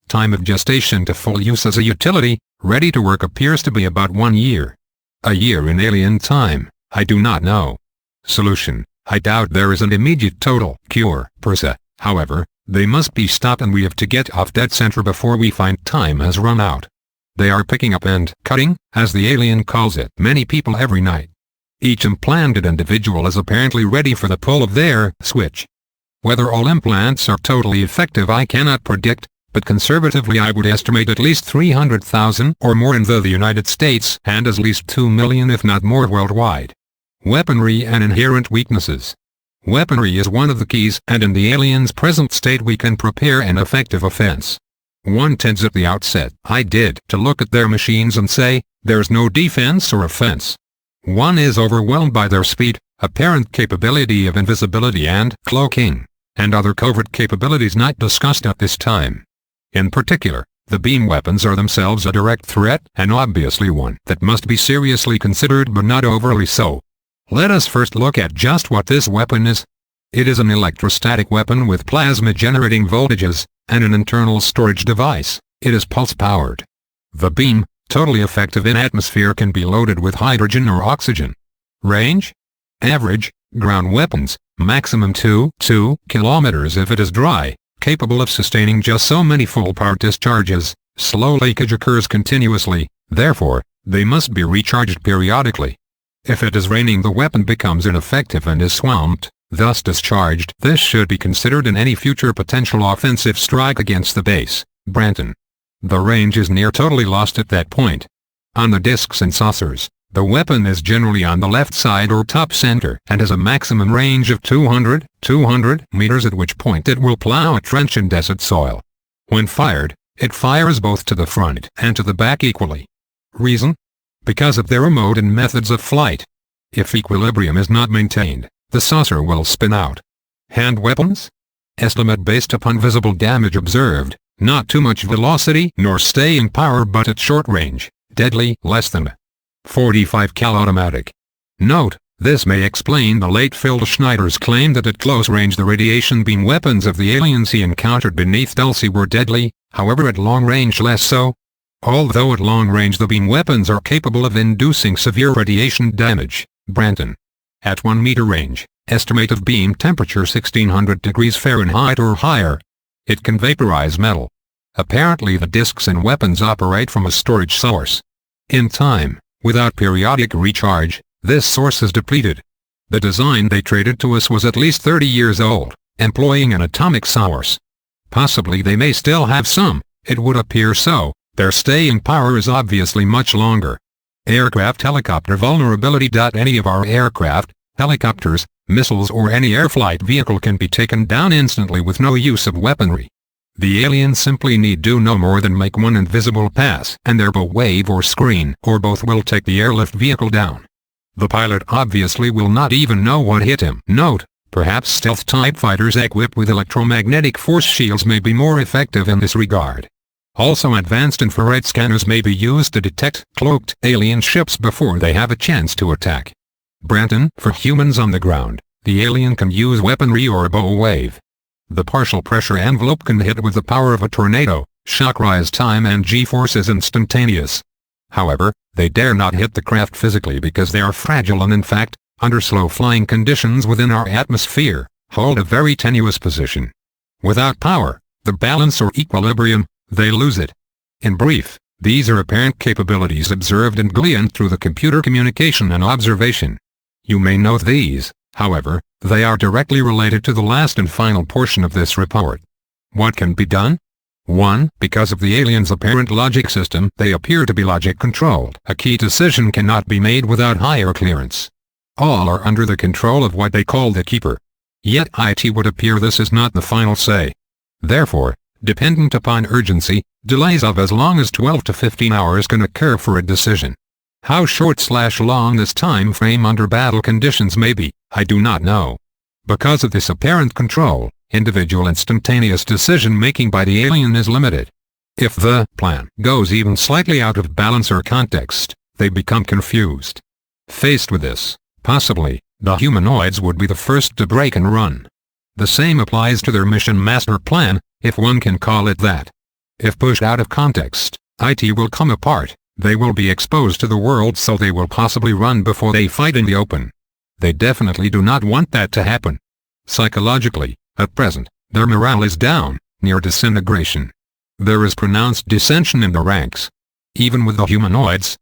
Time of gestation to full use as a utility, ready to work, appears to be about 1 year. A year in alien time, I do not know. Solution: I doubt there is an immediate total cure per se. However, they must be stopped, and we have to get off dead center before we find time has run out. They are picking up and cutting, as the alien calls it, many people every night. Each implanted individual is apparently ready for the pull of their switch. Whether all implants are totally effective I cannot predict, but conservatively I would estimate at least 300,000 or more in the United States, and at least 2 million if not more worldwide. Weaponry and inherent weaknesses. Weaponry is one of the keys, and in the alien's present state we can prepare an effective offense. One tends at the outset, I did, to look at their machines and say, there's no defense or offense. One is overwhelmed by their speed, apparent capability of invisibility and cloaking, and other covert capabilities not discussed at this time. In particular, the beam weapons are themselves a direct threat, and obviously one that must be seriously considered but not overly so. Let us first look at just what this weapon is. It is an electrostatic weapon with plasma-generating voltages, and an internal storage device. It is pulse-powered. The beam, totally effective in atmosphere, can be loaded with hydrogen or oxygen. Range? Average, ground weapons, maximum 2 kilometers if it is dry, capable of sustaining just so many full-power discharges. Slow leakage occurs continuously, therefore, they must be recharged periodically. If it is raining, the weapon becomes ineffective and is swamped, thus discharged. This should be considered in any future potential offensive strike against the base. Branton. The range is near totally lost at that point. On the discs and saucers, the weapon is generally on the left side or top center, and has a maximum range of 200 meters, at which point it will plow a trench in desert soil. When fired, it fires both to the front and to the back equally. Reason? Because of their mode and methods of flight. If equilibrium is not maintained, the saucer will spin out. Hand weapons? Estimate based upon visible damage observed, not too much velocity nor staying power, but at short range, deadly, less than 45 cal automatic. Note, this may explain the late Phil Schneider's claim that at close range the radiation beam weapons of the aliens he encountered beneath Dulce were deadly, however at long range less so. Although at long range the beam weapons are capable of inducing severe radiation damage. Branton. At 1 meter range, estimate of beam temperature 1600 degrees Fahrenheit or higher. It can vaporize metal. Apparently the discs and weapons operate from a storage source. In time, without periodic recharge, this source is depleted. The design they traded to us was at least 30 years old, employing an atomic source. Possibly they may still have some, it would appear so. Their staying power is obviously much longer. Aircraft helicopter vulnerability. Any of our aircraft, helicopters, missiles or any air flight vehicle can be taken down instantly with no use of weaponry. The aliens simply need do no more than make one invisible pass, and their bow wave or screen or both will take the airlift vehicle down. The pilot obviously will not even know what hit him. Note, perhaps stealth-type fighters equipped with electromagnetic force shields may be more effective in this regard. Also, advanced infrared scanners may be used to detect cloaked alien ships before they have a chance to attack. Branton. For humans on the ground, the alien can use weaponry or a bow wave. The partial pressure envelope can hit with the power of a tornado, shock rise time and G-force is instantaneous. However, they dare not hit the craft physically because they are fragile and in fact, under slow flying conditions within our atmosphere, hold a very tenuous position. Without power, the balance or equilibrium, they lose it. In brief, these are apparent capabilities observed and gleaned through the computer communication and observation. You may note these, however, they are directly related to the last and final portion of this report. What can be done? 1. Because of the aliens' apparent logic system, they appear to be logic-controlled. A key decision cannot be made without higher clearance. All are under the control of what they call the Keeper. Yet it would appear this is not the final say. Therefore, dependent upon urgency, delays of as long as 12 to 15 hours can occur for a decision. How short/long this time frame under battle conditions may be, I do not know. Because of this apparent control, individual instantaneous decision-making by the alien is limited. If the plan goes even slightly out of balance or context, they become confused. Faced with this, possibly, the humanoids would be the first to break and run. The same applies to their mission master plan, if one can call it that. If pushed out of context, it will come apart, they will be exposed to the world, so they will possibly run before they fight in the open. They definitely do not want that to happen. Psychologically, at present, their morale is down, near disintegration. There is pronounced dissension in the ranks. Even with the humanoids,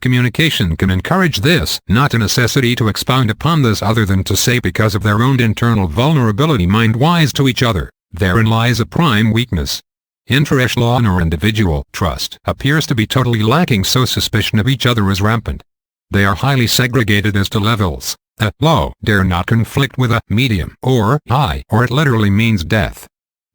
communication can encourage this, not a necessity to expound upon this other than to say because of their own internal vulnerability mind-wise to each other, therein lies a prime weakness. Inter-echelon or individual trust appears to be totally lacking, so suspicion of each other is rampant. They are highly segregated as to levels. A low dare not conflict with a medium or high, or it literally means death.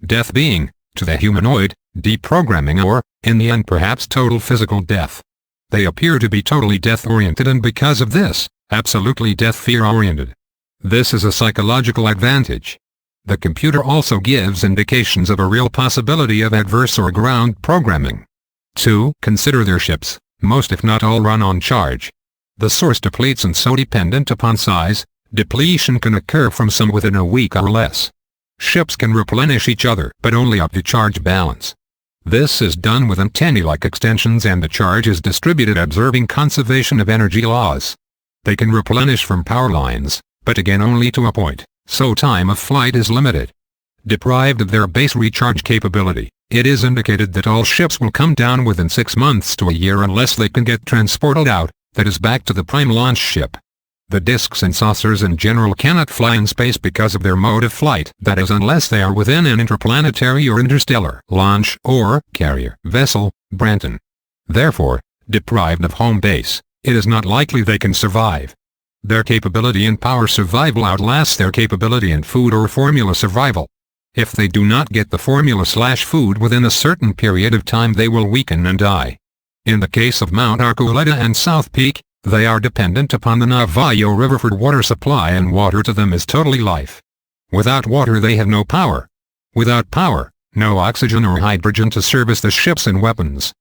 Death being, to the humanoid, deprogramming or, in the end perhaps total physical death. They appear to be totally death-oriented and because of this, absolutely death-fear-oriented. This is a psychological advantage. The computer also gives indications of a real possibility of adverse or ground programming. 2. Consider their ships, most if not all run on charge. The source depletes and so dependent upon size, depletion can occur from some within a week or less. Ships can replenish each other but only up to charge balance. This is done with antennae-like extensions and the charge is distributed observing conservation of energy laws. They can replenish from power lines, but again only to a point, so time of flight is limited. Deprived of their base recharge capability, it is indicated that all ships will come down within 6 months to a year unless they can get transported out, that is back to the prime launch ship. The discs and saucers in general cannot fly in space because of their mode of flight, that is unless they are within an interplanetary or interstellar launch or carrier vessel, Branton. Therefore, deprived of home base, it is not likely they can survive. Their capability in power survival outlasts their capability in food or formula survival. If they do not get the formula/food within a certain period of time, they will weaken and die. In the case of Mount Archuleta and South Peak, they are dependent upon the Navajo River for water supply, and water to them is totally life. Without water they have no power. Without power, no oxygen or hydrogen to service the ships and weapons.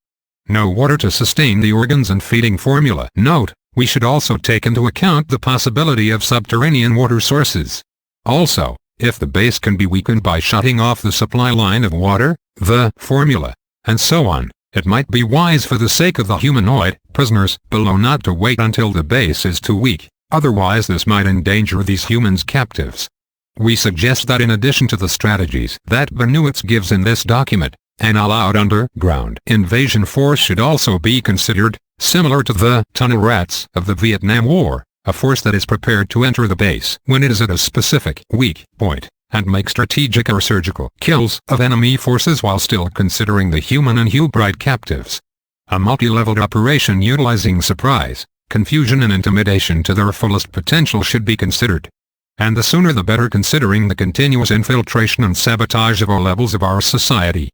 No water to sustain the organs and feeding formula. Note, we should also take into account the possibility of subterranean water sources. Also, if the base can be weakened by shutting off the supply line of water, the formula, and so on, it might be wise for the sake of the humanoid prisoners below not to wait until the base is too weak, otherwise this might endanger these humans captives. We suggest that in addition to the strategies that Benoist gives in this document, an all-out underground invasion force should also be considered, similar to the tunnel rats of the Vietnam War, a force that is prepared to enter the base when it is at a specific weak point, and make strategic or surgical kills of enemy forces while still considering the human and hybrid captives. A multi-leveled operation utilizing surprise, confusion and intimidation to their fullest potential should be considered. And the sooner the better, considering the continuous infiltration and sabotage of all levels of our society.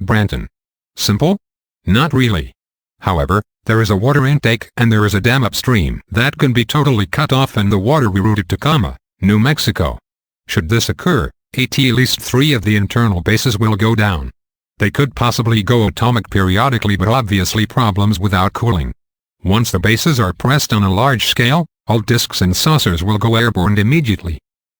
Branton. Simple? Not really. However, there is a water intake and there is a dam upstream that can be totally cut off and the water rerouted to Tacoma, New Mexico. Should this occur, at least 3 of the internal bases will go down. They could possibly go atomic periodically, but obviously problems without cooling. Once the bases are pressed on a large scale, all discs and saucers will go airborne immediately.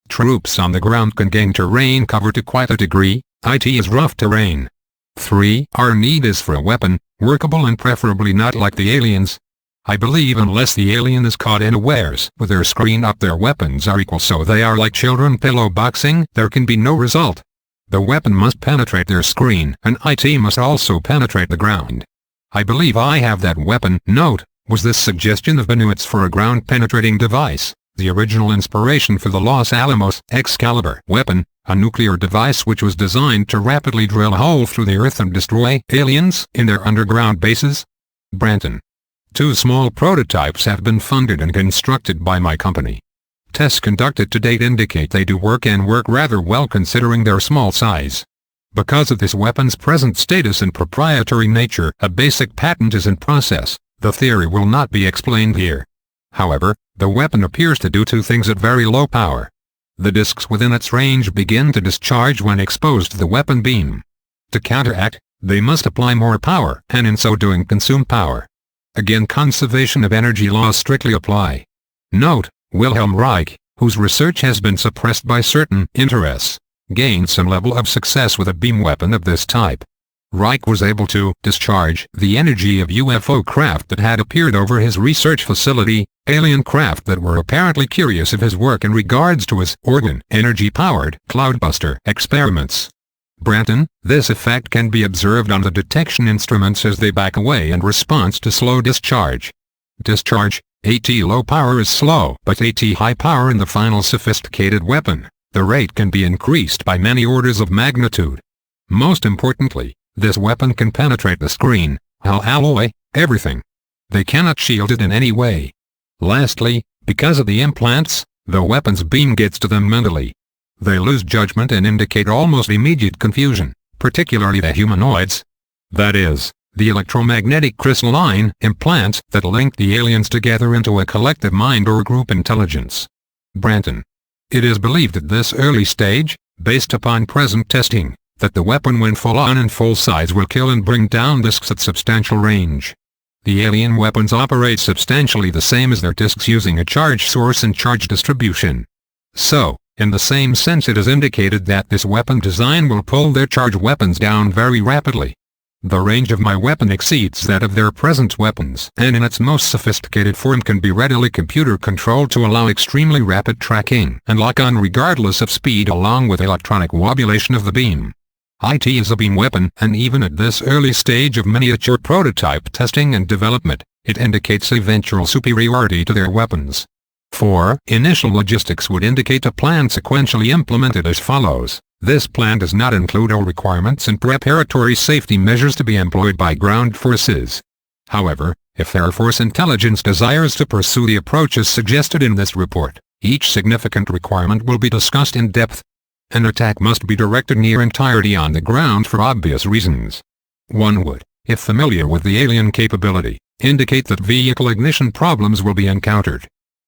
Troops on the ground can gain terrain cover to quite a degree, it is rough terrain. 3. Our need is for a weapon, workable and preferably not like the aliens. I believe unless the alien is caught unawares with their screen up, their weapons are equal, so they are like children pillow boxing, there can be no result. The weapon must penetrate their screen, and IT must also penetrate the ground. I believe I have that weapon. Note, was this suggestion of Benoit's for a ground-penetrating device the original inspiration for the Los Alamos Excalibur weapon, a nuclear device which was designed to rapidly drill a hole through the earth and destroy aliens in their underground bases? Branton. 2 small prototypes have been funded and constructed by my company. Tests conducted to date indicate they do work and work rather well considering their small size. Because of this weapon's present status and proprietary nature, a basic patent is in process. The theory will not be explained here. However, the weapon appears to do 2 things at very low power. The discs within its range begin to discharge when exposed to the weapon beam. To counteract, they must apply more power and in so doing consume power. Again, conservation of energy laws strictly apply. Note, Wilhelm Reich, whose research has been suppressed by certain interests, gained some level of success with a beam weapon of this type. Reich was able to discharge the energy of UFO craft that had appeared over his research facility, alien craft that were apparently curious of his work in regards to his organ energy-powered cloudbuster experiments. Branton, this effect can be observed on the detection instruments as they back away in response to slow discharge. Discharge, AT low power is slow, but AT high power in the final sophisticated weapon, the rate can be increased by many orders of magnitude. Most importantly, this weapon can penetrate the screen, hull alloy, everything. They cannot shield it in any way. Lastly, because of the implants, the weapon's beam gets to them mentally. They lose judgment and indicate almost immediate confusion, particularly the humanoids. That is, the electromagnetic crystalline implants that link the aliens together into a collective mind or group intelligence. Branton. It is believed at this early stage, based upon present testing, that the weapon when full on and full size will kill and bring down discs at substantial range. The alien weapons operate substantially the same as their discs using a charge source and charge distribution. So, in the same sense it is indicated that this weapon design will pull their charge weapons down very rapidly. The range of my weapon exceeds that of their present weapons, and in its most sophisticated form can be readily computer controlled to allow extremely rapid tracking and lock-on regardless of speed along with electronic wobulation of the beam. IT is a beam weapon, and even at this early stage of miniature prototype testing and development, it indicates eventual superiority to their weapons. 4. Initial logistics would indicate a plan sequentially implemented as follows. This plan does not include all requirements and preparatory safety measures to be employed by ground forces. However, if Air Force intelligence desires to pursue the approaches suggested in this report, each significant requirement will be discussed in depth. An attack must be directed near entirety on the ground for obvious reasons. One would, if familiar with the alien capability, indicate that vehicle ignition problems will be encountered.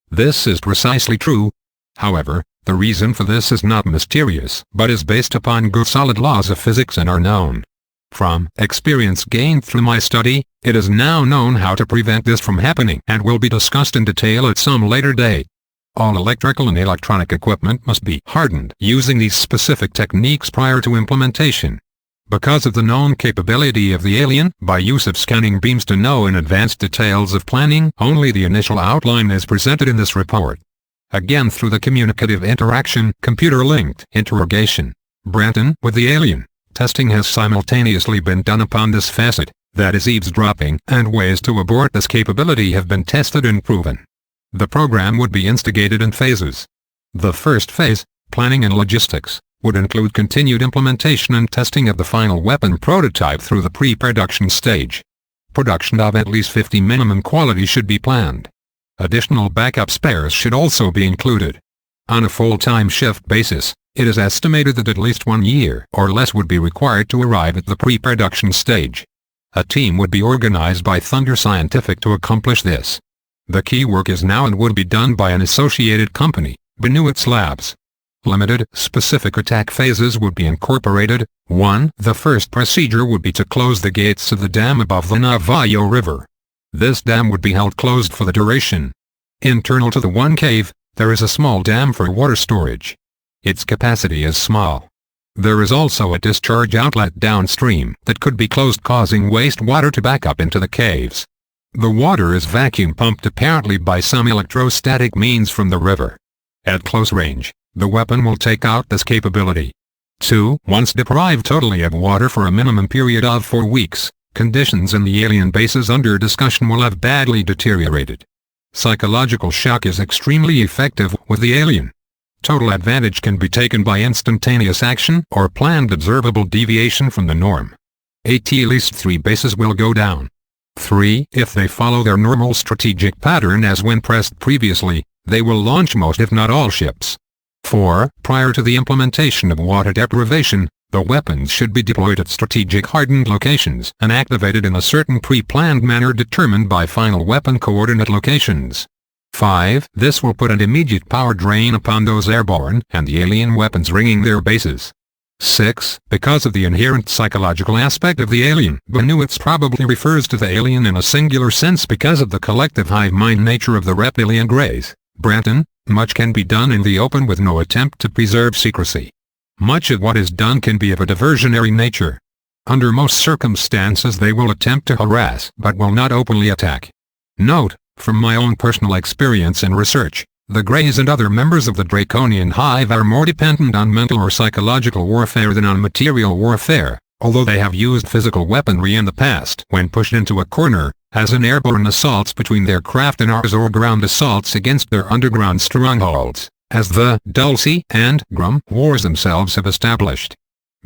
This is precisely true. However, the reason for this is not mysterious, but is based upon good solid laws of physics and are known. From experience gained through my study, it is now known how to prevent this from happening and will be discussed in detail at some later date. All electrical and electronic equipment must be hardened using these specific techniques prior to implementation. Because of the known capability of the alien, by use of scanning beams to know in advance details of planning, only the initial outline is presented in this report. Again through the communicative interaction, computer-linked interrogation, Branton with the alien, testing has simultaneously been done upon this facet, that is eavesdropping, and ways to abort this capability have been tested and proven. The program would be instigated in phases. The first phase, planning and logistics, would include continued implementation and testing of the final weapon prototype through the pre-production stage. Production of at least 50 minimum quality should be planned. Additional backup spares should also be included. On a full-time shift basis, it is estimated that at least 1 year or less would be required to arrive at the pre-production stage. A team would be organized by Thunder Scientific to accomplish this. The key work is now and would be done by an associated company, Benoit's Labs. Limited, specific attack phases would be incorporated. 1. The first procedure would be to close the gates of the dam above the Navajo River. This dam would be held closed for the duration. Internal to the one cave, there is a small dam for water storage. Its capacity is small. There is also a discharge outlet downstream that could be closed, causing wastewater to back up into the caves. The water is vacuum pumped apparently by some electrostatic means from the river. At close range, the weapon will take out this capability. 2. Once deprived totally of water for a minimum period of 4 weeks, conditions in the alien bases under discussion will have badly deteriorated. Psychological shock is extremely effective with the alien. Total advantage can be taken by instantaneous action or planned observable deviation from the norm. At least 3 bases will go down. 3. If they follow their normal strategic pattern as when pressed previously, they will launch most if not all ships. 4. Prior to the implementation of water deprivation, the weapons should be deployed at strategic hardened locations and activated in a certain pre-planned manner determined by final weapon coordinate locations. 5. This will put an immediate power drain upon those airborne and the alien weapons ringing their bases. 6. Because of the inherent psychological aspect of the alien, Benuits probably refers to the alien in a singular sense because of the collective hive mind nature of the reptilian greys. Brenton, much can be done in the open with no attempt to preserve secrecy. Much of what is done can be of a diversionary nature. Under most circumstances they will attempt to harass but will not openly attack. Note, from my own personal experience and research, the Greys and other members of the Draconian Hive are more dependent on mental or psychological warfare than on material warfare, although they have used physical weaponry in the past when pushed into a corner, as in airborne assaults between their craft and ours or ground assaults against their underground strongholds, as the Dulce and Grum wars themselves have established.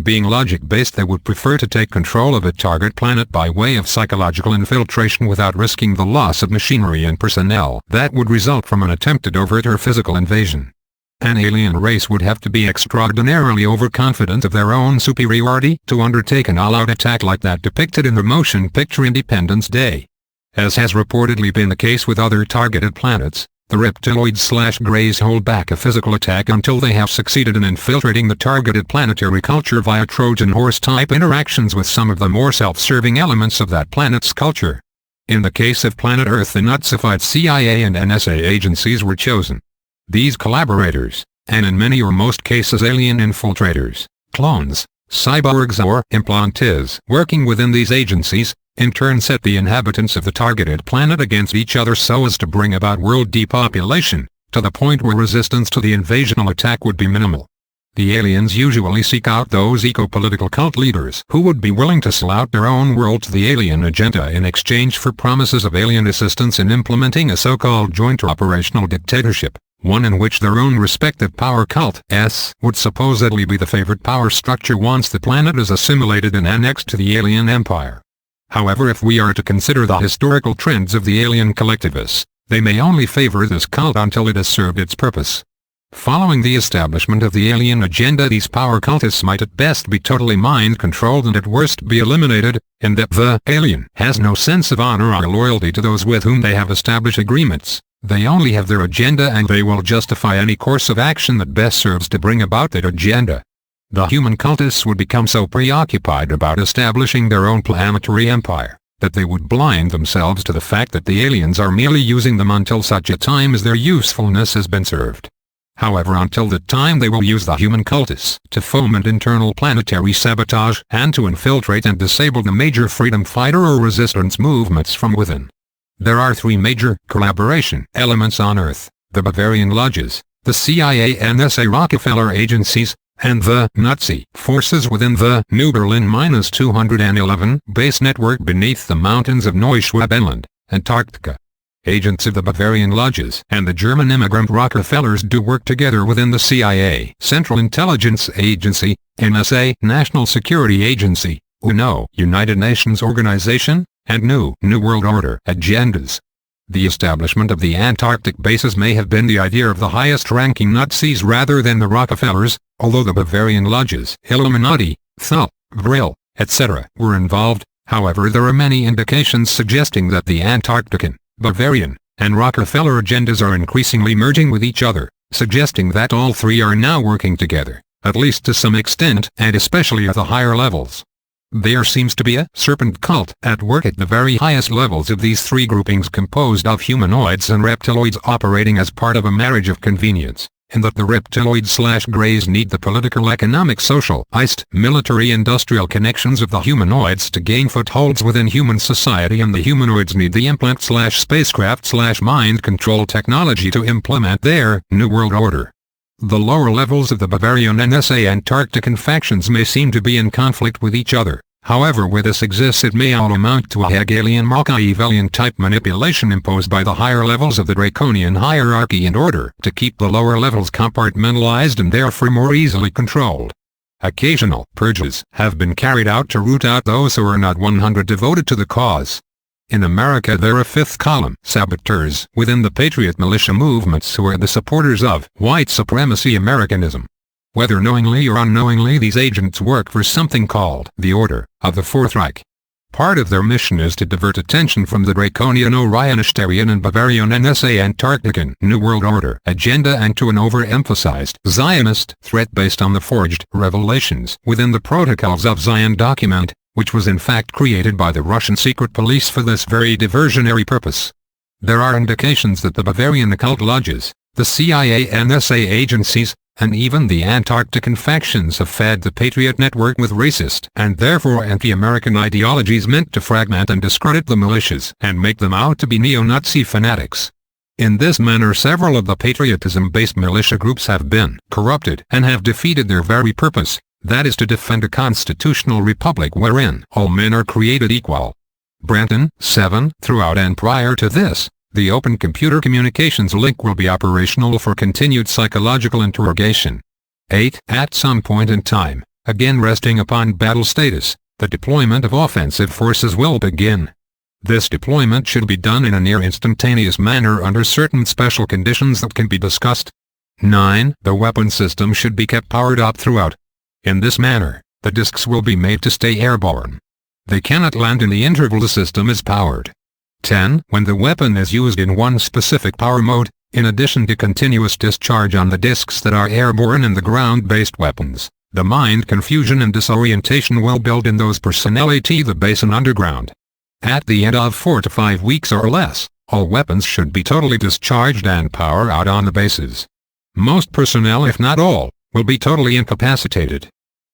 Being logic-based, they would prefer to take control of a target planet by way of psychological infiltration without risking the loss of machinery and personnel that would result from an attempted overt or physical invasion. An alien race would have to be extraordinarily overconfident of their own superiority to undertake an all-out attack like that depicted in the motion picture Independence Day. As has reportedly been the case with other targeted planets, the reptiloids/greys hold back a physical attack until they have succeeded in infiltrating the targeted planetary culture via Trojan horse-type interactions with some of the more self-serving elements of that planet's culture. In the case of planet Earth, the Nazified CIA and NSA agencies were chosen. These collaborators, and in many or most cases alien infiltrators, clones, cyborgs or implantees working within these agencies, in turn set the inhabitants of the targeted planet against each other so as to bring about world depopulation, to the point where resistance to the invasional attack would be minimal. The aliens usually seek out those eco-political cult leaders who would be willing to sell out their own world to the alien agenda in exchange for promises of alien assistance in implementing a so-called joint operational dictatorship, one in which their own respective power cult would supposedly be the favored power structure once the planet is assimilated and annexed to the alien empire. However, if we are to consider the historical trends of the alien collectivists, they may only favor this cult until it has served its purpose. Following the establishment of the alien agenda, these power cultists might at best be totally mind-controlled and at worst be eliminated, in that the alien has no sense of honor or loyalty to those with whom they have established agreements. They only have their agenda and they will justify any course of action that best serves to bring about that agenda. The human cultists would become so preoccupied about establishing their own planetary empire, that they would blind themselves to the fact that the aliens are merely using them until such a time as their usefulness has been served. However, until that time they will use the human cultists to foment internal planetary sabotage and to infiltrate and disable the major freedom fighter or resistance movements from within. There are 3 major collaboration elements on Earth: the Bavarian Lodges, the CIA NSA Rockefeller agencies, and the Nazi forces within the New Berlin-211 base network beneath the mountains of Neuschwabenland, Antarctica. Agents of the Bavarian Lodges and the German immigrant Rockefellers do work together within the CIA Central Intelligence Agency, NSA National Security Agency, UNO United Nations Organization, and New World Order agendas. The establishment of the Antarctic bases may have been the idea of the highest-ranking Nazis rather than the Rockefellers, although the Bavarian Lodges, Illuminati, Thul, Brill, etc. were involved. However, there are many indications suggesting that the Antarctican, Bavarian, and Rockefeller agendas are increasingly merging with each other, suggesting that all 3 are now working together, at least to some extent, and especially at the higher levels. There seems to be a serpent cult at work at the very highest levels of these 3 groupings composed of humanoids and reptiloids operating as part of a marriage of convenience, and that the reptiloids/greys need the political, economic, social, military-industrial connections of the humanoids to gain footholds within human society, and the humanoids need the implant/spacecraft/mind control technology to implement their New World Order. The lower levels of the Bavarian NSA Antarctican factions may seem to be in conflict with each other. However, where this exists, it may all amount to a Hegelian Machiavellian type manipulation imposed by the higher levels of the draconian hierarchy in order to keep the lower levels compartmentalized and therefore more easily controlled. Occasional purges have been carried out to root out those who are not 100% devoted to the cause. In America, there are fifth-column saboteurs within the patriot militia movements who are the supporters of white supremacy Americanism. Whether knowingly or unknowingly, these agents work for something called the Order of the Fourth Reich. Part of their mission is to divert attention from the draconian Orionishtarian and Bavarian NSA Antarctican New World Order agenda and to an overemphasized Zionist threat based on the forged revelations within the Protocols of Zion document, which was in fact created by the Russian secret police for this very diversionary purpose. There are indications that the Bavarian occult lodges, the CIA NSA agencies, and even the Antarctican factions have fed the Patriot network with racist and therefore anti-American ideologies meant to fragment and discredit the militias and make them out to be neo-Nazi fanatics. In this manner, several of the patriotism-based militia groups have been corrupted and have defeated their very purpose, that is to defend a constitutional republic wherein all men are created equal. Branton, 7. Throughout and prior to this, the Open Computer Communications Link will be operational for continued psychological interrogation. 8. At some point in time, again resting upon battle status, the deployment of offensive forces will begin. This deployment should be done in a near instantaneous manner under certain special conditions that can be discussed. 9. The weapon system should be kept powered up throughout. In this manner, the discs will be made to stay airborne. They cannot land in the interval the system is powered. 10. When the weapon is used in one specific power mode, in addition to continuous discharge on the discs that are airborne and the ground-based weapons, the mind confusion and disorientation will build in those personnel at the base and underground. At the end of 4 to 5 weeks or less, all weapons should be totally discharged and power out on the bases. Most personnel, if not all, will be totally incapacitated.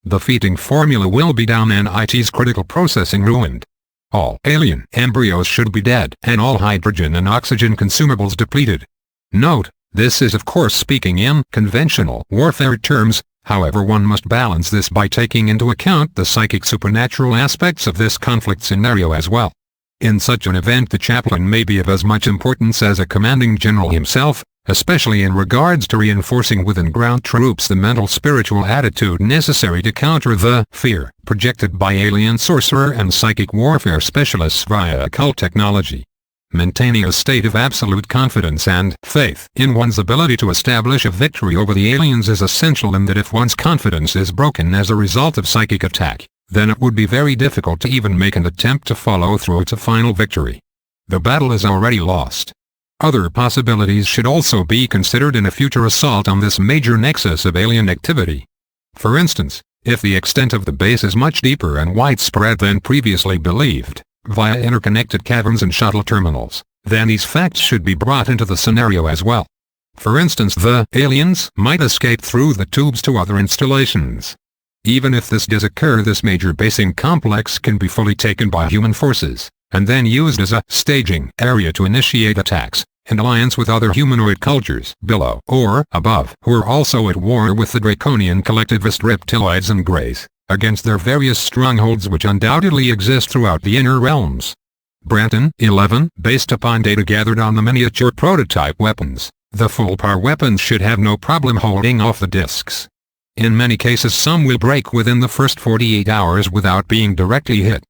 The feeding formula will be down and IT's critical processing ruined. All alien embryos should be dead and all hydrogen and oxygen consumables depleted. Note, this is of course speaking in conventional warfare terms, however one must balance this by taking into account the psychic supernatural aspects of this conflict scenario as well. In such an event, the chaplain may be of as much importance as a commanding general himself, especially in regards to reinforcing within ground troops the mental spiritual attitude necessary to counter the fear projected by alien sorcerer and psychic warfare specialists via occult technology. Maintaining a state of absolute confidence and faith in one's ability to establish a victory over the aliens is essential, and that if one's confidence is broken as a result of psychic attack, then it would be very difficult to even make an attempt to follow through to final victory. The battle is already lost. Other possibilities should also be considered in a future assault on this major nexus of alien activity. For instance, if the extent of the base is much deeper and widespread than previously believed, via interconnected caverns and shuttle terminals, then these facts should be brought into the scenario as well. For instance, the aliens might escape through the tubes to other installations. Even if this does occur, this major basing complex can be fully taken by human forces, and then used as a staging area to initiate attacks, in alliance with other humanoid cultures below or above who are also at war with the draconian collectivist reptiloids and greys, against their various strongholds which undoubtedly exist throughout the inner realms. Branton, 11. Based upon data gathered on the miniature prototype weapons, the full-power weapons should have no problem holding off the discs. In many cases some will break within the first 48 hours without being directly hit.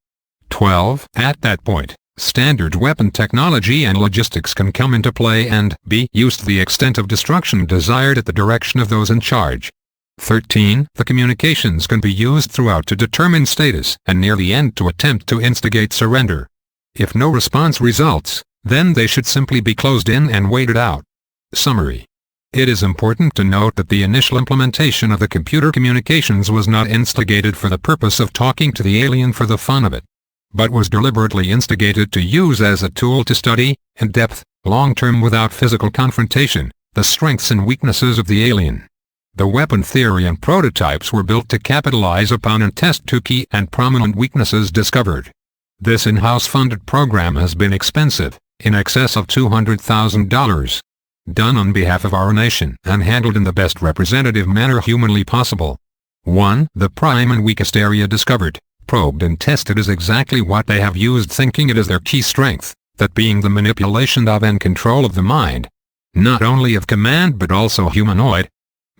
12. At that point, standard weapon technology and logistics can come into play and be used to the extent of destruction desired at the direction of those in charge. 13. The communications can be used throughout to determine status and near the end to attempt to instigate surrender. If no response results, then they should simply be closed in and waited out. Summary. It is important to note that the initial implementation of the computer communications was not instigated for the purpose of talking to the alien for the fun of it, but was deliberately instigated to use as a tool to study, in depth, long-term without physical confrontation, the strengths and weaknesses of the alien. The weapon theory and prototypes were built to capitalize upon and test two key and prominent weaknesses discovered. This in-house funded program has been expensive, in excess of $200,000. Done on behalf of our nation and handled in the best representative manner humanly possible. 1. The prime and weakest area discovered, probed and tested is exactly what they have used, thinking it is their key strength, that being the manipulation of and control of the mind. Not only of command but also humanoid.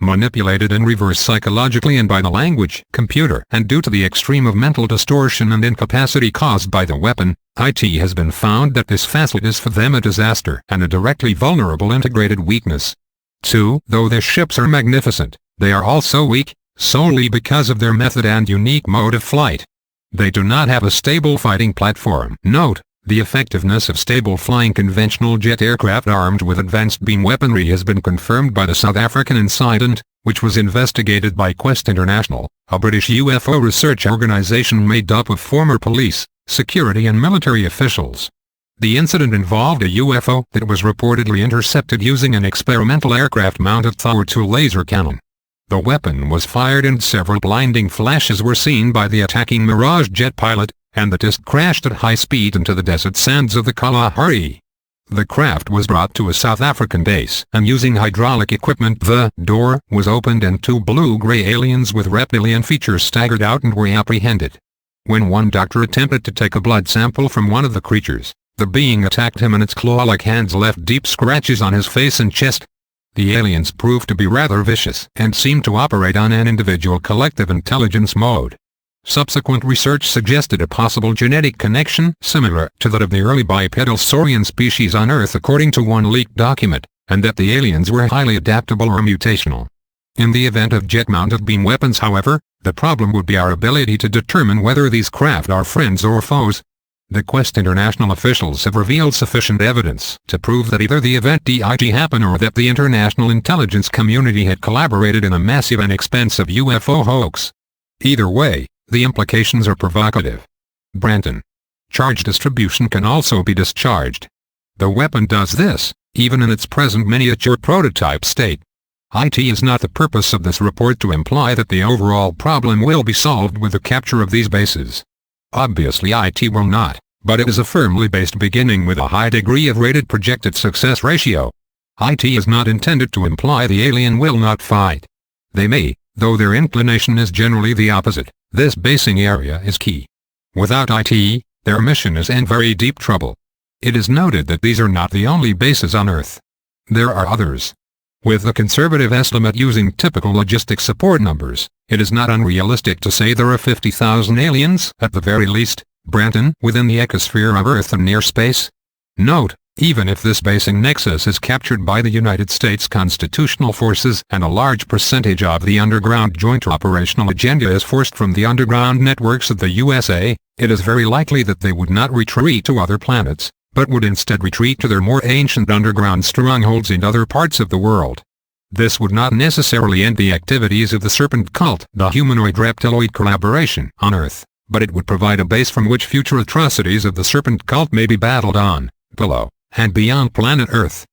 Manipulated in reverse psychologically and by the language computer, and due to the extreme of mental distortion and incapacity caused by the weapon, it has been found that this facet is for them a disaster and a directly vulnerable integrated weakness. 2. Though their ships are magnificent, they are also weak, solely because of their method and unique mode of flight. They do not have a stable fighting platform. Note, the effectiveness of stable flying conventional jet aircraft armed with advanced beam weaponry has been confirmed by the South African incident, which was investigated by Quest International, a British UFO research organization made up of former police, security and military officials. The incident involved a UFO that was reportedly intercepted using an experimental aircraft-mounted Thor II laser cannon. The weapon was fired and several blinding flashes were seen by the attacking Mirage jet pilot, and the disc crashed at high speed into the desert sands of the Kalahari. The craft was brought to a South African base, and using hydraulic equipment the door was opened and two blue-gray aliens with reptilian features staggered out and were apprehended. When one doctor attempted to take a blood sample from one of the creatures, the being attacked him and its claw-like hands left deep scratches on his face and chest. The aliens proved to be rather vicious and seemed to operate on an individual collective intelligence mode. Subsequent research suggested a possible genetic connection similar to that of the early bipedal saurian species on Earth according to one leaked document, and that the aliens were highly adaptable or mutational. In the event of jet-mounted beam weapons, however, the problem would be our ability to determine whether these craft are friends or foes. The Quest International officials have revealed sufficient evidence to prove that either the event did happen or that the international intelligence community had collaborated in a massive and expensive UFO hoax. Either way, the implications are provocative. Branton. Charge distribution can also be discharged. The weapon does this, even in its present miniature prototype state. It is not the purpose of this report to imply that the overall problem will be solved with the capture of these bases. Obviously it will not, but it is a firmly based beginning with a high degree of rated projected success ratio. It is not intended to imply the alien will not fight. They may, though their inclination is generally the opposite. This basing area is key. Without it, their mission is in very deep trouble. It is noted that these are not the only bases on Earth. There are others. With a conservative estimate using typical logistic support numbers, it is not unrealistic to say there are 50,000 aliens, at the very least, Branton, within the ecosphere of Earth and near space. Note, even if this basing nexus is captured by the United States constitutional forces and a large percentage of the underground joint operational agenda is forced from the underground networks of the USA, it is very likely that they would not retreat to other planets, but would instead retreat to their more ancient underground strongholds in other parts of the world. This would not necessarily end the activities of the Serpent Cult, the humanoid-reptiloid collaboration on Earth, but it would provide a base from which future atrocities of the Serpent Cult may be battled on, below, and beyond planet Earth.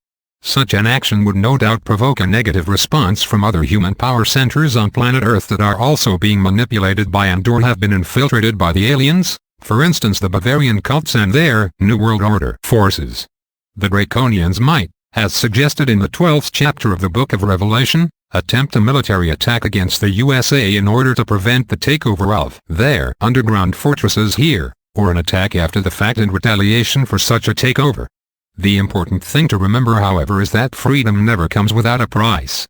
Such an action would no doubt provoke a negative response from other human power centers on planet Earth that are also being manipulated by and or have been infiltrated by the aliens, for instance the Bavarian cults and their New World Order forces. The Draconians might, as suggested in the 12th chapter of the Book of Revelation, attempt a military attack against the USA in order to prevent the takeover of their underground fortresses here, or an attack after the fact in retaliation for such a takeover. The important thing to remember, however, is that freedom never comes without a price.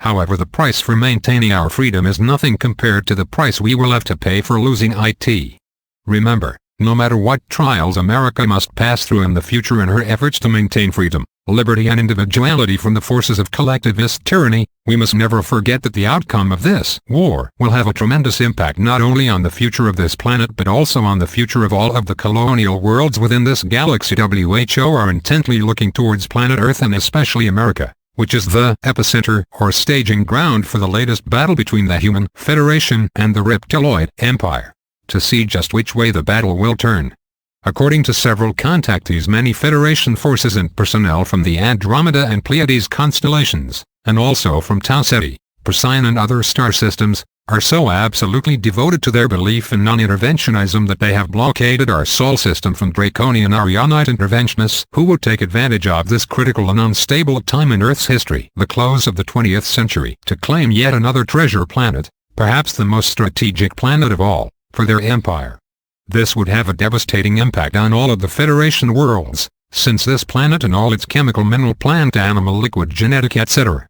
However, the price for maintaining our freedom is nothing compared to the price we will have to pay for losing it. Remember, no matter what trials America must pass through in the future in her efforts to maintain freedom, liberty and individuality from the forces of collectivist tyranny, we must never forget that the outcome of this war will have a tremendous impact not only on the future of this planet but also on the future of all of the colonial worlds within this galaxy. WHO are intently looking towards planet Earth and especially America, which is the epicenter or staging ground for the latest battle between the Human Federation and the Reptiloid Empire, to see just which way the battle will turn. According to several contactees, many Federation forces and personnel from the Andromeda and Pleiades constellations, and also from Tau Ceti, Procyon and other star systems, are so absolutely devoted to their belief in non-interventionism that they have blockaded our Sol system from draconian Arianite interventionists who would take advantage of this critical and unstable time in Earth's history, the close of the 20th century, to claim yet another treasure planet, perhaps the most strategic planet of all, for their empire. This would have a devastating impact on all of the Federation worlds, since this planet and all its chemical, mineral, plant, animal, liquid, genetic, etc.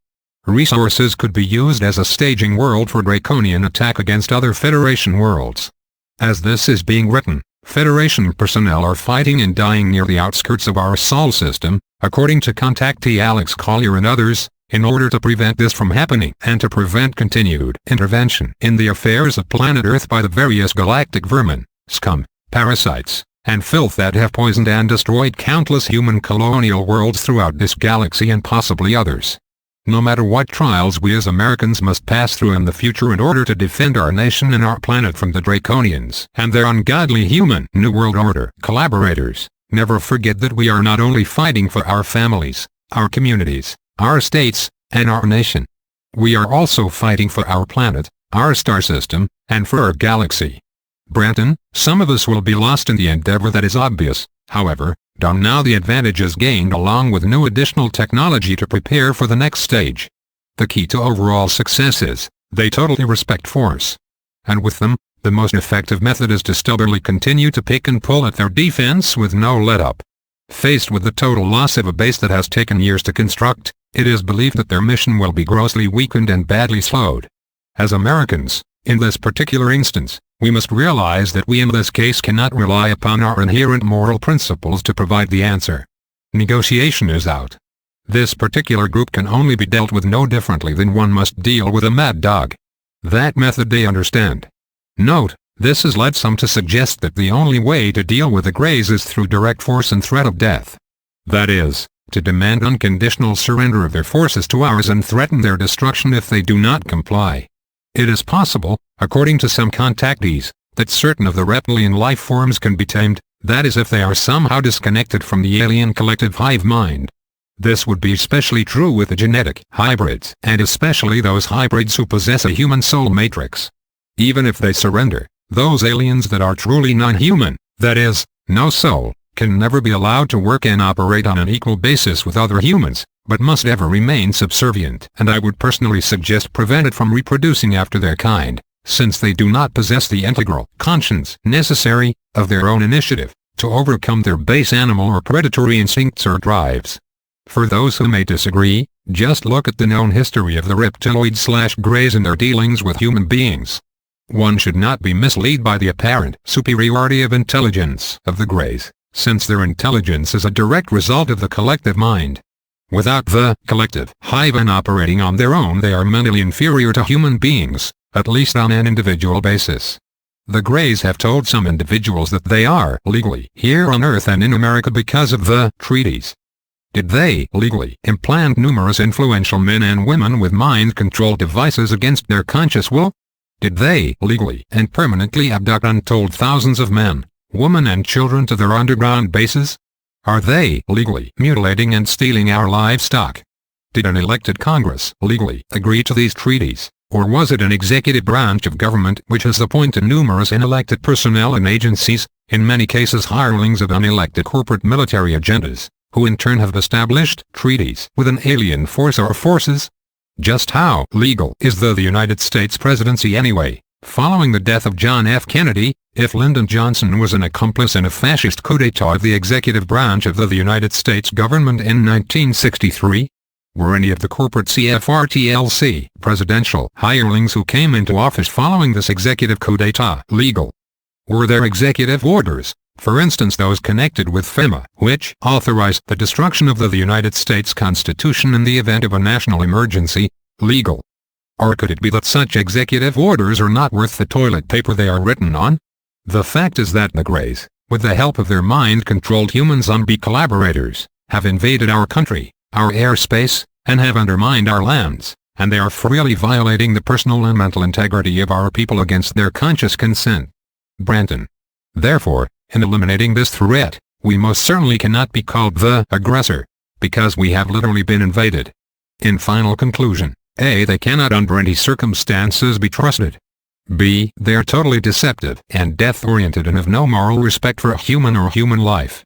resources could be used as a staging world for draconian attack against other Federation worlds. As this is being written, Federation personnel are fighting and dying near the outskirts of our Sol system, according to contactee Alex Collier and others, in order to prevent this from happening and to prevent continued intervention in the affairs of planet Earth by the various galactic vermin, scum, parasites, and filth that have poisoned and destroyed countless human colonial worlds throughout this galaxy and possibly others. No matter what trials we as Americans must pass through in the future in order to defend our nation and our planet from the Draconians and their ungodly human New World Order collaborators, never forget that we are not only fighting for our families, our communities, our states, and our nation. We are also fighting for our planet, our star system, and for our galaxy. Brenton, some of us will be lost in the endeavor, that is obvious. However, now the advantage is gained along with new additional technology to prepare for the next stage. The key to overall success is, they totally respect force. And with them, the most effective method is to stubbornly continue to pick and pull at their defense with no let-up. Faced with the total loss of a base that has taken years to construct, it is believed that their mission will be grossly weakened and badly slowed. As Americans, in this particular instance, we must realize that we in this case cannot rely upon our inherent moral principles to provide the answer. Negotiation is out. This particular group can only be dealt with no differently than one must deal with a mad dog. That method they understand. Note, this has led some to suggest that the only way to deal with the Greys is through direct force and threat of death. That is, to demand unconditional surrender of their forces to ours and threaten their destruction if they do not comply. It is possible, according to some contactees, that certain of the reptilian life forms can be tamed, that is if they are somehow disconnected from the alien collective hive mind. This would be especially true with the genetic hybrids, and especially those hybrids who possess a human soul matrix. Even if they surrender, those aliens that are truly non-human, that is, no soul, can never be allowed to work and operate on an equal basis with other humans, but must ever remain subservient, and I would personally suggest prevented from reproducing after their kind, since they do not possess the integral conscience necessary, of their own initiative, to overcome their base animal or predatory instincts or drives. For those who may disagree, just look at the known history of the reptiloids/Greys and their dealings with human beings. One should not be misled by the apparent superiority of intelligence of the Greys, since their intelligence is a direct result of the collective mind. Without the collective hive and operating on their own, they are mentally inferior to human beings, at least on an individual basis. The Greys have told some individuals that they are legally here on Earth and in America because of the treaties. Did they legally implant numerous influential men and women with mind control devices against their conscious will? Did they legally and permanently abduct untold thousands of men, women and children to their underground bases? Are they legally mutilating and stealing our livestock? Did an elected Congress legally agree to these treaties, or was it an executive branch of government which has appointed numerous unelected personnel and agencies, in many cases hirelings of unelected corporate military agendas, who in turn have established treaties with an alien force or forces? Just how legal is the United States presidency anyway? Following the death of John F. Kennedy, if Lyndon Johnson was an accomplice in a fascist coup d'etat of the executive branch of the United States government in 1963, were any of the corporate CFRTLC presidential hirelings who came into office following this executive coup d'etat legal? Were their executive orders, for instance those connected with FEMA, which authorized the destruction of the United States Constitution in the event of a national emergency, legal? Or could it be that such executive orders are not worth the toilet paper they are written on? The fact is that the Greys, with the help of their mind-controlled human zombie collaborators, have invaded our country, our airspace, and have undermined our lands, and they are freely violating the personal and mental integrity of our people against their conscious consent. Branton. Therefore, In eliminating this threat, we most certainly cannot be called the aggressor, because we have literally been invaded. In final conclusion, A. They cannot under any circumstances be trusted. B. They are totally deceptive and death-oriented and have no moral respect for a human or human life.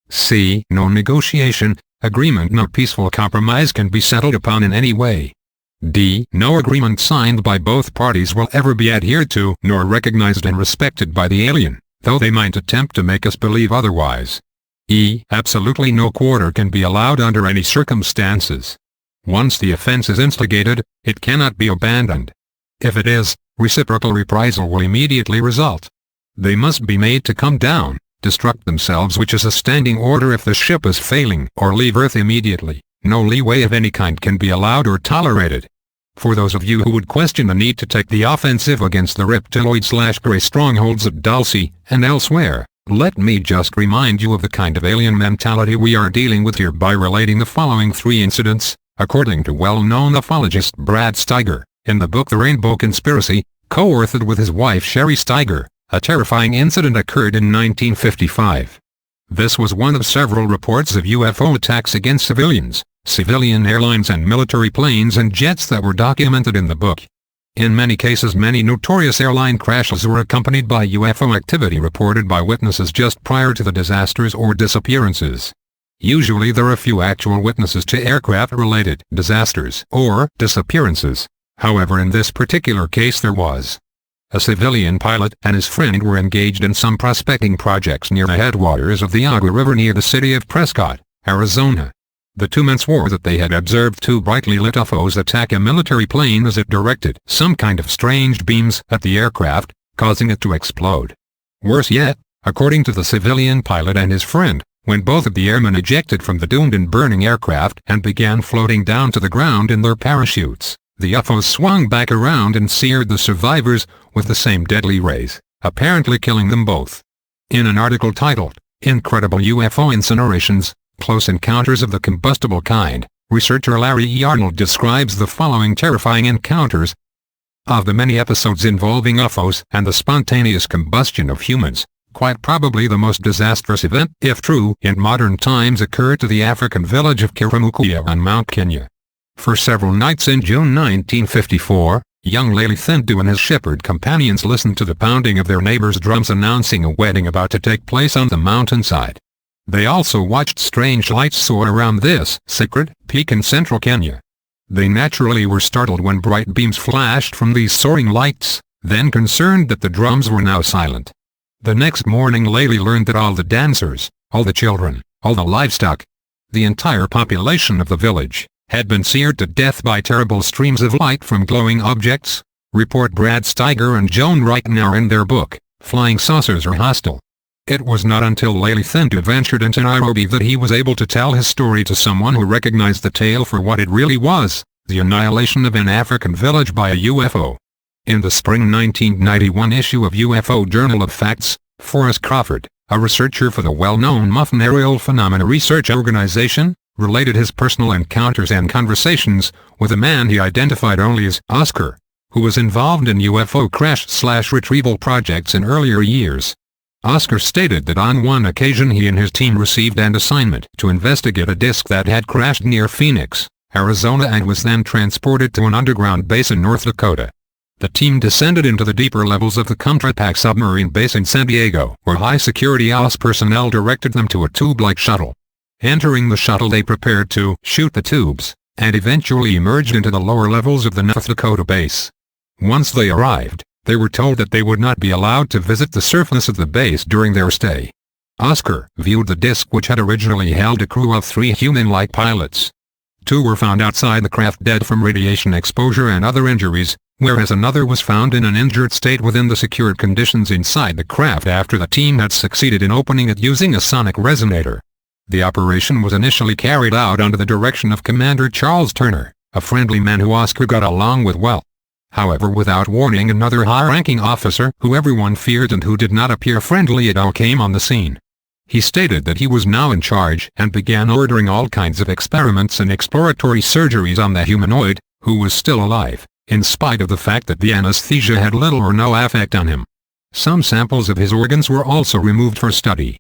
C. No negotiation, agreement nor peaceful compromise can be settled upon in any way. D. No agreement signed by both parties will ever be adhered to nor recognized and respected by the alien, though they might attempt to make us believe otherwise. E. Absolutely no quarter can be allowed under any circumstances. Once the offense is instigated, it cannot be abandoned. If it is, reciprocal reprisal will immediately result. They must be made to come down, destruct themselves, which is a standing order if the ship is failing, or leave Earth immediately. No leeway of any kind can be allowed or tolerated. For those of you who would question the need to take the offensive against the reptiloid/gray strongholds at Dulce and elsewhere, let me just remind you of the kind of alien mentality we are dealing with here by relating the following 3 incidents, according to well-known ufologist Brad Steiger. In the book The Rainbow Conspiracy, co-authored with his wife Sherry Steiger, a terrifying incident occurred in 1955. This was one of several reports of UFO attacks against civilians, civilian airlines and military planes and jets that were documented in the book. In many cases, many notorious airline crashes were accompanied by UFO activity reported by witnesses just prior to the disasters or disappearances. Usually there are few actual witnesses to aircraft-related disasters or disappearances. However, in this particular case there was. A civilian pilot and his friend were engaged in some prospecting projects near the headwaters of the Agua River near the city of Prescott, Arizona. The 2 men swore that they had observed 2 brightly lit UFOs attack a military plane as it directed some kind of strange beams at the aircraft, causing it to explode. Worse yet, according to the civilian pilot and his friend, when both of the airmen ejected from the doomed and burning aircraft and began floating down to the ground in their parachutes, the UFOs swung back around and seared the survivors with the same deadly rays, apparently killing them both. In an article titled, Incredible UFO Incinerations, Close Encounters of the Combustible Kind, researcher Larry E. Arnold describes the following terrifying encounters. Of the many episodes involving UFOs and the spontaneous combustion of humans, quite probably the most disastrous event, if true, in modern times occurred to the African village of Kiramukuya on Mount Kenya. For several nights in June 1954, young Lele Thindu and his shepherd companions listened to the pounding of their neighbors' drums announcing a wedding about to take place on the mountainside. They also watched strange lights soar around this sacred peak in central Kenya. They naturally were startled when bright beams flashed from these soaring lights, then concerned that the drums were now silent. The next morning Lele learned that all the dancers, all the children, all the livestock, the entire population of the village, had been seared to death by terrible streams of light from glowing objects, report Brad Steiger and Joan Reitner in their book, Flying Saucers Are Hostile. It was not until Lele Thindu ventured into Nairobi that he was able to tell his story to someone who recognized the tale for what it really was, the annihilation of an African village by a UFO. In the spring 1991 issue of UFO Journal of Facts, Forrest Crawford, a researcher for the well-known Muffin Aerial Phenomena Research Organization, related his personal encounters and conversations with a man he identified only as Oscar, who was involved in UFO crash/retrieval projects in earlier years. Oscar stated that on one occasion he and his team received an assignment to investigate a disk that had crashed near Phoenix, Arizona and was then transported to an underground base in North Dakota. The team descended into the deeper levels of the Contrapac submarine base in San Diego, where high-security OS personnel directed them to a tube-like shuttle. Entering the shuttle they prepared to shoot the tubes, and eventually emerged into the lower levels of the North Dakota base. Once they arrived, they were told that they would not be allowed to visit the surface of the base during their stay. Oscar viewed the disk which had originally held a crew of 3 human-like pilots. 2 were found outside the craft dead from radiation exposure and other injuries, whereas another was found in an injured state within the secured conditions inside the craft after the team had succeeded in opening it using a sonic resonator. The operation was initially carried out under the direction of Commander Charles Turner, a friendly man who Oscar got along with well. However, without warning, another high-ranking officer, who everyone feared and who did not appear friendly at all, came on the scene. He stated that he was now in charge and began ordering all kinds of experiments and exploratory surgeries on the humanoid, who was still alive, in spite of the fact that the anesthesia had little or no effect on him. Some samples of his organs were also removed for study.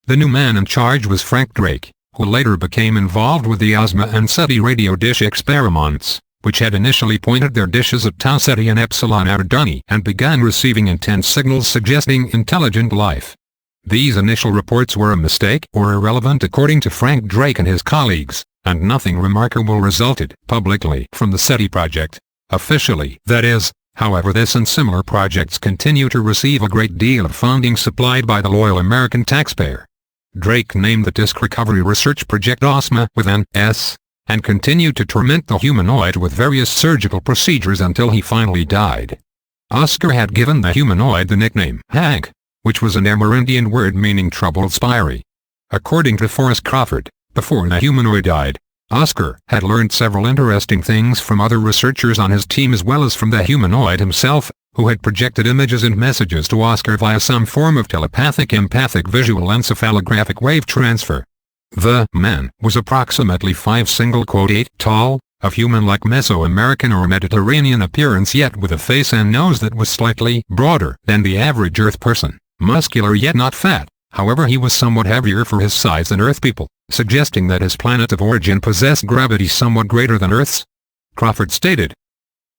The new man in charge was Frank Drake, who later became involved with the Ozma and SETI radio dish experiments, which had initially pointed their dishes at Tau Ceti and Epsilon Eridani and began receiving intense signals suggesting intelligent life. These initial reports were a mistake or irrelevant according to Frank Drake and his colleagues, and nothing remarkable resulted publicly from the SETI project. Officially, that is. However, this and similar projects continue to receive a great deal of funding supplied by the loyal American taxpayer. Drake named the Disc Recovery Research Project Ozma with an S, and continued to torment the humanoid with various surgical procedures until he finally died. Oscar had given the humanoid the nickname Hank, which was an Amerindian word meaning troubled spirit. According to Forrest Crawford, before the humanoid died, Oscar had learned several interesting things from other researchers on his team as well as from the humanoid himself, who had projected images and messages to Oscar via some form of telepathic empathic visual encephalographic wave transfer. The man was approximately 5'8" tall, of human-like Mesoamerican or Mediterranean appearance yet with a face and nose that was slightly broader than the average Earth person, muscular yet not fat. However, he was somewhat heavier for his size than Earth people, suggesting that his planet of origin possessed gravity somewhat greater than Earth's. Crawford stated,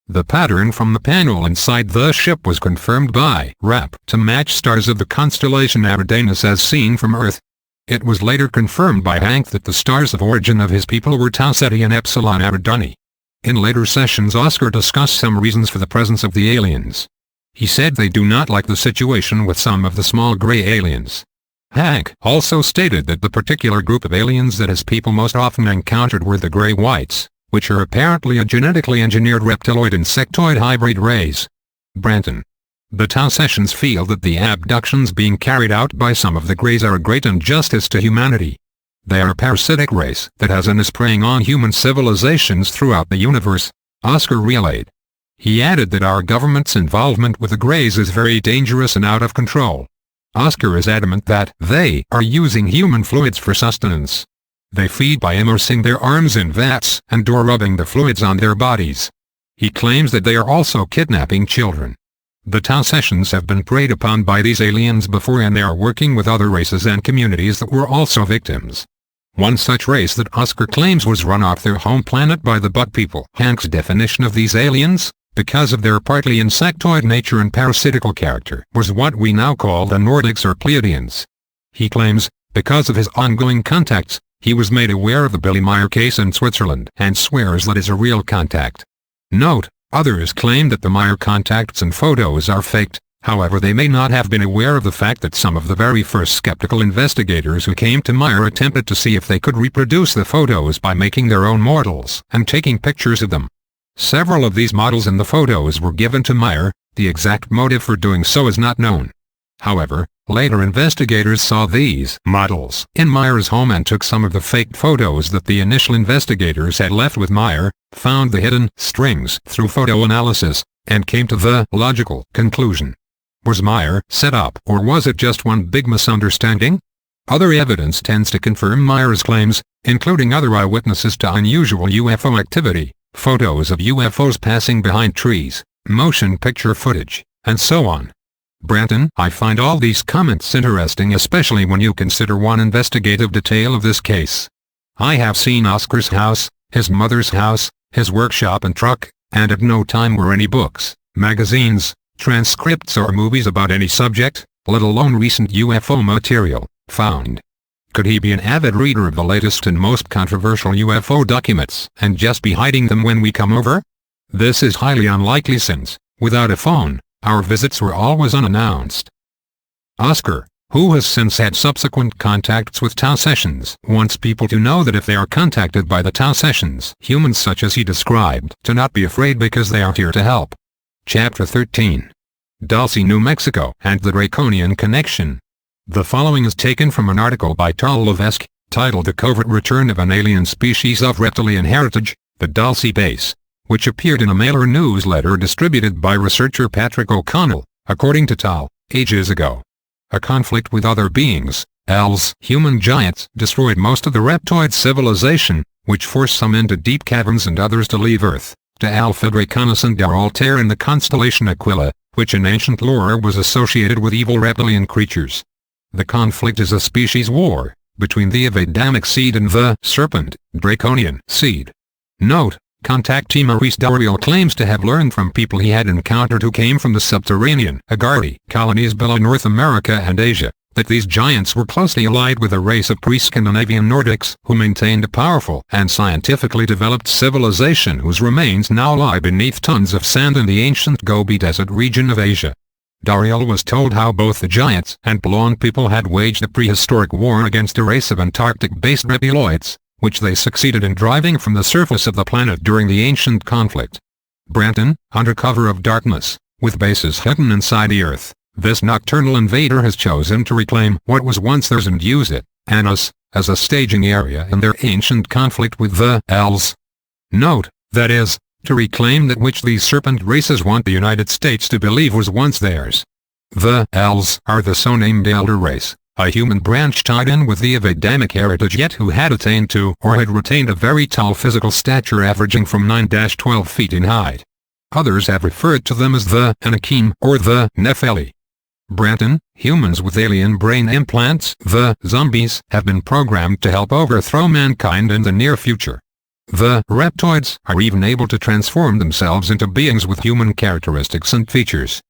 "The pattern from the panel inside the ship was confirmed by RAP to match stars of the constellation Eridanus as seen from Earth. It was later confirmed by Hank that the stars of origin of his people were Tau Ceti and Epsilon Eridani." In later sessions, Oscar discussed some reasons for the presence of the aliens. He said they do not like the situation with some of the small gray aliens. Hank also stated that the particular group of aliens that his people most often encountered were the gray whites, which are apparently a genetically engineered reptiloid insectoid hybrid race. Branton. The Tau sessions feel that the abductions being carried out by some of the Greys are a great injustice to humanity. They are a parasitic race that has and is preying on human civilizations throughout the universe, Oscar relayed. He added that our government's involvement with the Greys is very dangerous and out of control. Oscar is adamant that they are using human fluids for sustenance. They feed by immersing their arms in vats and rubbing the fluids on their bodies. He claims that they are also kidnapping children. The Tau sessions have been preyed upon by these aliens before and they are working with other races and communities that were also victims. One such race that Oscar claims was run off their home planet by the Bug people. Hank's definition of these aliens, because of their partly insectoid nature and parasitical character, was what we now call the Nordics or Pleiadians. He claims, because of his ongoing contacts, he was made aware of the Billy Meyer case in Switzerland and swears that is a real contact. Note, others claim that the Meyer contacts and photos are faked. However, they may not have been aware of the fact that some of the very first skeptical investigators who came to Meyer attempted to see if they could reproduce the photos by making their own models and taking pictures of them. Several of these models and the photos were given to Meyer. The exact motive for doing so is not known. However, later investigators saw these models in Meyer's home and took some of the faked photos that the initial investigators had left with Meyer, found the hidden strings through photo analysis, and came to the logical conclusion. Was Meyer set up or was it just one big misunderstanding? Other evidence tends to confirm Meyer's claims, including other eyewitnesses to unusual UFO activity, photos of UFOs passing behind trees, motion picture footage, and so on. Branton, I find all these comments interesting, especially when you consider one investigative detail of this case. I have seen Oscar's house, his mother's house, his workshop and truck, and at no time were any books, magazines, transcripts or movies about any subject, let alone recent UFO material, found. Could he be an avid reader of the latest and most controversial UFO documents and just be hiding them when we come over? This is highly unlikely since, without a phone, our visits were always unannounced. Oscar, who has since had subsequent contacts with Tau sessions, wants people to know that if they are contacted by the Tau sessions, humans such as he described, to not be afraid because they are here to help. Chapter 13. Dulce, New Mexico, and the Draconian Connection. The following is taken from an article by Tal Levesque, titled The Covert Return of an Alien Species of Reptilian Heritage, the Dulce Base, which appeared in a mailer newsletter distributed by researcher Patrick O'Connell, according to Tal, ages ago. A conflict with other beings, elves, human giants, destroyed most of the reptoid civilization, which forced some into deep caverns and others to leave Earth, to Alpha Draconis and Altair in the constellation Aquila, which in ancient lore was associated with evil reptilian creatures. The conflict is a species war between the Adamic seed and the serpent, Draconian seed. Note: contactee Maurice Dariel claims to have learned from people he had encountered who came from the subterranean Agari colonies below North America and Asia, that these giants were closely allied with a race of pre-Scandinavian Nordics who maintained a powerful and scientifically developed civilization whose remains now lie beneath tons of sand in the ancient Gobi Desert region of Asia. Dariel was told how both the giants and Pelon people had waged a prehistoric war against a race of Antarctic-based reptiloids, which they succeeded in driving from the surface of the planet during the ancient conflict. Branton, under cover of darkness, with bases hidden inside the earth, this nocturnal invader has chosen to reclaim what was once theirs and use it, and us, as a staging area in their ancient conflict with the Elves. Note, that is, to reclaim that which these serpent races want the United States to believe was once theirs. The Elves are the so-named Elder race, a human branch tied in with the Adamic heritage yet who had attained to or had retained a very tall physical stature averaging from 9-12 feet in height. Others have referred to them as the Anakim or the Nephili. Branton, humans with alien brain implants, the zombies, have been programmed to help overthrow mankind in the near future. The reptoids are even able to transform themselves into beings with human characteristics and features.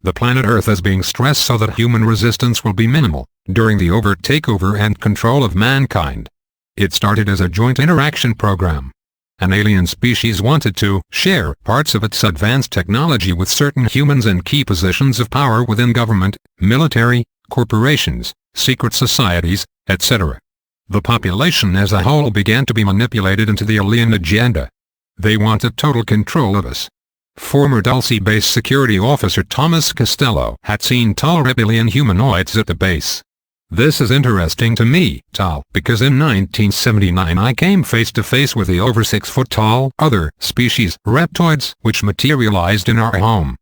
The planet Earth is being stressed so that human resistance will be minimal during the overt takeover and control of mankind. It started as a joint interaction program. An alien species wanted to share parts of its advanced technology with certain humans in key positions of power within government, military, corporations, secret societies, etc. The population as a whole began to be manipulated into the alien agenda. They wanted total control of us. Former Dulce base security officer Thomas Costello had seen tall reptilian humanoids at the base. This is interesting to me, Tal, because in 1979 I came face to face with the over 6-foot-tall other species reptoids which materialized in our home.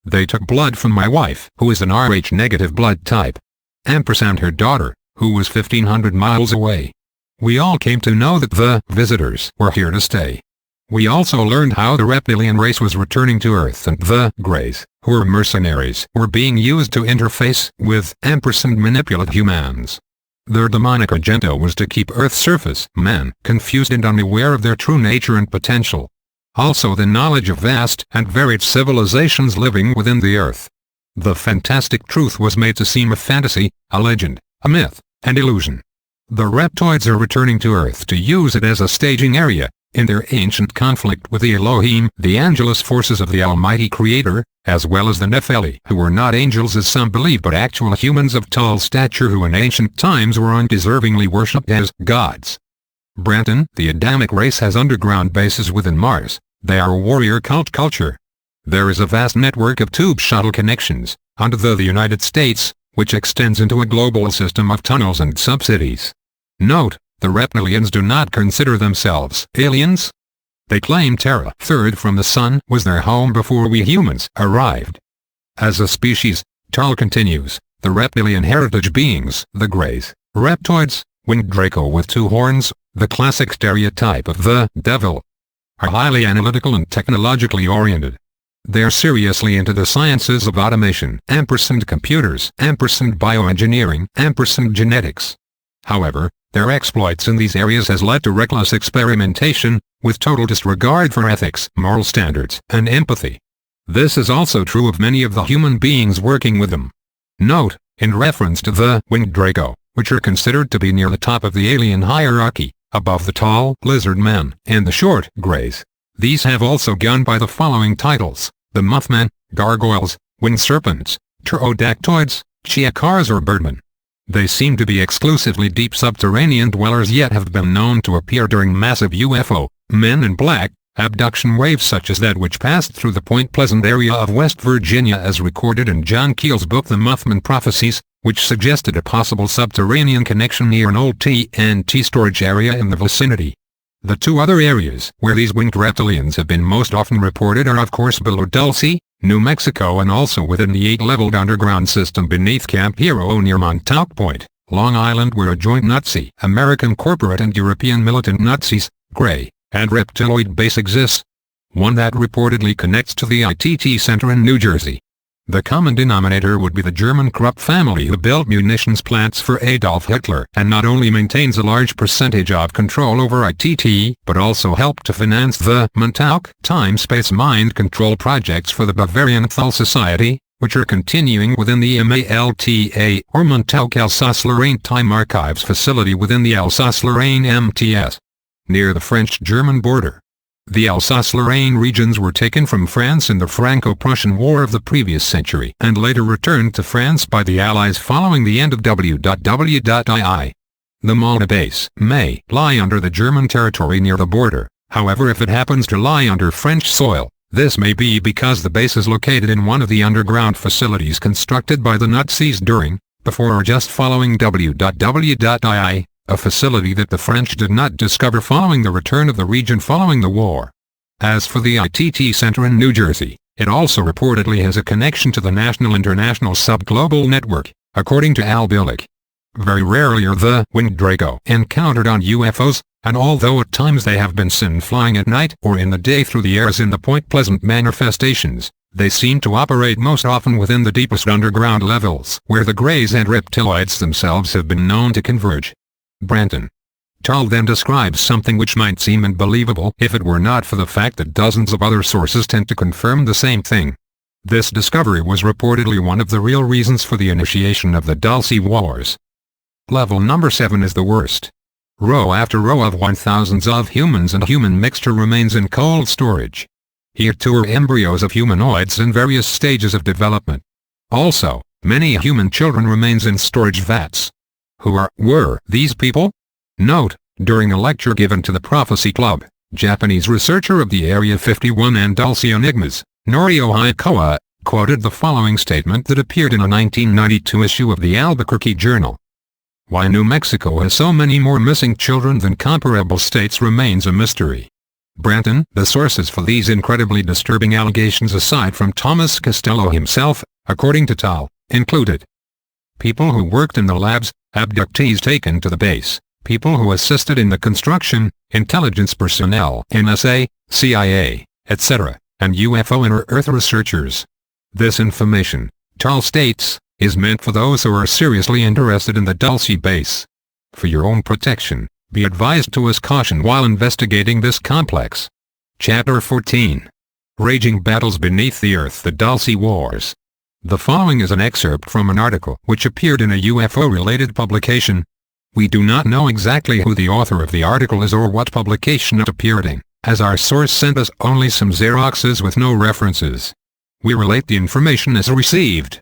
They took blood from my wife, who is an Rh-negative blood type, and her daughter, who was 1,500 miles away. We all came to know that the visitors were here to stay. We also learned how the reptilian race was returning to Earth and the Greys, who were mercenaries, were being used to interface with and manipulate humans. Their demonic agenda was to keep Earth's surface men confused and unaware of their true nature and potential. Also the knowledge of vast and varied civilizations living within the Earth. The fantastic truth was made to seem a fantasy, a legend, a myth, and illusion. The reptoids are returning to Earth to use it as a staging area in their ancient conflict with the Elohim, the angelus forces of the Almighty Creator, as well as the Nephili, who were not angels as some believe but actual humans of tall stature who in ancient times were undeservingly worshipped as gods. Branton, the Adamic race has underground bases within Mars. They are a warrior cult culture. There is a vast network of tube shuttle connections under the United States, which extends into a global system of tunnels and subcities. Note: the reptilians do not consider themselves aliens. They claim Terra, third from the sun, was their home before we humans arrived. As a species, Tal continues, the reptilian heritage beings, the Greys, reptoids, winged Draco with two horns, the classic stereotype of the devil, are highly analytical and technologically oriented. They are seriously into the sciences of automation, computers, bioengineering, genetics. However, their exploits in these areas has led to reckless experimentation, with total disregard for ethics, moral standards, and empathy. This is also true of many of the human beings working with them. Note, in reference to the winged Draco, which are considered to be near the top of the alien hierarchy, above the tall lizard men and the short Greys, these have also gone by the following titles: the Mothman, Gargoyles, Winged Serpents, Pterodactoids, Chiakars or Birdmen. They seem to be exclusively deep subterranean dwellers yet have been known to appear during massive UFO, Men in Black, abduction waves such as that which passed through the Point Pleasant area of West Virginia as recorded in John Keel's book The Mothman Prophecies, which suggested a possible subterranean connection near an old TNT storage area in the vicinity. The two other areas where these winged reptilians have been most often reported are of course below Dulce, New Mexico, and also within the 8-leveled underground system beneath Camp Hero near Montauk Point, Long Island, where a joint Nazi, American corporate and European militant Nazis, Grey, and Reptiloid base exists. One that reportedly connects to the ITT Center in New Jersey. The common denominator would be the German Krupp family who built munitions plants for Adolf Hitler and not only maintains a large percentage of control over ITT, but also helped to finance the Montauk time-space mind control projects for the Bavarian Thal Society, which are continuing within the MALTA or Montauk Alsace-Lorraine Time Archives facility within the Alsace-Lorraine MTS, near the French-German border. The Alsace-Lorraine regions were taken from France in the Franco-Prussian War of the previous century and later returned to France by the Allies following the end of WWII. The Malta base may lie under the German territory near the border. However, if it happens to lie under French soil, this may be because the base is located in one of the underground facilities constructed by the Nazis during, before or just following WWII, a facility that the French did not discover following the return of the region following the war. As for the ITT Center in New Jersey, it also reportedly has a connection to the National International Sub-Global Network, according to Al Billick. Very rarely are the winged Draco encountered on UFOs, and although at times they have been seen flying at night or in the day through the airs in the Point Pleasant manifestations, they seem to operate most often within the deepest underground levels where the greys and reptiloids themselves have been known to converge. Branton. Tull then describes something which might seem unbelievable if it were not for the fact that dozens of other sources tend to confirm the same thing. This discovery was reportedly one of the real reasons for the initiation of the Dulce Wars. Level number 7 is the worst. Row after row of 1000s of humans and human mixture remains in cold storage. Here too are embryos of humanoids in various stages of development. Also, many human children remains in storage vats. Who were these people? Note, during a lecture given to the Prophecy Club, Japanese researcher of the Area 51 and Dulce Enigmas, Norio Hayakawa, quoted the following statement that appeared in a 1992 issue of the Albuquerque Journal. Why New Mexico has so many more missing children than comparable states remains a mystery. Branton. The sources for these incredibly disturbing allegations aside from Thomas Costello himself, according to Tull, included people who worked in the labs, abductees taken to the base, people who assisted in the construction, intelligence personnel, NSA, CIA, etc., and UFO inner-Earth researchers. This information, Tull states, is meant for those who are seriously interested in the Dulce base. For your own protection, be advised to use caution while investigating this complex. Chapter 14. Raging Battles Beneath the Earth: The Dulce Wars. The following is an excerpt from an article which appeared in a UFO-related publication. We do not know exactly who the author of the article is or what publication it appeared in, as our source sent us only some Xeroxes with no references. We relate the information as received.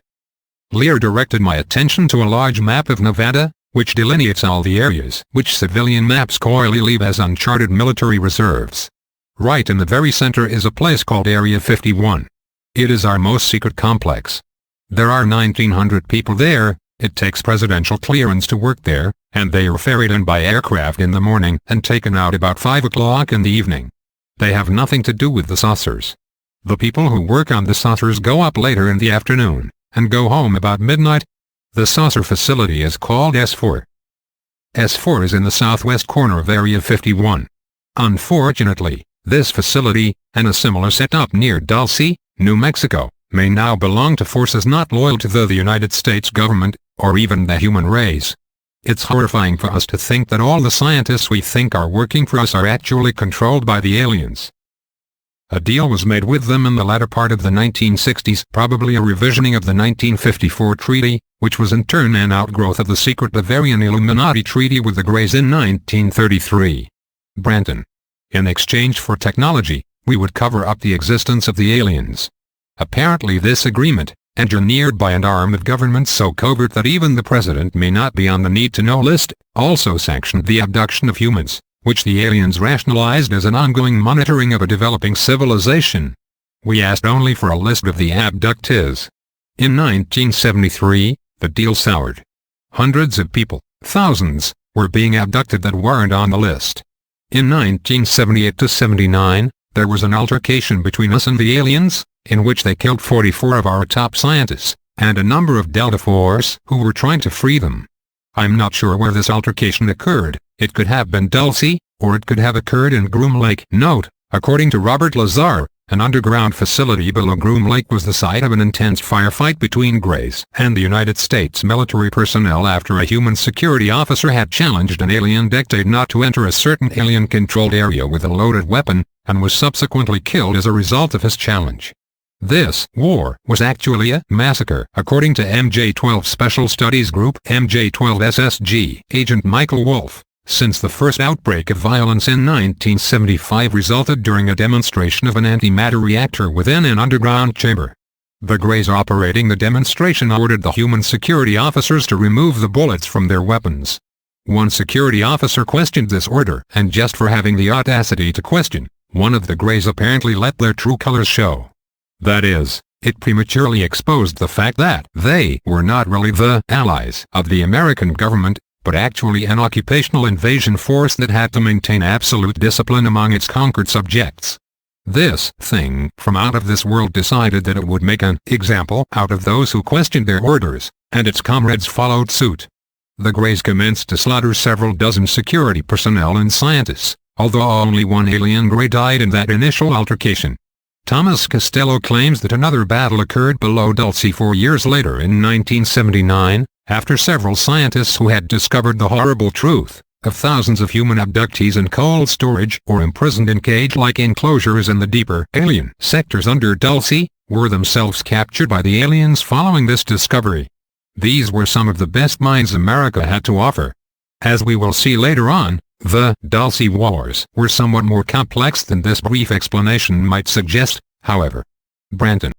Lear directed my attention to a large map of Nevada, which delineates all the areas which civilian maps coyly leave as uncharted military reserves. Right in the very center is a place called Area 51. It is our most secret complex. There are 1,900 people there. It takes presidential clearance to work there, and they are ferried in by aircraft in the morning and taken out about 5 o'clock in the evening. They have nothing to do with the saucers. The people who work on the saucers go up later in the afternoon, and go home about midnight. The saucer facility is called S4. S4 is in the southwest corner of Area 51. Unfortunately, this facility, and a similar setup near Dulce, New Mexico, may now belong to forces not loyal to the United States government, or even the human race. It's horrifying for us to think that all the scientists we think are working for us are actually controlled by the aliens. A deal was made with them in the latter part of the 1960s, probably a revisioning of the 1954 treaty, which was in turn an outgrowth of the secret Bavarian Illuminati treaty with the Greys in 1933. Branton. In exchange for technology, we would cover up the existence of the aliens. Apparently this agreement, engineered by an arm of government so covert that even the president may not be on the need-to-know list, also sanctioned the abduction of humans, which the aliens rationalized as an ongoing monitoring of a developing civilization. We asked only for a list of the abductees. In 1973, the deal soured. Hundreds of people, thousands, were being abducted that weren't on the list. In 1978-79, there was an altercation between us and the aliens, in which they killed 44 of our top scientists, and a number of Delta Force who were trying to free them. I'm not sure where this altercation occurred. It could have been Dulce, or it could have occurred in Groom Lake. Note, according to Robert Lazar, An underground facility below Groom Lake was the site of an intense firefight between Greys and the United States military personnel after a human security officer had challenged an alien dictator not to enter a certain alien-controlled area with a loaded weapon, and was subsequently killed as a result of his challenge. This war was actually a massacre, according to MJ-12 Special Studies Group MJ-12 SSG agent Michael Wolff, since the first outbreak of violence in 1975 resulted during a demonstration of an antimatter reactor within an underground chamber. The Greys operating the demonstration ordered the human security officers to remove the bullets from their weapons. One security officer questioned this order, and just for having the audacity to question, one of the Greys apparently let their true colors show. That is, it prematurely exposed the fact that they were not really the allies of the American government, but actually an occupational invasion force that had to maintain absolute discipline among its conquered subjects. This thing from out of this world decided that it would make an example out of those who questioned their orders, and its comrades followed suit. The Greys commenced to slaughter several dozen security personnel and scientists, although only one alien Grey died in that initial altercation. Thomas Costello claims that another battle occurred below Dulce 4 years later in 1979, after several scientists who had discovered the horrible truth of thousands of human abductees in cold storage or imprisoned in cage-like enclosures in the deeper alien sectors under Dulce, were themselves captured by the aliens following this discovery. These were some of the best minds America had to offer. As we will see later on, the Dulce Wars were somewhat more complex than this brief explanation might suggest, however. Branton.